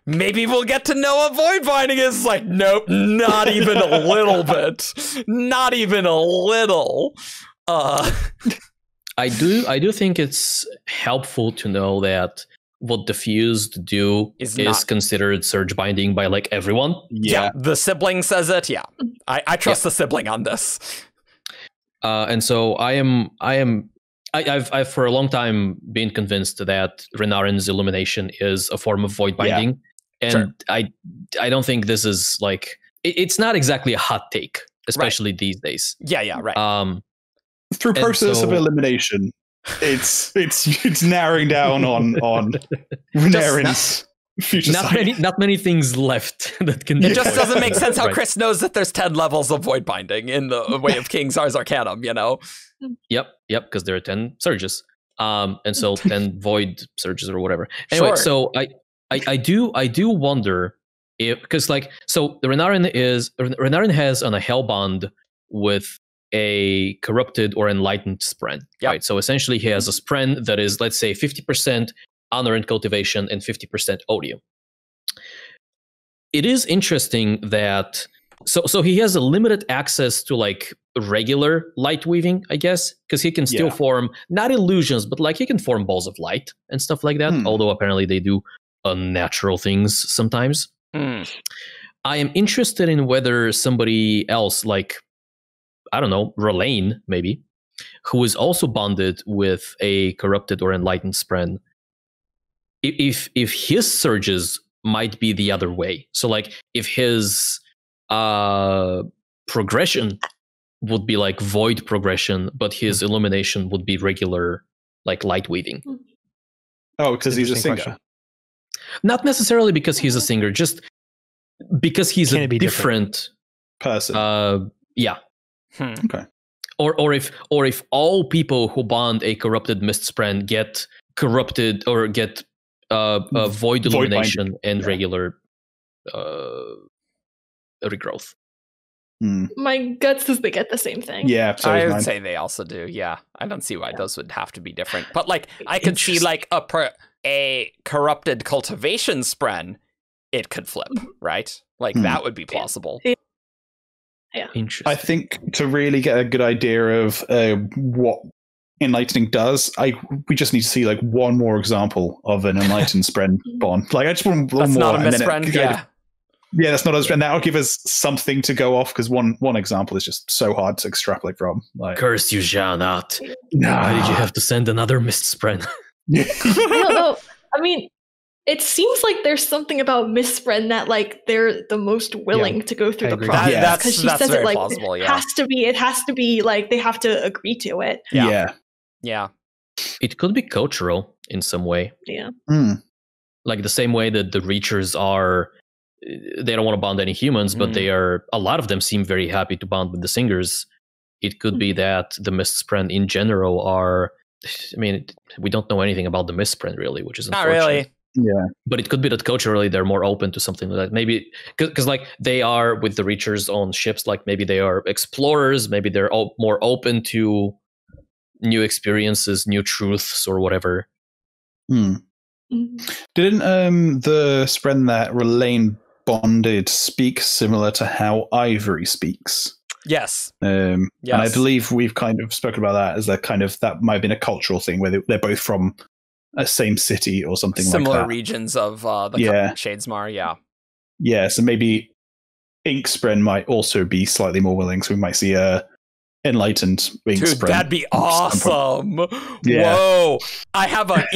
maybe we'll get to know what void binding is. It's like, nope, not even a little bit. Not even a little. I do think it's helpful to know that what the fused do is considered surge binding by like everyone. Yeah, the sibling says it. Yeah, I trust the sibling on this. And so I've for a long time been convinced that Renarin's illumination is a form of void binding, and I don't think this is like it's not exactly a hot take, especially these days. Yeah, right. Through process of elimination, it's narrowing down on Renarin's future. Not many things left that can. It just doesn't make sense how Chris knows that there's 10 levels of void binding in the Way of Kings Ars Arcanum. You know. Yep, because there are 10 surges, and so 10 void surges or whatever. Anyway, so I do wonder if because the Renarin has on a hellbond with a corrupted or enlightened spren, right? So essentially he has a spren that is, let's say, 50% honor and cultivation and 50% odium. It is interesting that so he has a limited access to like regular light weaving, I guess, because he can still form not illusions, but like he can form balls of light and stuff like that, although apparently they do unnatural things sometimes. I am interested in whether somebody else, like I don't know, Rolaine, maybe, who is also bonded with a corrupted or enlightened spren, if his surges might be the other way. So, like, if his progression would be like void progression, but his illumination would be regular, like light weaving. Oh, because he's a singer. Question. Not necessarily because he's a singer, just because he's a different person. Yeah. Okay. Or if all people who bond a corrupted mist spren get corrupted or get void illumination and regular regrowth. My gut says they get the same thing. Yeah, so I would say they also do. Yeah, I don't see why those would have to be different. But like, I could see like a corrupted cultivation spren, it could flip, right? Like that would be plausible. Yeah. Interesting. I think to really get a good idea of what enlightening does, we just need to see like one more example of an enlightened spren bond. Like I just want one more. Not a misspren, yeah, that's not a spren. That'll give us something to go off because one example is just so hard to extrapolate from. Like, curse you shall not. Why did you have to send another mist spren? I don't know. I mean, it seems like there's something about Miss Spren that like they're the most willing to go through the process because she says it like plausible, it has to be like they have to agree to it. Yeah. It could be cultural in some way. Yeah. Like the same way that the Reachers are, they don't want to bond any humans, but they are. A lot of them seem very happy to bond with the Singers. It could be that the Mist Spren in general are. I mean, we don't know anything about the Mist Spren really, which is unfortunate. Not really. Yeah, but it could be that culturally they're more open to something like that. Maybe because like they are with the Reachers on ships, like maybe they are explorers. Maybe they're more open to new experiences, new truths, or whatever. Didn't the Spren that Relaine bonded speak similar to how Ivory speaks? Yes. Yes. Yes. And I believe we've kind of spoken about that as that might have been a cultural thing where they're both from a same city or something Similar like that. regions of the Shadesmar, yeah. Yeah, so maybe Inkspren might also be slightly more willing, so we might see a enlightened Inkspren. Dude, that'd be awesome. Yeah. Whoa. I have a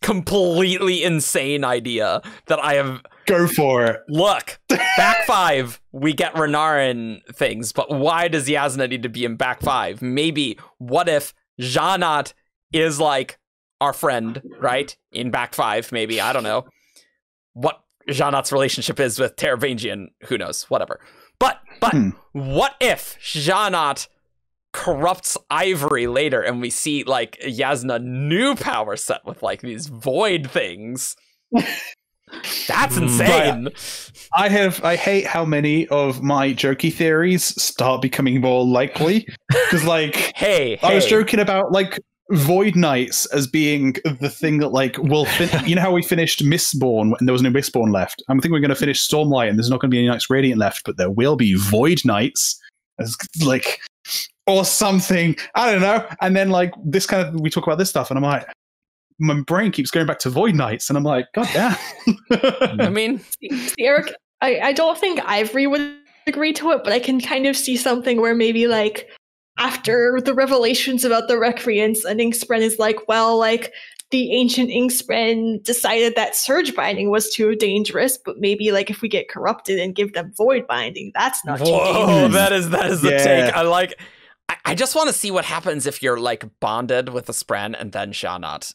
completely insane idea that I have. Go for it. Look, back 5, we get Renarin things, but why does Yasna need to be in back 5? Maybe, what if Janat is like our friend, right? In back 5, maybe, I don't know. What Janat's relationship is with Teravangian, who knows, whatever. But what if Janat corrupts Ivory later and we see like Yasna new power set with like these void things? That's insane. I hate how many of my jokey theories start becoming more likely because like hey, I was joking about like Void Knights as being the thing that like will you know how we finished Mistborn and there was no Mistborn left. I'm thinking we're going to finish Stormlight and there's not going to be any Knights Radiant left, but there will be Void Knights as like or something. I don't know. And then like this kind of we talk about this stuff and I'm like my brain keeps going back to Void Knights, and I'm like, God damn. I mean, see, Eric, I don't think Ivory would agree to it, but I can kind of see something where maybe like after the revelations about the Recreants, an Inkspren is like, well, like the ancient Inkspren decided that Surge Binding was too dangerous, but maybe like if we get corrupted and give them Void Binding, that's not too dangerous. That is the take. I like. I just want to see what happens if you're like bonded with a Spren and then Janat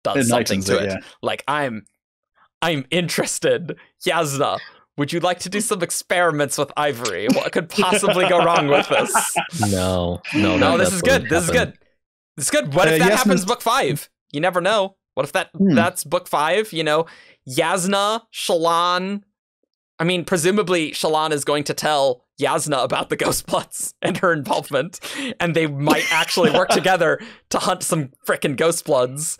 does something to it. Yeah. Like I'm interested. Yasna, would you like to do some experiments with Ivory? What could possibly go wrong with this? No. This is good. This is good. What if that happens book 5? You never know. What if that's book 5? You know, Yasna, Shallan. I mean, presumably Shallan is going to tell Yasna about the Ghostbloods and her involvement, and they might actually work together to hunt some frickin' Ghostbloods.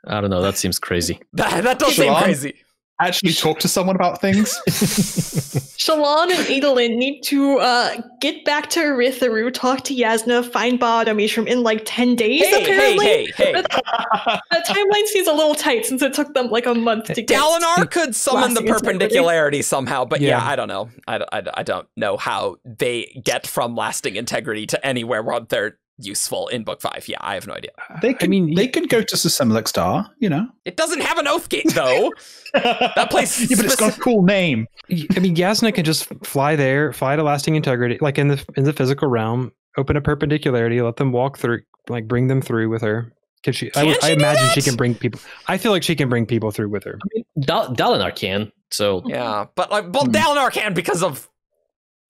I don't know. That seems crazy. That does seem crazy. Actually talk to someone about things. Shallan and Adolin need to get back to Eritharu, talk to Yasna, find Ba-Adamishram in like 10 days, apparently. Hey. That timeline seems a little tight since it took them like a month to get. Dalinar could summon the perpendicularity somehow, but yeah, I don't know. I don't know how they get from lasting integrity to anywhere where they're useful in book 5. Yeah, I have no idea. They could go to Sesemlik Star, you know. It doesn't have an oath gate though. That place but it's got a cool name. I mean, Yasna can just fly to lasting integrity, like in the physical realm, open a perpendicularity, let them walk through, like bring them through with her. I imagine she can bring people. I feel like she can bring people through with her. I mean, Dalinar can. So yeah, but like, Dalinar can because of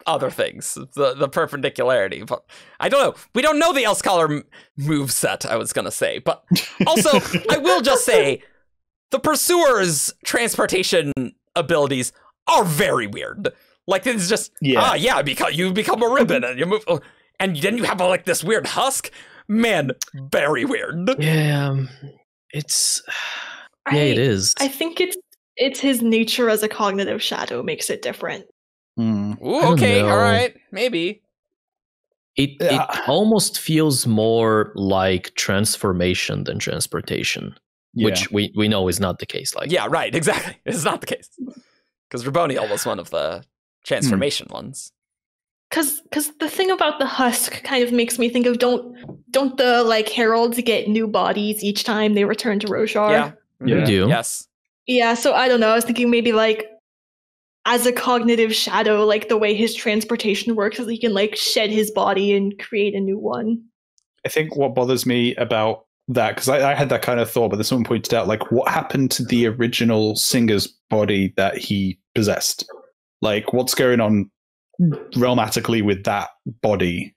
other things, the perpendicularity, but I don't know. We don't know the Elscholar move set, I was gonna say, but also I will just say the Pursuer's transportation abilities are very weird. Like it's just because you become a ribbon and you move, and then you have like this weird husk. Man, very weird. Yeah, it is. I think it's his nature as a cognitive shadow makes it different. Ooh, okay, all right, maybe. It almost feels more like transformation than transportation, which we know is not the case. Like, yeah, right, exactly. It's not the case because Raboniel was one of the transformation ones. Because the thing about the husk kind of makes me think of don't the like heralds get new bodies each time they return to Roshar? Yeah, you do. Yes. Yeah, so I don't know. I was thinking maybe like, as a cognitive shadow, like the way his transportation works is he can like shed his body and create a new one. I think what bothers me about that, because I had that kind of thought, but then someone pointed out like what happened to the original Singer's body that he possessed? Like what's going on realmatically with that body?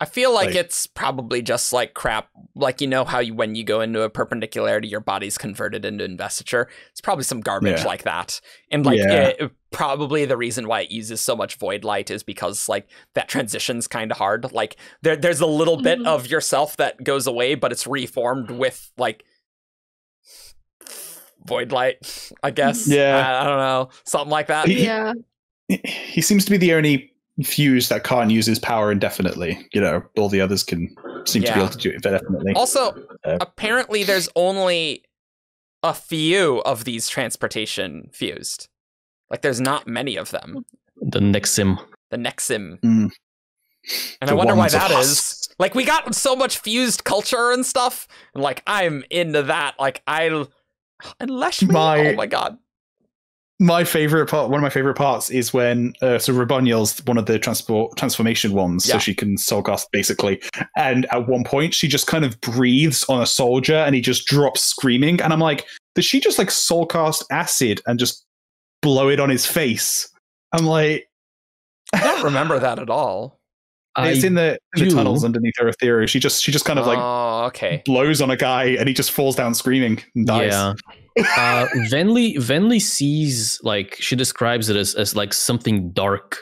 I feel like it's probably just like crap. Like, you know how when you go into a perpendicularity, your body's converted into investiture. It's probably some garbage like that. And like probably the reason why it uses so much void light is because like that transition's kind of hard. Like there's a little bit of yourself that goes away, but it's reformed with like void light, I guess. Yeah. I don't know. Something like that. He seems to be the only fuse that can't use his power indefinitely. You know, all the others can seem to be able to do it indefinitely. Also, apparently there's only a few of these transportation fused. Like there's not many of them. The Nexim. And I wonder why that is. Like we got so much fused culture and stuff, and like I'm into that. Like oh my god. My favorite part, one of my favorite parts, is when Raboniel's one of the transformation ones, so she can soulcast basically. And at one point, she just kind of breathes on a soldier, and he just drops screaming. And I'm like, did she just like soulcast acid and just blow it on his face? I'm like, I don't remember that at all. It's in the tunnels underneath her ethereal. She just kind of like blows on a guy, and he just falls down screaming and dies. Yeah. Venli sees, like, she describes it as like something dark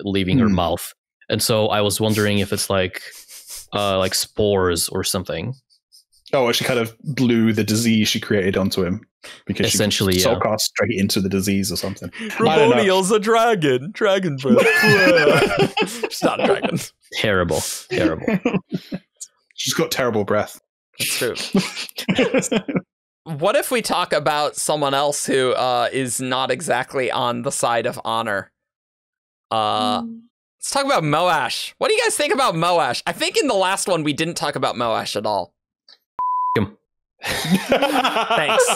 leaving her mouth, and so I was wondering if it's like spores or something. Oh, she kind of blew the disease she created onto him because essentially she soulcast straight into the disease or something. Raboniel's a dragon breath. She's not a dragon. Terrible. She's got terrible breath. That's true. What if we talk about someone else who is not exactly on the side of honor? Let's talk about Moash. What do you guys think about Moash? I think in the last one we didn't talk about Moash at all. Thanks.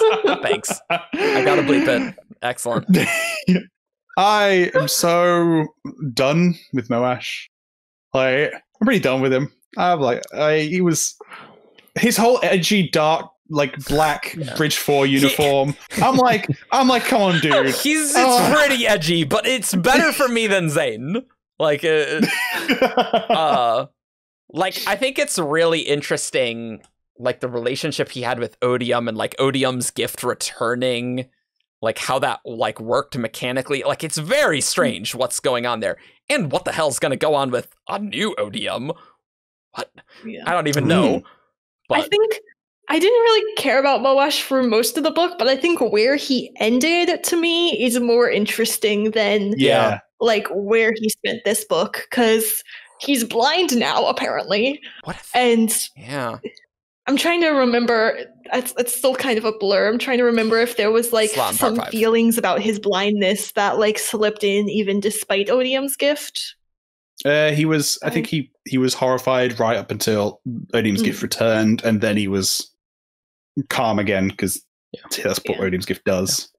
I gotta bleep it. Excellent. I am so done with Moash. Like, I'm pretty done with him. He was his whole edgy, dark, like black Bridge 4 uniform. I'm like, come on, dude. It's pretty edgy, but it's better for me than Zane. Like, I think it's really interesting, like the relationship he had with Odium and like Odium's gift returning, like how that like worked mechanically. Like it's very strange what's going on there, and what the hell's going to go on with a new Odium? What? I don't even know. But I think I didn't really care about Moash for most of the book, but I think where he ended to me is more interesting than like where he spent this book, because he's blind now apparently. I'm trying to remember. It's still kind of a blur. I'm trying to remember if there was like some feelings about his blindness that like slipped in even despite Odium's gift. He was. I think he was horrified right up until Odium's gift returned, and then he was calm again because that's what Odium's gift does.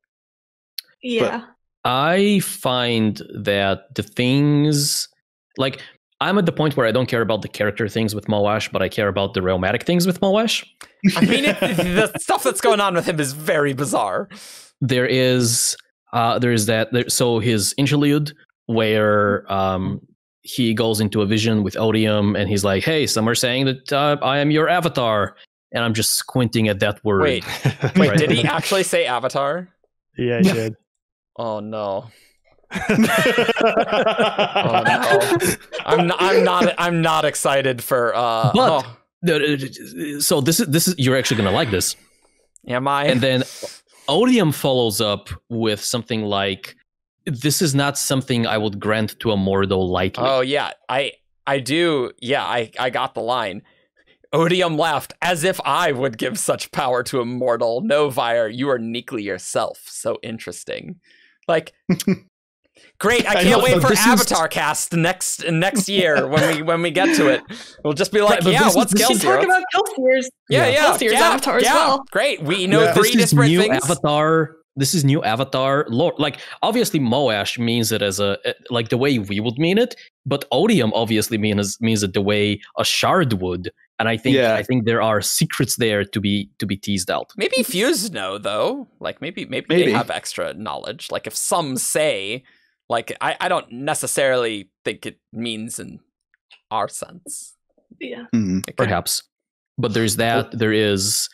Yeah. But I find that the things like. I'm at the point where I don't care about the character things with Moash, but I care about the realmatic things with Moash. I mean, the stuff that's going on with him is very bizarre. There is that. So his interlude where he goes into a vision with Odium, and he's like, "Hey, some are saying that I am your avatar," and I'm just squinting at that word. Wait, did he actually say avatar? Yeah, he did. Oh no. Oh no. I'm not excited for so this is you're actually gonna like this. Am I? And then Odium follows up with something like, "This is not something I would grant to a mortal lightly." Oh yeah, I do. Yeah, I got the line. Odium laughed, "As if I would give such power to a mortal. No, Vire, you are uniquely yourself. So interesting." Like great! I can't wait for Avatar Cast next year when we get to it. We'll just be like, what's Kelsier? We should talk about Kelsier's. Kelsier's Avatar as well. Great, we know 3 disparate things. This is new Avatar lore. Like obviously, Moash means it as like the way we would mean it, but Odium obviously means it the way a Shard would. And I think there are secrets there to be teased out. Maybe Fuse know though. Like maybe they have extra knowledge. Like if some say. Like, I don't necessarily think it means, and our sense. Yeah. Perhaps. But there's that. There is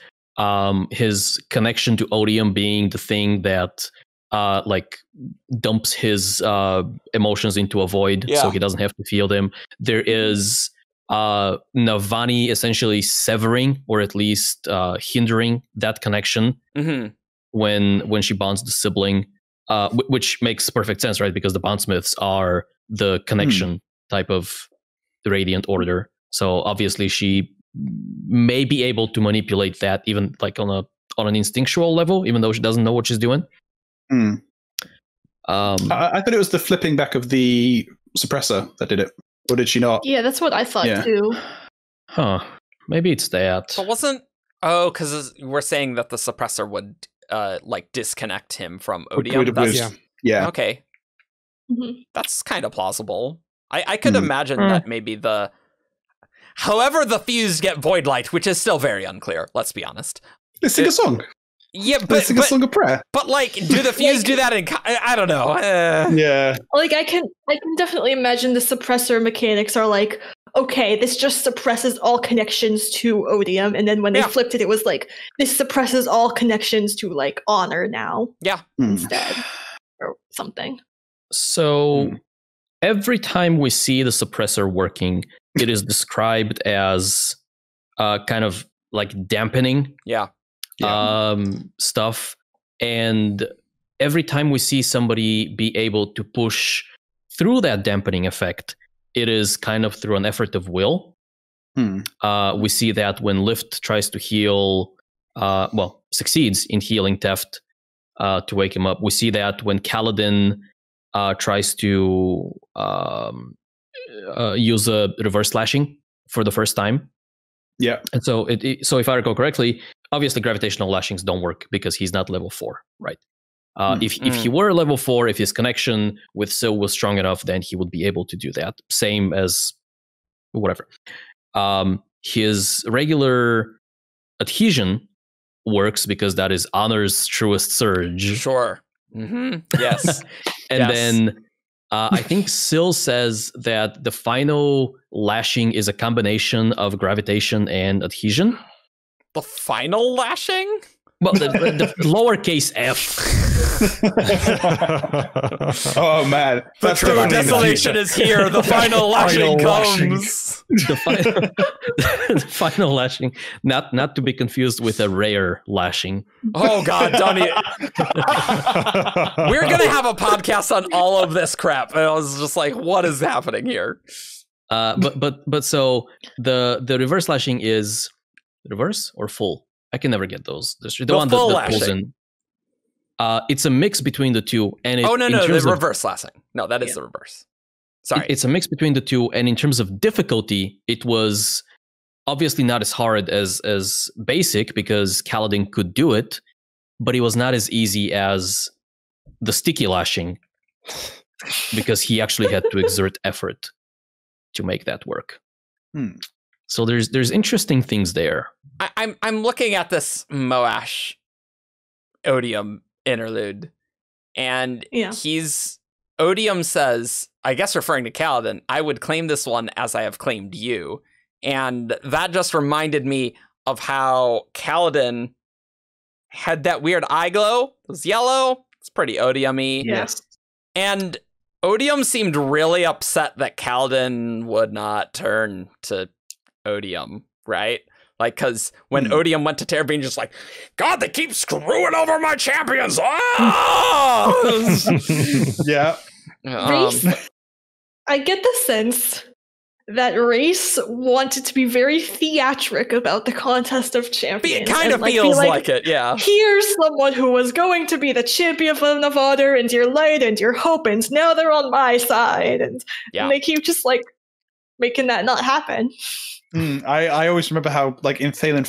his connection to odium being the thing that like dumps his emotions into a void, so he doesn't have to feel them. There is Navani essentially severing, or at least hindering that connection when she bonds the sibling, which makes perfect sense, right? Because the bondsmiths are the connection type of the Radiant Order. So obviously she may be able to manipulate that, even like on an instinctual level, even though she doesn't know what she's doing. I thought it was the flipping back of the suppressor that did it, or did she not? Yeah, that's what I thought too. Huh? Maybe it's that. But wasn't because we're saying that the suppressor would like disconnect him from odium. Yeah. Okay. That's kind of plausible. I could imagine that maybe however the fused get void light, which is still very unclear. Let's be honest. They sing a song. Yeah, but they sing a song of prayer. But like, do the fuse do that in? I don't know. Yeah. Like I can definitely imagine the suppressor mechanics are like, okay, this just suppresses all connections to odium, and then when they flipped it, it was like this suppresses all connections to like honor now. Yeah. Instead, or something. So every time we see the suppressor working, it is described as kind of like dampening stuff. And every time we see somebody be able to push through that dampening effect, it is kind of through an effort of will. We see that when Lift tries to heal, succeeds in healing Teft to wake him up. We see that when Kaladin tries to use a reverse slashing for the first time. Yeah. And so so if I recall correctly, obviously gravitational lashings don't work because he's not level 4, right? If he were level 4, if his connection with Sil was strong enough, then he would be able to do that. Same as whatever. His regular adhesion works because that is Honor's truest surge. Sure. Yes. And then I think Sil says that the final lashing is a combination of gravitation and adhesion. The final lashing? Well, the lowercase f. Oh man, the true desolation is here. The final lashing comes. The final lashing, not to be confused with a rare lashing. Oh God, Donnie! We're gonna have a podcast on all of this crap. And I was just like, what is happening here? But so the reverse lashing is reverse or full? I can never get those. The one full that pulls in. It's a mix between the two. And the reverse lashing. No, that is the reverse. Sorry. It's a mix between the two. And in terms of difficulty, it was obviously not as hard as basic because Kaladin could do it, but it was not as easy as the sticky lashing because he actually had to exert effort to make that work. So there's interesting things there. I'm looking at this Moash odium interlude, and odium says, I guess referring to Kaladin, I would claim this one as I have claimed you. And that just reminded me of how Kaladin had that weird eye glow. It was yellow. It's pretty odium-y. Yes. And odium seemed really upset that Kaladin would not turn to odium, right? Like, because when odium went to Terrabine, just like, God, they keep screwing over my champions. Yeah. Race, I get the sense that Race wanted to be very theatric about the contest of champions. It kind of feels like it, yeah. Here's someone who was going to be the champion of honor and your light and your hope, and now they're on my side. And they keep just like making that not happen. I always remember how, like, in Thalen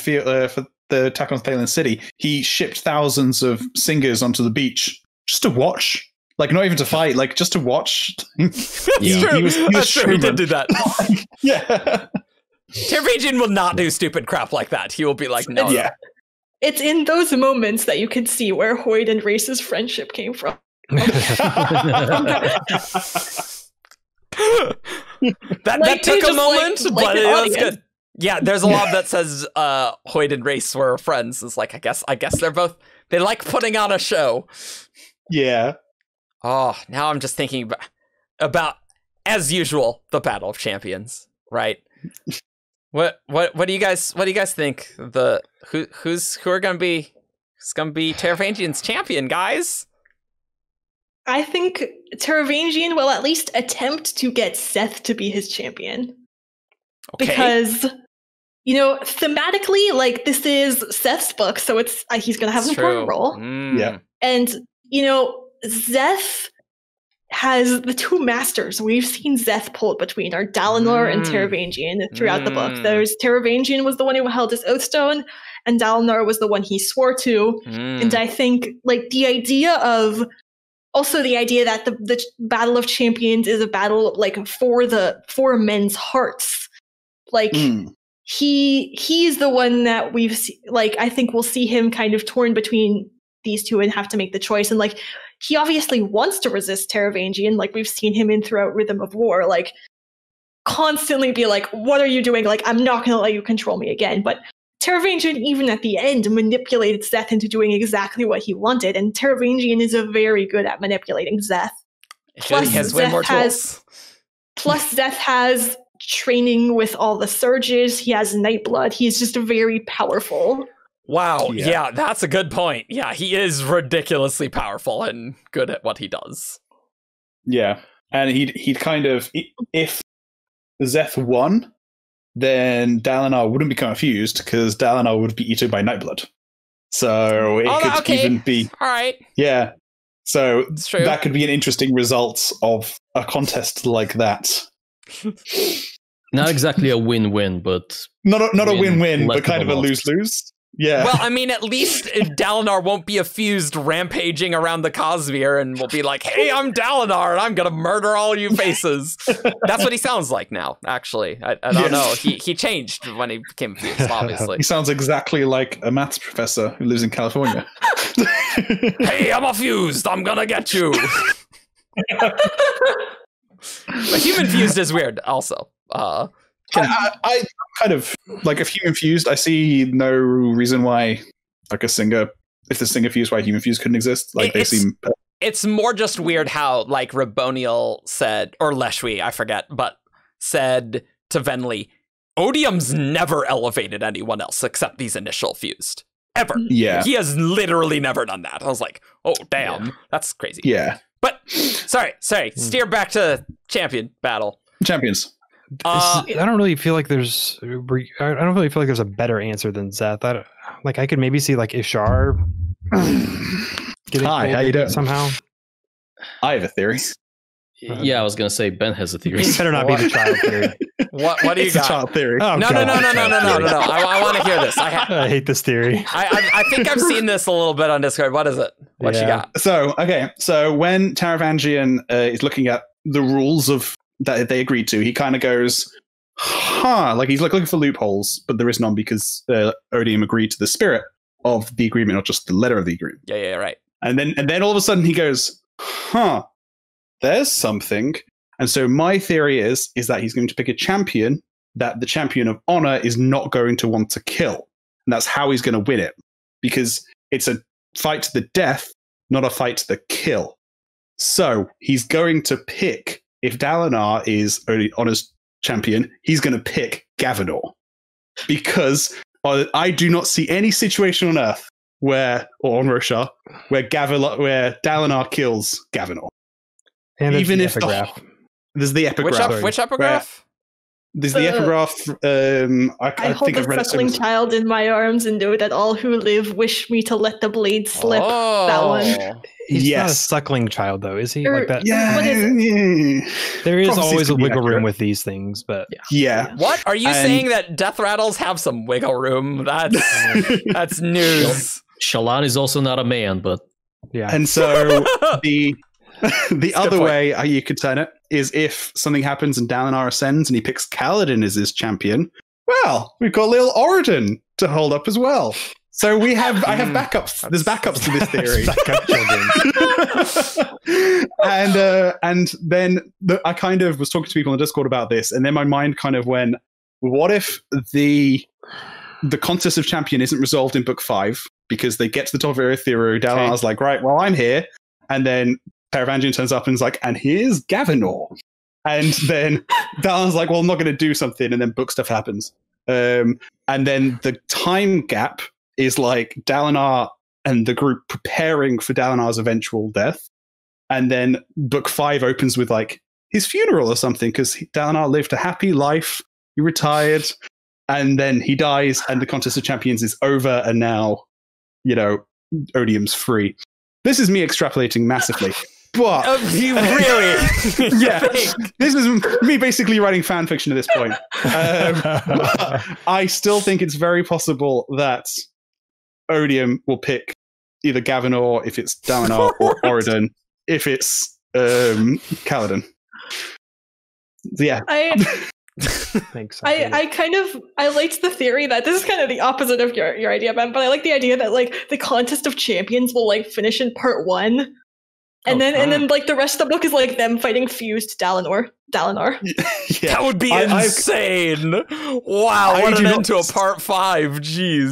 for the attack on Thalen City, he shipped thousands of singers onto the beach just to watch. Like, not even to fight, like, just to watch. That's true. That's true. He did do that. Yeah. Terrabine will not do stupid crap like that. He will be like, no. Yeah. It's in those moments that you can see where Hoyd and Race's friendship came from. that took a moment, but it was good. Yeah, there's a lot that says Hoyd and Race were friends. It's like, I guess they like putting on a show. Yeah. Oh, now I'm just thinking about as usual, the Battle of Champions, right? What do you guys think? Who's gonna be Taravangian's champion, guys? I think Taravangian will at least attempt to get Seth to be his champion. Okay. Because, thematically, like, this is Seth's book, so it's he's going to have an important role. Yeah. And, Zeth has the two masters we've seen Zeth pulled between are Dalinar and Taravangian throughout the book. There's Taravangian was the one who held his Oathstone, and Dalinar was the one he swore to. And I think, like, the idea that the Battle of Champions is a battle, like, for men's hearts. Like, he's the one that we've I think we'll see him kind of torn between these two and have to make the choice. And, like, he obviously wants to resist Taravangian. Like, we've seen him throughout Rhythm of War, like, constantly be like, what are you doing? Like, I'm not going to let you control me again. But Taravangian, even at the end, manipulated Zeth into doing exactly what he wanted. And Taravangian is very good at manipulating Zeth. Plus, Zeth has training with all the surges. He has Nightblood. He's just very powerful. Wow, yeah, that's a good point. Yeah, he is ridiculously powerful and good at what he does. Yeah, and he'd kind of, if Zeth won, then Dalinar wouldn't become fused because Dalinar would be eaten by Nightblood. So it could even be... All right. Yeah, so that could be an interesting result of a contest like that. Not exactly a win-win, but... Not a win-win, but kind of a lose-lose. Yeah. Well, I mean, at least Dalinar won't be a fused rampaging around the Cosmere and will be like, hey, I'm Dalinar and I'm going to murder all you faces. That's what he sounds like now, actually. I don't know. He changed when he became fused, obviously. He sounds exactly like a maths professor who lives in California. Hey, I'm a fused. I'm going to get you. But human fused is weird also. I kind of like, if human fused, I see no reason why, like, if the singer fused, why human fused couldn't exist. Like, it's more just weird how, like, Raboniel said, or Leshwi, I forget, but said to Venli, Odium's never elevated anyone else except these initial fused. Ever. Yeah. He has literally never done that. I was like, oh, damn. That's crazy. Yeah. But, sorry. Steer back to champion battle. Champions. I don't really feel like there's a better answer than Zeth. I could maybe see, like, Ishar getting how you doing? Somehow. I have a theory. Yeah, I was gonna say Ben has a theory. It better not be the child theory. What do you got? A child theory. Oh, no. I want to hear this. I hate this theory. I think I've seen this a little bit on Discord. What is it? What you got? So when Taravangian is looking at the rules of that they agreed to, he kind of goes, like, he's looking for loopholes, but there is none because Odium agreed to the spirit of the agreement, not just the letter of the agreement. Yeah, right. And then all of a sudden he goes, there's something. And so my theory is that he's going to pick a champion that the champion of honor is not going to want to kill. And that's how he's going to win it. Because it's a fight to the death, not a fight to the kill. So he's going to pick, if Dalinar is honor's champion, he's going to pick Gavinor. Because I do not see any situation on Earth or on Roshar, where Dalinar kills Gavinor. And even if there's the epigraph. Which epigraph? There's the epigraph. I hold a suckling child in my arms and know that all who live wish me to let the blade slip. Oh. That one. He's not a suckling child, though, is he? Like that? Yeah. There is always a wiggle room with these things, but yeah. What are you saying, that death rattles have some wiggle room? That's news. Shallan is also not a man, but yeah. And so the other way you could turn it is if something happens and Dalinar ascends and he picks Kaladin as his champion. Well, we've got little Oridon to hold up as well. So I have backups. There's backups to this theory. And then I kind of was talking to people on Discord about this, and then my mind kind of went, what if the contest of champion isn't resolved in book 5 because they get to the top of Ethereum, Dalinar's like, right, well, I'm here. And then Paravangian turns up and is like, and here's Gavinor. And then Dalinar's like, well, I'm not going to do something. And then book stuff happens. And then the time gap is like Dalinar and the group preparing for Dalinar's eventual death. And then book 5 opens with like his funeral or something, because Dalinar lived a happy life. He retired, and then he dies, and the Contest of Champions is over, and now, Odium's free. This is me extrapolating massively. But you really? Yeah, this is me basically writing fan fiction at this point. I still think it's very possible that Odium will pick either Gavinor if it's Dalinar or Oridon if it's Kaladin. Yeah. Thanks. I liked the theory that this is kind of the opposite of your idea, Ben, but I like the idea that like the Contest of Champions will like finish in part 1. And then like the rest of the book is like them fighting fused Dalinar. Yeah. That would be insane. Wow, what an end to a part 5. Jeez.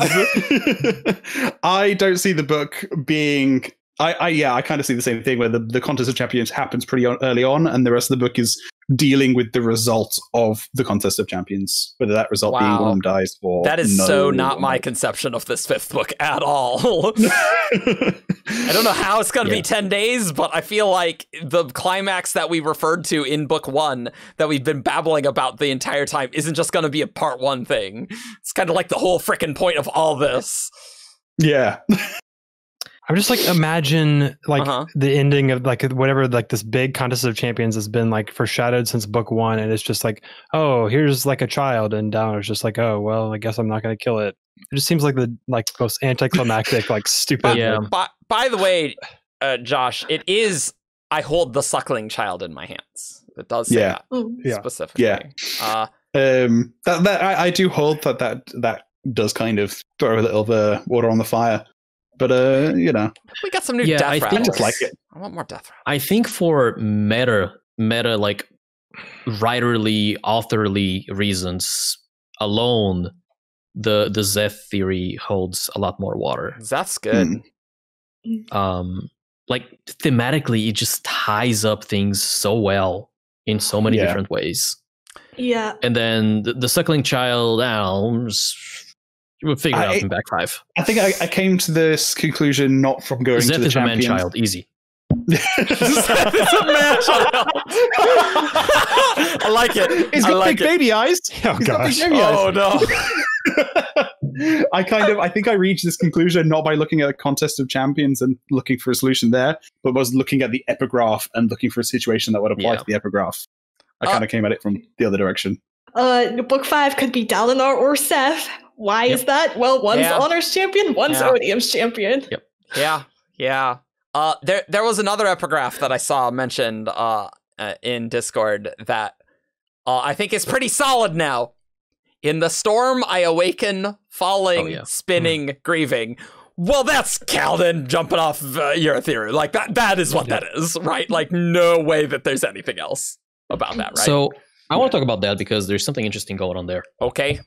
I don't see the book being I kind of see the same thing where the Contest of Champions happens pretty early on, and the rest of the book is dealing with the result of the Contest of Champions, whether that result being one dies or that is so not my conception of this 5th book at all. I don't know how it's going to be 10 days, but I feel like the climax that we referred to in book 1 that we've been babbling about the entire time isn't just going to be a part 1 thing. It's kind of like the whole freaking point of all this. Yeah. I'm just like, imagine like the ending of like whatever, like this big Contest of Champions has been like foreshadowed since book 1, and it's just like, oh, here's like a child, and Dalinar's just like, oh, well, I guess I'm not going to kill it. It just seems like the most anticlimactic, like stupid. Yeah. By the way, Josh, it is, I hold the suckling child in my hands. It does say that specifically. Yeah. I do hold that does kind of throw a little of water on the fire. But we got some new death rattles. I just like it. I want more death rattles. I think for meta like writerly, authorly reasons alone, the Zeth theory holds a lot more water. That's good. Like thematically, it just ties up things so well in so many different ways. Yeah. And then the suckling child, we'll figure it out in back 5. I think I came to this conclusion not from going Zeth to the is champions. a man-child, easy. Zeth is a man-child. I like it. He's got big baby eyes. Oh gosh. Oh no. I think I reached this conclusion not by looking at the Contest of Champions and looking for a solution there, but was looking at the epigraph and looking for a situation that would apply to the epigraph. I kind of came at it from the other direction. Book 5 could be Dalinar or Seth. Why is that? Well, one's Honor's champion, one's Odium's champion. Yep. Yeah. There was another epigraph that I saw mentioned in Discord that I think is pretty solid now. In the storm, I awaken, falling, spinning, grieving. Well, that's Kaladin jumping off your theory. Like that is what that is, right? Like no way that there's anything else about that, right? So I want to talk about that because there's something interesting going on there. Okay.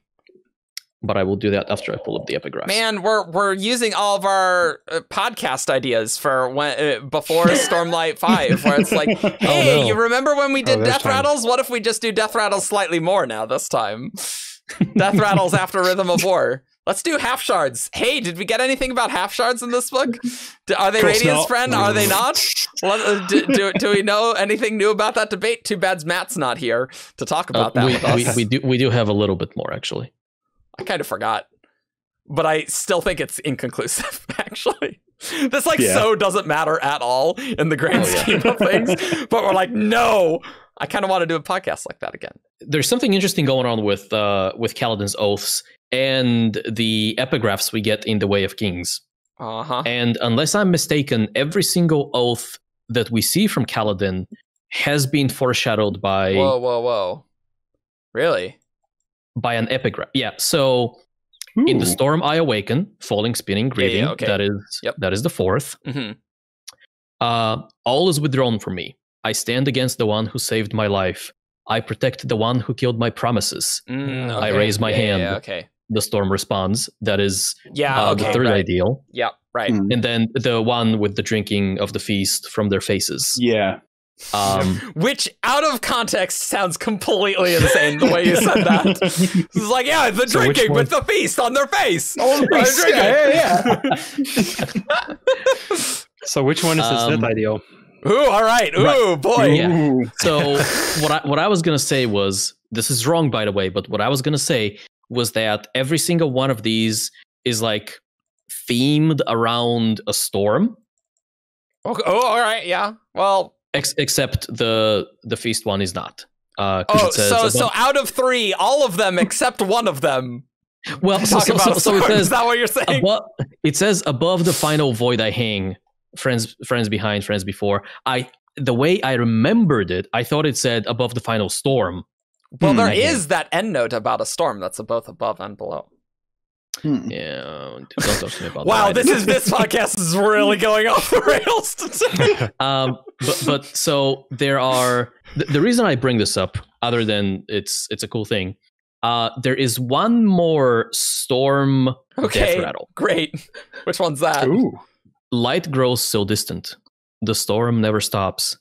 But I will do that after I pull up the epigraph. Man, we're using all of our podcast ideas for when before Stormlight 5, where it's like, hey, you remember when we did Death Rattles? What if we just do Death Rattles slightly more now this time? Death Rattles after Rhythm of War. Let's do half shards. Hey, did we get anything about half shards in this book? Are they Radiant's friend? Are they not? Do we know anything new about that debate? Too bad Matt's not here to talk about that with us. We do have a little bit more, actually. I kind of forgot, but I still think it's inconclusive, actually. This so doesn't matter at all in the grand scheme of things, but we're like, no, I kind of want to do a podcast like that again. There's something interesting going on with Kaladin's oaths and the epigraphs we get in The Way of Kings. And unless I'm mistaken, every single oath that we see from Kaladin has been foreshadowed by... Whoa. Really? By an epigraph. Yeah, so In the storm, I awaken, falling, spinning, grieving. okay. That is the fourth. Mm-hmm. All is withdrawn from me. I stand against the one who saved my life. I protect the one who killed my promises. I raise my hand. Okay. The storm responds. That is the third ideal. Yeah, right. And then the one with the drinking of the feast from their faces. Yeah. Which, out of context, sounds completely insane the way you said that. It's like, the drinking with the feast on their face. So which one is his fifth ideal? Ooh, all right. Ooh, boy. Yeah. So what I was gonna say was, this is wrong, by the way, but what I was gonna say was that every single one of these is like themed around a storm. Okay. Oh, all right. Yeah. Well. Except the feast one is not. So out of 3, all of them except one of them. Well, so it says, is that what you're saying? It says above the final void I hang, friends behind, friends before. The way I remembered it, I thought it said above the final storm. Well, there is that end note about a storm that's both above and below. Yeah, don't talk to me about that. Wow, this podcast is really going off the rails today. But so there are the reason I bring this up, other than it's a cool thing. There is one more storm death rattle. Great. Which one's that? Ooh. Light grows so distant, the storm never stops.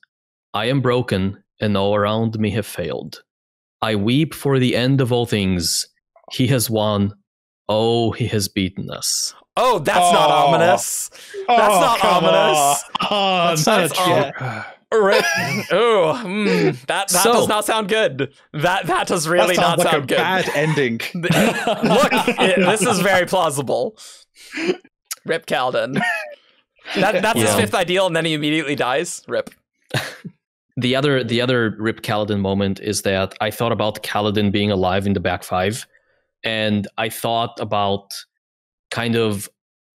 I am broken, and all around me have failed. I weep for the end of all things. He has won. Oh, he has beaten us. Oh, that's not ominous. That's not ominous. That's that does not sound good. That does really not like sound a good. Bad ending. Look, this is very plausible. Rip Kaladin. That's his fifth ideal, and then he immediately dies. Rip. The other Rip Kaladin moment is that I thought about Kaladin being alive in the back 5. And I thought about kind of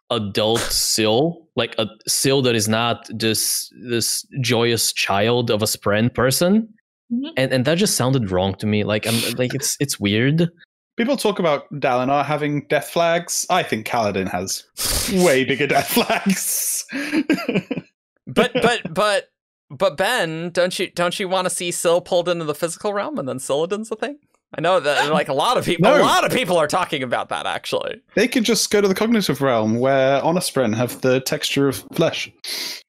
adult Syl, like a Syl that is not just this joyous child of a Spren person, and that just sounded wrong to me. Like it's weird. People talk about Dalinar having death flags. I think Kaladin has way bigger death flags. but Ben, don't you want to see Syl pulled into the physical realm and then Sylvain's the thing? I know that like a lot of people are talking about that actually. They could just go to the cognitive realm where Honest Spren have the texture of flesh.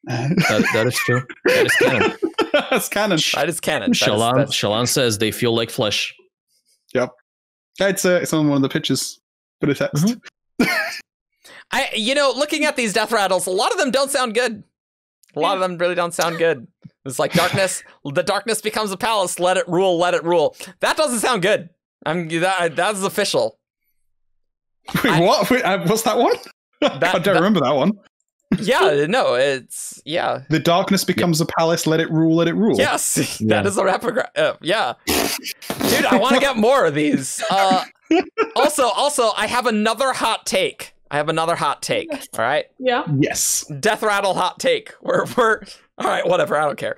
That is true. That is canon. That's canon. That is canon. Shallan says they feel like flesh. Yep. It's on one of the pictures. Bit of text. Looking at these death rattles, a lot of them don't sound good. A lot of them really don't sound good. It's like darkness. The darkness becomes a palace. Let it rule. Let it rule. That doesn't sound good. That's official. Wait, what? What's that one? I don't remember that one. Yeah, no, it's The darkness becomes a palace. Let it rule. Let it rule. Yes, that is a epigraph. Yeah, dude, I want to get more of these. Also, I have another hot take. All right. Yeah. Yes. Death rattle hot take. We're all right. Whatever. I don't care.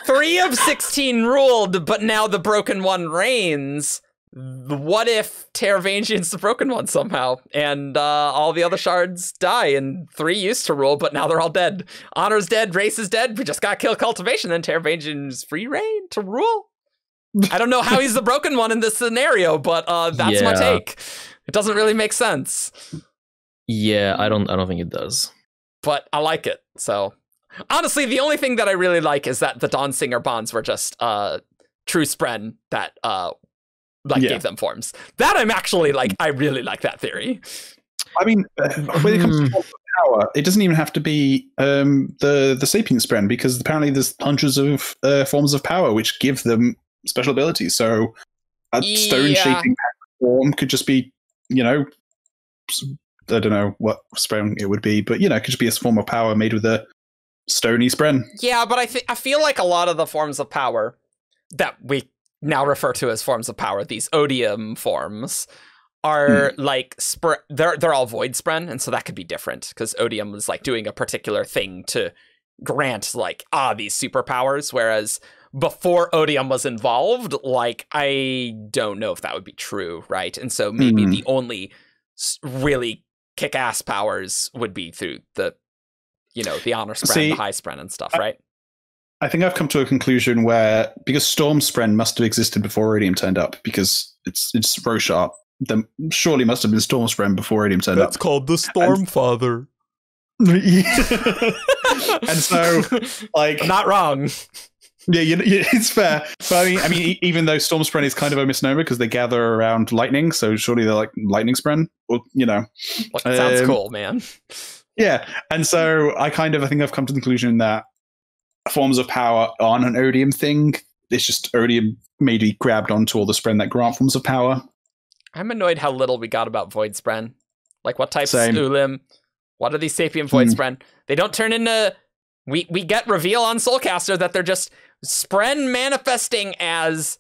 3 of 16 ruled, but now the broken one reigns. What if Taravangian's the broken one somehow, and all the other shards die, and 3 used to rule, but now they're all dead. Honor's dead. Race is dead. We just got to kill cultivation. Then Taravangian's free reign to rule. I don't know how he's the broken one in this scenario, but that's my take. It doesn't really make sense. Yeah, I don't think it does. But I like it. So honestly, the only thing that I really like is that the Dawnsinger bonds were just true Spren that gave them forms. That I'm actually like, I really like that theory. I mean, when it comes to power, it doesn't even have to be the sapient Spren, because apparently there's hundreds of forms of power which give them special abilities. So a stone shaping form could just be, I don't know what Spren it would be, but it could just be a form of power made with a stony Spren. Yeah, but I feel like a lot of the forms of power that we now refer to as forms of power, these odium forms, are like they're all void Spren, and so that could be different because odium was like doing a particular thing to grant like these superpowers, whereas before odium was involved, like, I don't know if that would be true, right? And so maybe the only really kick-ass powers would be through the, the honor spren, the high spren and stuff, right? I think I've come to a conclusion where, because Storm Spren must have existed before Odium turned up, because it's Rosharp, there surely must have been Storm Spren before Odium turned up. That's called the Storm Father. And so, like... Not wrong. Yeah, it's fair. But I mean, even though Storm Spren is kind of a misnomer because they gather around lightning, so surely they're like Lightning Spren, or, Sounds cool, man. Yeah, and so I think I've come to the conclusion that forms of power aren't an Odium thing. It's just Odium maybe grabbed onto all the Spren that grant forms of power. I'm annoyed how little we got about Void Spren. Like, what types Same. Ulim? What are these Sapient Void Spren? They don't turn into... We get reveal on Soulcaster that they're just Spren manifesting as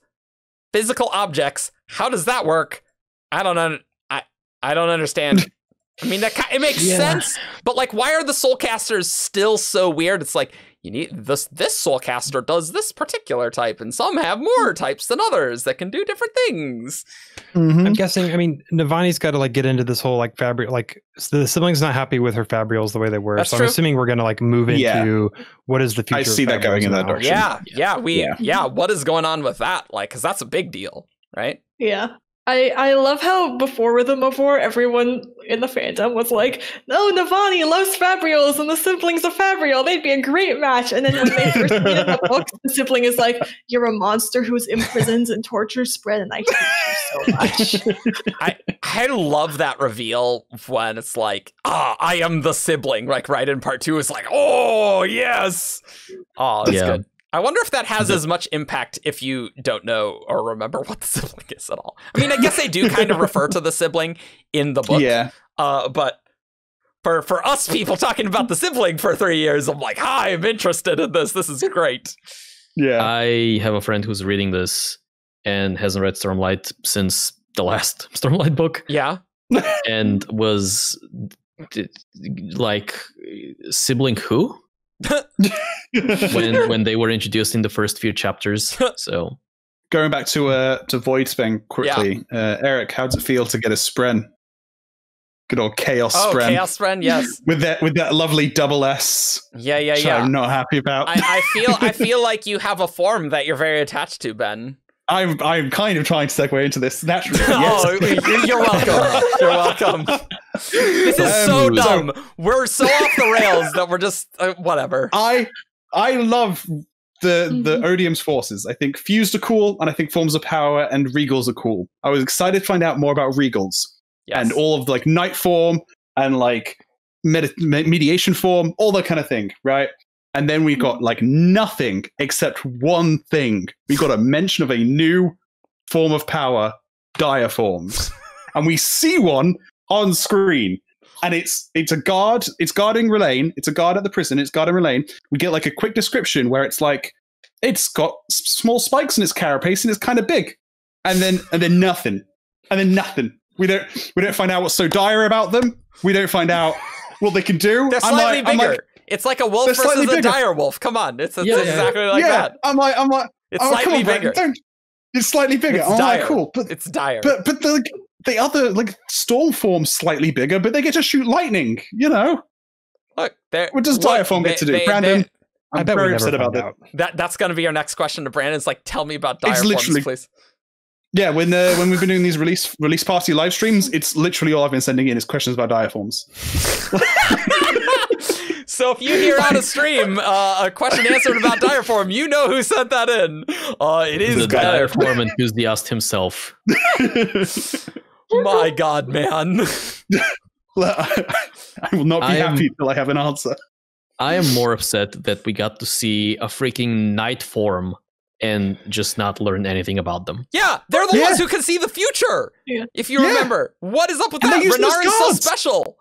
physical objects. How does that work? I don't know. I don't understand. I mean, it makes sense, but like, why are the Soulcasters still so weird? It's like, you need this Soulcaster does this particular type, and some have more types than others that can do different things. I'm guessing, I mean, Navani's got to like get into this whole like fabric, like the sibling's not happy with her Fabrials the way they were. That's so true. I'm assuming we're going to like move into what is the future. I see that going in that direction. Yeah. What is going on with that? Like, because that's a big deal, right? Yeah. I love how before Rhythm of War, everyone in the fandom was like, no, Navani loves Fabrials and the siblings of Fabrial, they'd be a great match. And then when they first meet in the books, the sibling is like, you're a monster who's imprisons and tortures Spren, and I hate you so much. I love that reveal when it's like, I am the sibling. Like, right in part 2, it's like, oh, yes. Oh, that's good. I wonder if that has as much impact if you don't know or remember what the sibling is at all. I mean, I guess they do kind of refer to the sibling in the book. Yeah. But for us people talking about the sibling for 3 years, I'm like, I'm interested in this. This is great. Yeah. I have a friend who's reading this and hasn't read Stormlight since the last Stormlight book. Yeah. And was like, sibling who? when they were introduced in the first few chapters. So going back to Void Spren quickly, Eric, how does it feel to get a Spren? Good old Chaos Spren. Chaos Spren, yes. with that lovely double S. Yeah. Which I'm not happy about. I feel like you have a form that you're very attached to, Ben. I'm kind of trying to segue into this naturally. Yes. Oh, you're welcome. You're welcome. This is so dumb. We're so off the rails that we're just whatever. I love the Odium's forces. I think Fused are cool, and I think Forms of Power and Regals are cool. I was excited to find out more about Regals and all of like Night form and like mediation form, all that kind of thing, right? And then we got like nothing except one thing. We got a mention of a new form of power, Dire Forms. And we see one on screen. And it's a guard, it's guarding Relaine. It's a guard at the prison, it's guarding Relaine. We get like a quick description where it's like, it's got small spikes in its carapace and it's kind of big. And then nothing. And then nothing. We don't find out what's so dire about them. We don't find out what they can do. They're slightly bigger. It's like a wolf versus a dire wolf. Come on, it's exactly like that. I'm like, it's slightly bigger. It's slightly bigger. It's dire. Like, cool, but it's dire. But the other like storm form's slightly bigger, but they get to shoot lightning. You know, look, what does dire form get to do, Brandon? I'm very upset about that. That's going to be our next question to Brandon. It's like, tell me about dire forms, please. Yeah, when we've been doing these release party live streams, it's literally all I've been sending in is questions about dire forms. So if you hear on a stream a question answered about dire form, you know who sent that in. It is the dire form enthusiast himself. My God, man. I will not be happy till I have an answer. I am more upset that we got to see a freaking night form and just not learn anything about them. Yeah, they're the ones who can see the future. Yeah. If you remember, what is up with that? Renarin's so special.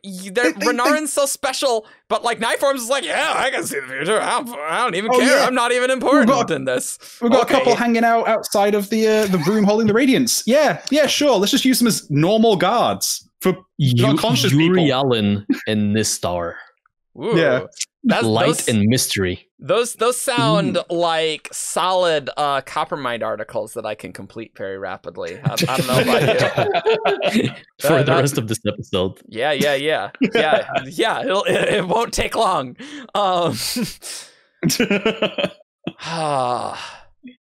Renarin's so special, but like Nightforms is like, yeah, I can see the future. I don't even care. Yeah. I'm not even important in this. We've got a couple hanging out outside of the room holding the radiance. Yeah, sure. Let's just use them as normal guards for non-conscious people. Yuri Allen and Nistar. Ooh. Yeah. Light and mystery. Those sound like solid Coppermind articles that I can complete very rapidly. I don't know about you. For the rest of this episode. Yeah. It won't take long.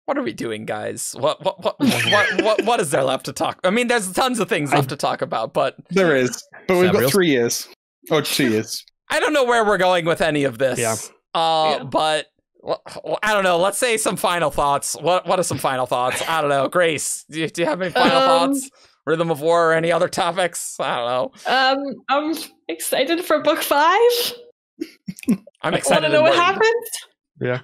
What are we doing, guys? What is there left to talk? I mean, there's tons of things left to talk about, but there is. But we've got 3 years or 2 years. I don't know where we're going with any of this. Yeah. But I don't know. Let's say some final thoughts. What are some final thoughts? I don't know. Grace, do you have any final thoughts? Rhythm of War or any other topics? I don't know. I'm excited for book 5. I'm excited to know what happens. Yeah.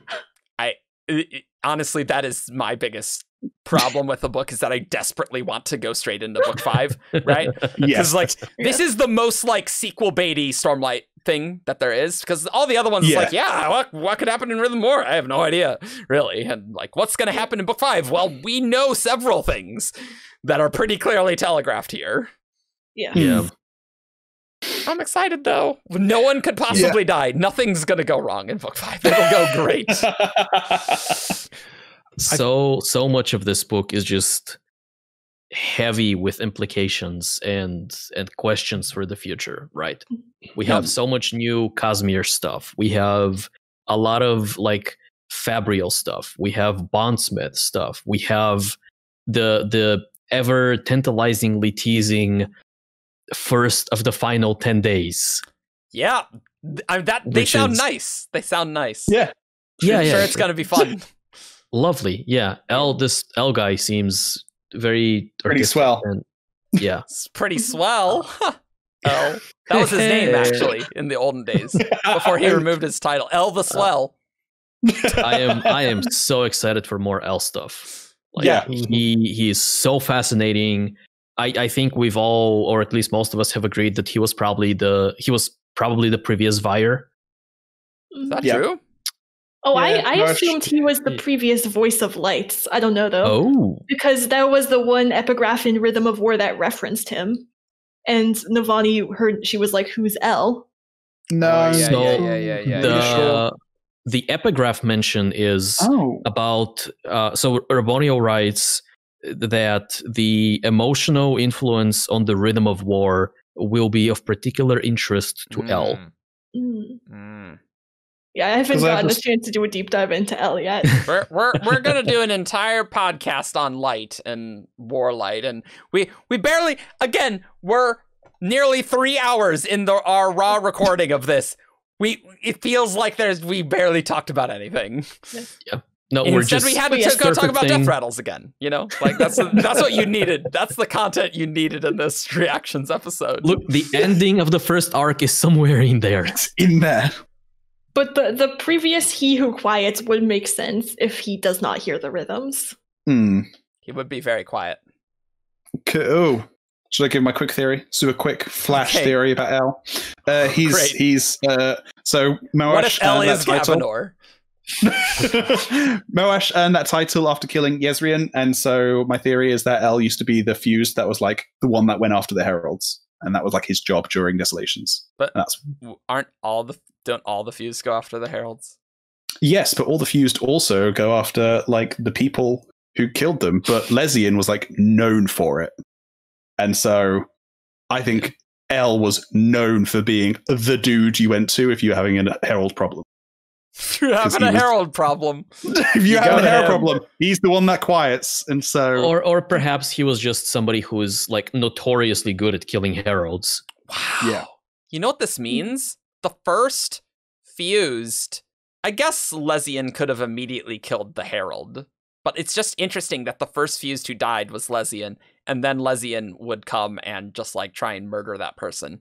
Honestly, that is my biggest problem with the book, is that I desperately want to go straight into book 5, right? Because this is the most like sequel baity Stormlight thing that there is, because all the other ones is like, what could happen in Rhythm of War? I have no idea, really. And like, what's going to happen in book 5? Well, we know several things that are pretty clearly telegraphed here. Yeah. I'm excited though. No one could possibly die. Nothing's gonna go wrong in book 5. It'll go great. So much of this book is just heavy with implications and questions for the future, right? We have so much new Cosmere stuff. We have a lot of like Fabrial stuff. We have Bondsmith stuff. We have the ever tantalizingly teasing first of the final 10 days. Yeah, they sound nice. They sound nice. Yeah. Sure, it's gonna be fun. Lovely. Yeah. This L guy seems pretty swell. It's pretty swell. L. That was his name actually in the olden days before he removed his title. L the Swell. I am so excited for more L stuff. He is so fascinating. I think we've all, or at least most of us, have agreed that he was probably the previous Vyre. Is that true? Oh, I assumed he was the previous voice of Lights. I don't know though. Oh, because that was the one epigraph in Rhythm of War that referenced him, and Navani heard. She was like, "Who's L?" No, the epigraph mention is about. So Urbonio writes that the emotional influence on the Rhythm of War will be of particular interest to L. Yeah, I haven't gotten a chance to do a deep dive into L yet. We're gonna do an entire podcast on Light and Warlight, and we barely, again, we're nearly 3 hours in our raw recording of this. It feels like we barely talked about anything. Yeah. No, instead we had to go talk about Death Rattles again. You know, like that's what you needed. That's the content you needed in this reactions episode. Look, the ending of the first arc is somewhere in there. It's in there. But the previous He Who Quiets would make sense if he does not hear the rhythms. He would be very quiet. Oh, should I give my quick theory? Super quick flash theory about L. He's so Moash. What if L is Gavanor? Moash earned that title after killing Yezrian, and so my theory is that L used to be the fuse that was like the one that went after the Heralds, and that was like his job during Desolations. But don't all the fuse go after the Heralds? Yes, but all the fused also go after like the people who killed them. But Lezian was like known for it, and so I think L was known for being the dude you went to if you're having a Herald problem. You're having a Herald problem. If you have a Herald problem, he's the one that quiets, and so or perhaps he was just somebody who is like notoriously good at killing Heralds. Wow. Yeah. You know what this means? The first fused, I guess Lezian could have immediately killed the Herald, but it's just interesting that the first fused who died was Lezian, and then Lezian would come and just like try and murder that person.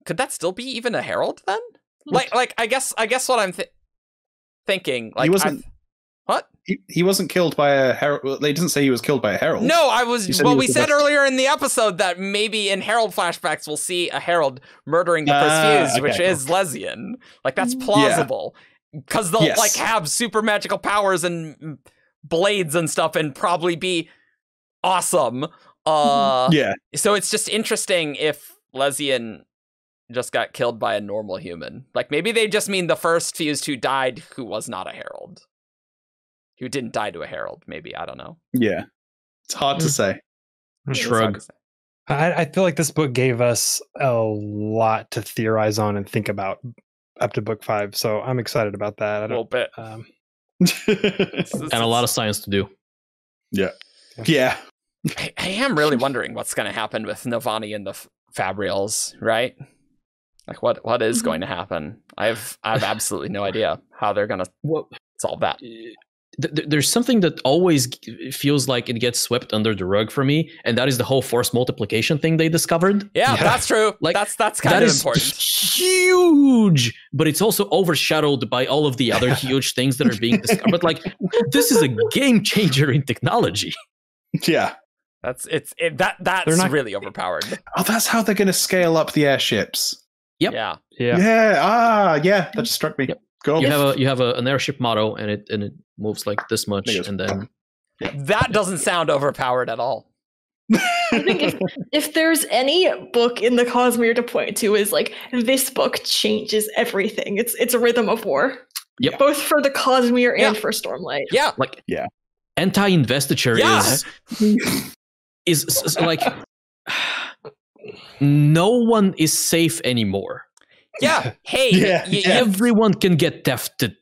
Could that still be even a Herald then? Like I guess what I'm thinking, like, he wasn't. What? He wasn't killed by a Herald. They didn't say he was killed by a Herald. No, we said earlier in the episode that maybe in Herald flashbacks we'll see a Herald murdering the first fused, which is Lezian. Like, that's plausible. Because they'll like have super magical powers and blades and stuff and probably be awesome. So it's just interesting if Lezian just got killed by a normal human. Like, maybe they just mean the first fused who died who was not a herald. Who didn't die to a herald, maybe. I don't know. Yeah. It's hard to say. Shrug. I feel like this book gave us a lot to theorize on and think about up to book 5, so I'm excited about that. A little bit. And a lot of science to do. Yeah. I am really wondering what's going to happen with Navani and the Fabrials, right? Like, what is going to happen? I've absolutely no idea how they're going to solve that. There's something that always feels like it gets swept under the rug for me, and that is the whole force multiplication thing they discovered. Yeah, that's true. Like, that's kind of important. Huge, but it's also overshadowed by all of the other huge things that are being discovered. Like, this is a game changer in technology. Yeah. That's really overpowered. Oh, that's how they're going to scale up the airships. Yep. Yeah. Yeah. That just struck me. Yep. Go. You have an airship model, and it moves like this much, and then that doesn't sound overpowered at all. I think if there's any book in the Cosmere to point to, is like, this book changes everything. It's a rhythm of war. Yep. Both for the Cosmere and for Stormlight. Yeah. Like, anti-investiture is like, no one is safe anymore. Yeah. Hey, everyone can get thefted.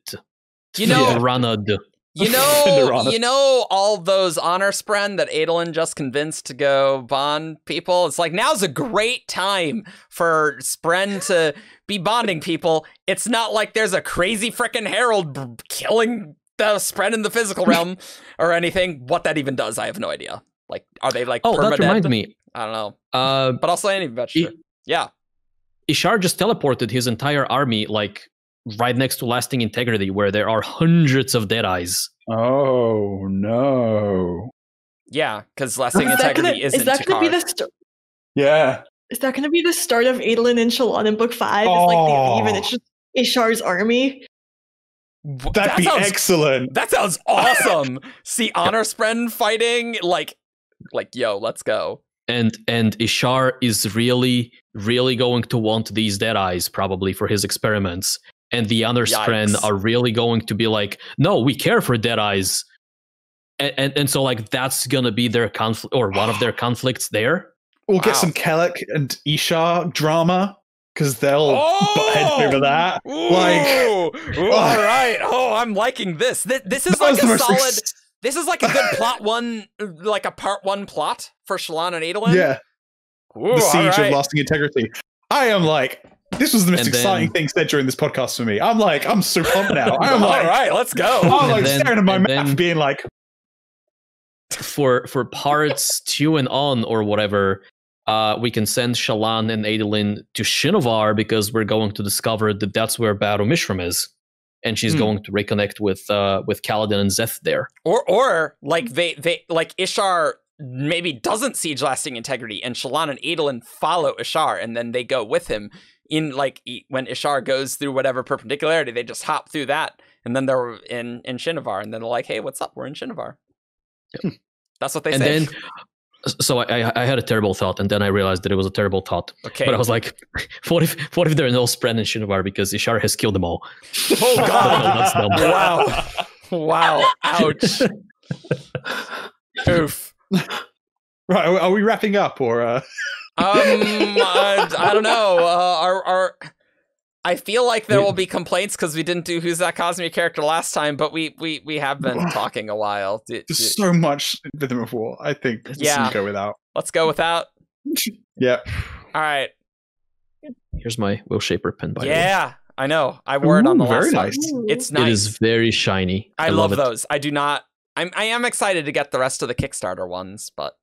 You know, Ranad. You know all those honor spren that Adolin just convinced to go bond people? It's like, now's a great time for spren to be bonding people. It's not like there's a crazy frickin' herald killing the spren in the physical realm or anything. What that even does, I have no idea. Like, are they like permadead? That reminds me. I don't know. But also any investor. Yeah. Ishar just teleported his entire army, like, right next to Lasting Integrity, where there are hundreds of Deadeyes. Oh, no. Yeah, because Lasting Integrity isn't. Is that going to be the start? Yeah. Is that going to be the start of Adolin and Shallan in book 5? It's like they leave and it's just Ishar's army. That'd be excellent. That sounds awesome. See honor spren fighting, like, yo, let's go. And Ishar is really, really going to want these Deadeyes probably for his experiments. And the honor spren are really going to be like, no, we care for Deadeyes. And so, like, that's going to be their conflict, or one of their conflicts there. We'll get some Kellic and Ishar drama, because they'll butt heads over that. All right. Oh, I'm liking this. This is like a solid... This is like a good plot one, like a part 1 plot for Shallan and Adolin. Yeah. The Siege of Lasting Integrity. I am like, this was the most exciting thing said during this podcast for me. I'm so pumped now. I'm like, all right, let's go. I'm like staring at my map being like, for parts 2 and on or whatever, we can send Shallan and Adolin to Shinovar, because we're going to discover that that's where Baro Mishram is. And she's going to reconnect with Kaladin and Zeth there. Or like they like Ishar maybe doesn't siege Lasting Integrity, and Shallan and Adolin follow Ishar, and then they go with him in, like, when Ishar goes through whatever perpendicularity, they just hop through that, and then they're in Shinovar, and then they're like, hey, what's up? We're in Shinovar. Yep. That's what they say. And then, so I had a terrible thought, and then I realized that it was a terrible thought. Okay. But I was like, what if there are no Spren in Shinovar because Ishar has killed them all? Oh, God. Wow. Ouch. Oof. Right, are we wrapping up, or? I don't know. I feel like there will be complaints because we didn't do Who's That Cosmere character last time, but we have been talking a while. There's so much Rhythm of War. I think we can go without. Let's go without. Yeah. All right. Here's my Will Shaper pen, by the way. Yeah, I know. I wore it on the last nice. one. It's nice. It is very shiny. I love those. I do not. I am excited to get the rest of the Kickstarter ones, but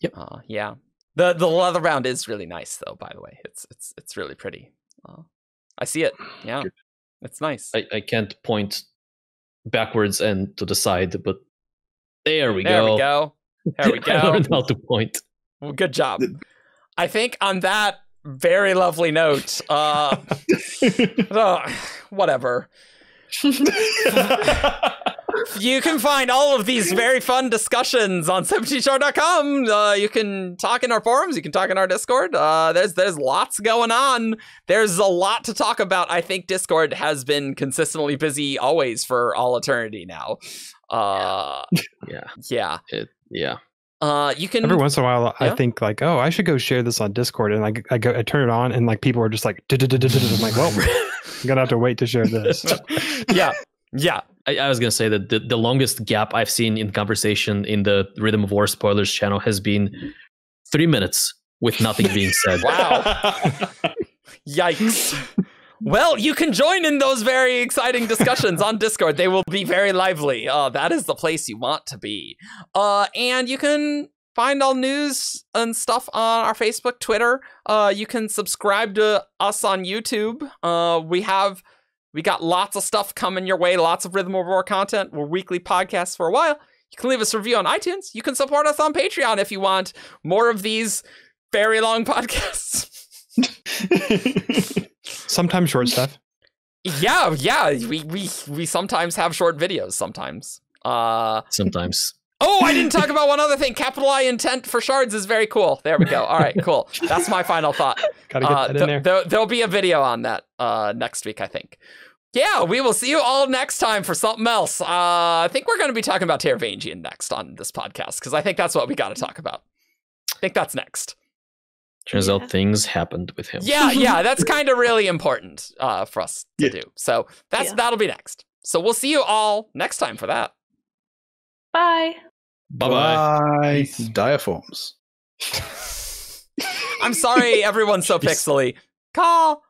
yeah. The leather bound is really nice, though. By the way, it's really pretty. I see it. Yeah, it's nice. I can't point backwards and to the side, but there we go. There we go. I learned how to point. Well, good job. I think on that very lovely note, whatever. You can find all of these very fun discussions on 17shard.com. You can talk in our forums. You can talk in our Discord. There's lots going on. There's a lot to talk about. I think Discord has been consistently busy always for all eternity now. Yeah. You can every once in a while I think like, oh, I should go share this on Discord, and I turn it on, and like people are just like, I'm like, well, I'm gonna have to wait to share this. Yeah. I was gonna say that the longest gap I've seen in conversation in the Rhythm of War spoilers channel has been 3 minutes with nothing being said. Wow. Yikes. Well, you can join in those very exciting discussions on Discord. They will be very lively. That is the place you want to be. And you can find all news and stuff on our Facebook, Twitter. You can subscribe to us on YouTube. We got lots of stuff coming your way. Lots of Rhythm of War content. We're weekly podcasts for a while. You can leave us a review on iTunes. You can support us on Patreon if you want more of these very long podcasts. Sometimes short stuff. Yeah. We sometimes have short videos. Sometimes. Sometimes. Oh, I didn't talk about one other thing. Capital I intent for shards is very cool. There we go. All right, cool. That's my final thought. Gotta get that in there. There'll be a video on that next week, I think. Yeah, we will see you all next time for something else. I think we're going to be talking about Evgeni next on this podcast, because I think that's what we got to talk about. I think that's next. Turns out things happened with him. Yeah, that's kind of really important for us to do. So that'll be next. So we'll see you all next time for that. Bye. Bye-bye. Diaforms. I'm sorry everyone's so pixely. Call.